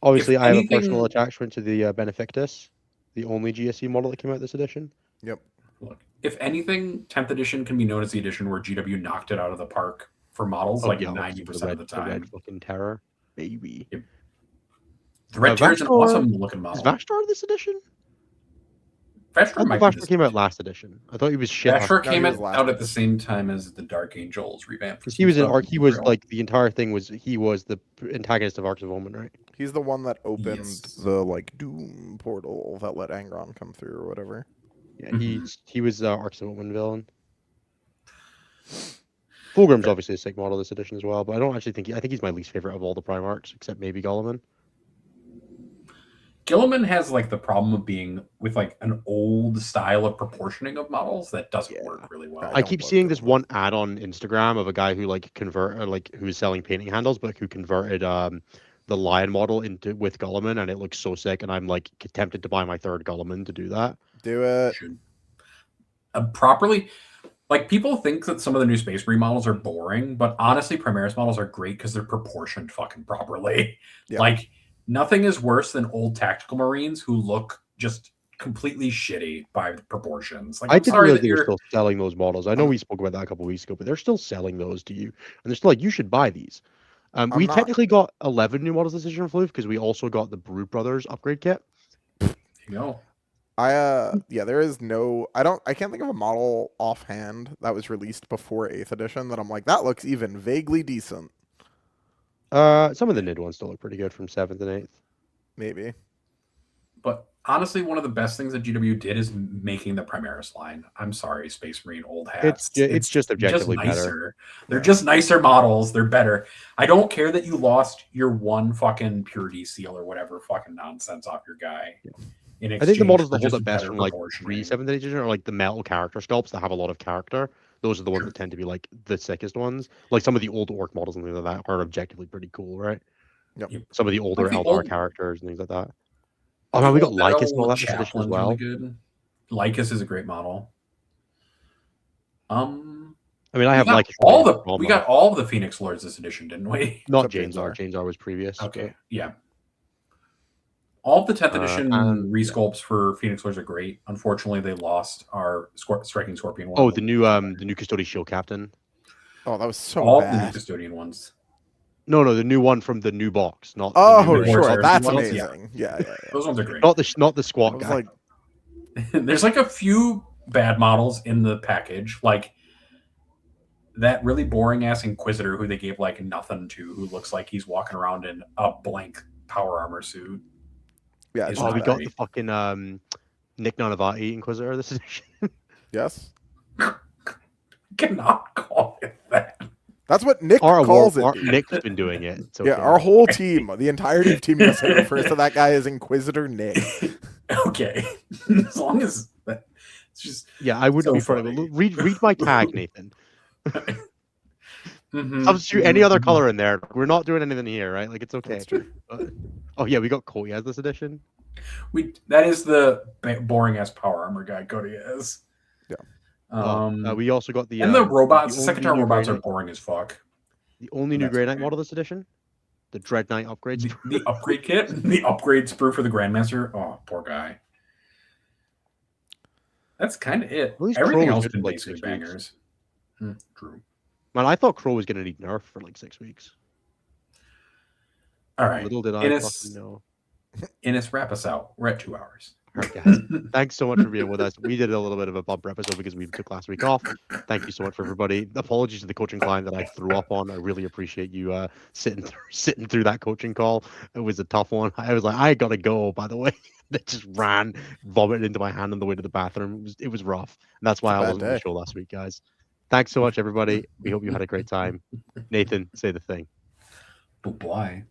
Obviously, If I have a anything- personal attachment to the Benefactus, the only GSC model that came out this edition. Yep. Look, if anything, 10th edition can be known as the edition where GW knocked it out of the park for models, like yeah, 90% of the time. red fucking terror, baby. The Red Terror is an Vashtor- awesome looking Is model. Vashtor this edition? Vashtor I might thought be Vashtor this came out edition. last edition. I thought he was shit. Vashtor No, came he was last out at the edition. same time as the Dark Angels revamp. Because he was in Arc. He was like the entire thing was he was the antagonist of Arcs of Omen, right? He's the one that opened Yes. the Doom portal that let Angron come through or whatever. Yeah, Mhm. he was Arcs of Omen villain. Fulgrim's obviously a sick model this edition as well, but I don't actually think I think he's my least favorite of all the Primarchs, except maybe Gulliman. Gilliman has like the problem of being with like an old style of proportioning of models that doesn't Yeah. work really well. I don't keep love seeing this Gulliman. one ad on Instagram of a guy who who's selling painting handles, but who converted the lion model into with Gulliman, and it looks so sick. And I'm like tempted to buy my third Gulliman to do that. Do it. Should properly, like people think that some of the new Space Marine models are boring, but honestly, Primaris models are great because they're proportioned fucking properly. Yeah. Like nothing is worse than old tactical Marines who look just completely shitty by the proportions. Like I I'm didn't sorry realize that they were you're. still selling those models. I know we spoke about that a couple weeks ago, but they're still selling those to you, and they're still like, you should buy these. We not- technically got 11 new models this edition from Floof because we also got the Brood Brothers upgrade kit. You know, There is no I can't think of a model offhand that was released before 8th edition that I'm like, that looks even vaguely decent. Some of the NID ones still look pretty good from 7th and 8th. Maybe. but honestly, one of the best things that GW did is making the Primaris line. I'm sorry, Space Marine old hats. It's just objectively better. nicer. They're just nicer models. They're better. I don't care that you lost your one fucking purity seal or whatever fucking nonsense off your guy. In I think the exchange models for that hold just up best better from like proportioning. pre-7th edition are like the metal character sculpts that have a lot of character. Those are the ones that tend to be like the sickest ones. Like some of the old orc models and things like that are objectively pretty cool, right? Yep. Some of the older Like the Eldar old- characters and things like that. Oh man, we got Lycus and all that this edition as Chaplain's well. really good. Lycus is a great model. I mean, I have we got Lycus. all from the Roma. we got all the Phoenix Lords this edition, didn't we? not Except James R. James R. James R was previous. Okay, yeah. All of the 10th edition and- resculpts for Phoenix Lords are great. Unfortunately, they lost our striking Scorpion one. Oh, the new Custodian Shield Captain. Oh, that was so all the new bad. custodian ones. No, the new one from the new box, not the Oh, new Warriors sure. Warriors That's ones, yeah. amazing. Yeah. Those ones are great. not the I squat was guy. like, There's like a few bad models in the package, like that really boring ass Inquisitor who they gave like nothing to, who looks like he's walking around in a blank power armor suit. yeah. It's It's Oh, not we not got great. the fucking Nick Nanavati Inquisitor this edition. Yes. Cannot call it that. That's what Nick Our calls war, it. Nick's been doing it. It's okay. Yeah, our whole team, the entirety of Team USA refers to that guy as Inquisitor Nick. Okay, as long as that, it's just Yeah, I wouldn't So be funny. But funny. read my tag, Nathan. mhm, Substitute any other mhm. color in there. We're not doing anything here, right? Like it's okay. That's true. Oh yeah, we got Cody as this edition. That is the boring ass power armor guy Cody is. Yeah. We also got the and the robots, the second only tower new robots Grey are Knight- boring as fuck. the only new that's Grey Knight okay. model this edition. The Dread Knight upgrades. The upgrade kit, the upgrade sprue for the Grandmaster. Oh, poor guy. That's kind of it. At least Everything Crow was else good been for, like, basically 6 weeks. bangers. True. Man, I thought Crow was gonna need nerf for like 6 weeks. All right. Little did I Innes- fucking know. Innes, wrap us out. We're at 2 hours. All right, guys. Thanks so much for being with us. We did a little bit of a bumper episode because we took last week off. Thank you so much for everybody. Apologies to the coaching client that I threw up on. I really appreciate you sitting through that coaching call. It was a tough one. I was like, I gotta go. By the way, that just ran, vomited into my hand on the way to the bathroom. It was rough, and that's why It's a I bad wasn't on the day. show last week, guys. Thanks so much, everybody. We hope you had a great time. Nathan, say the thing. But why?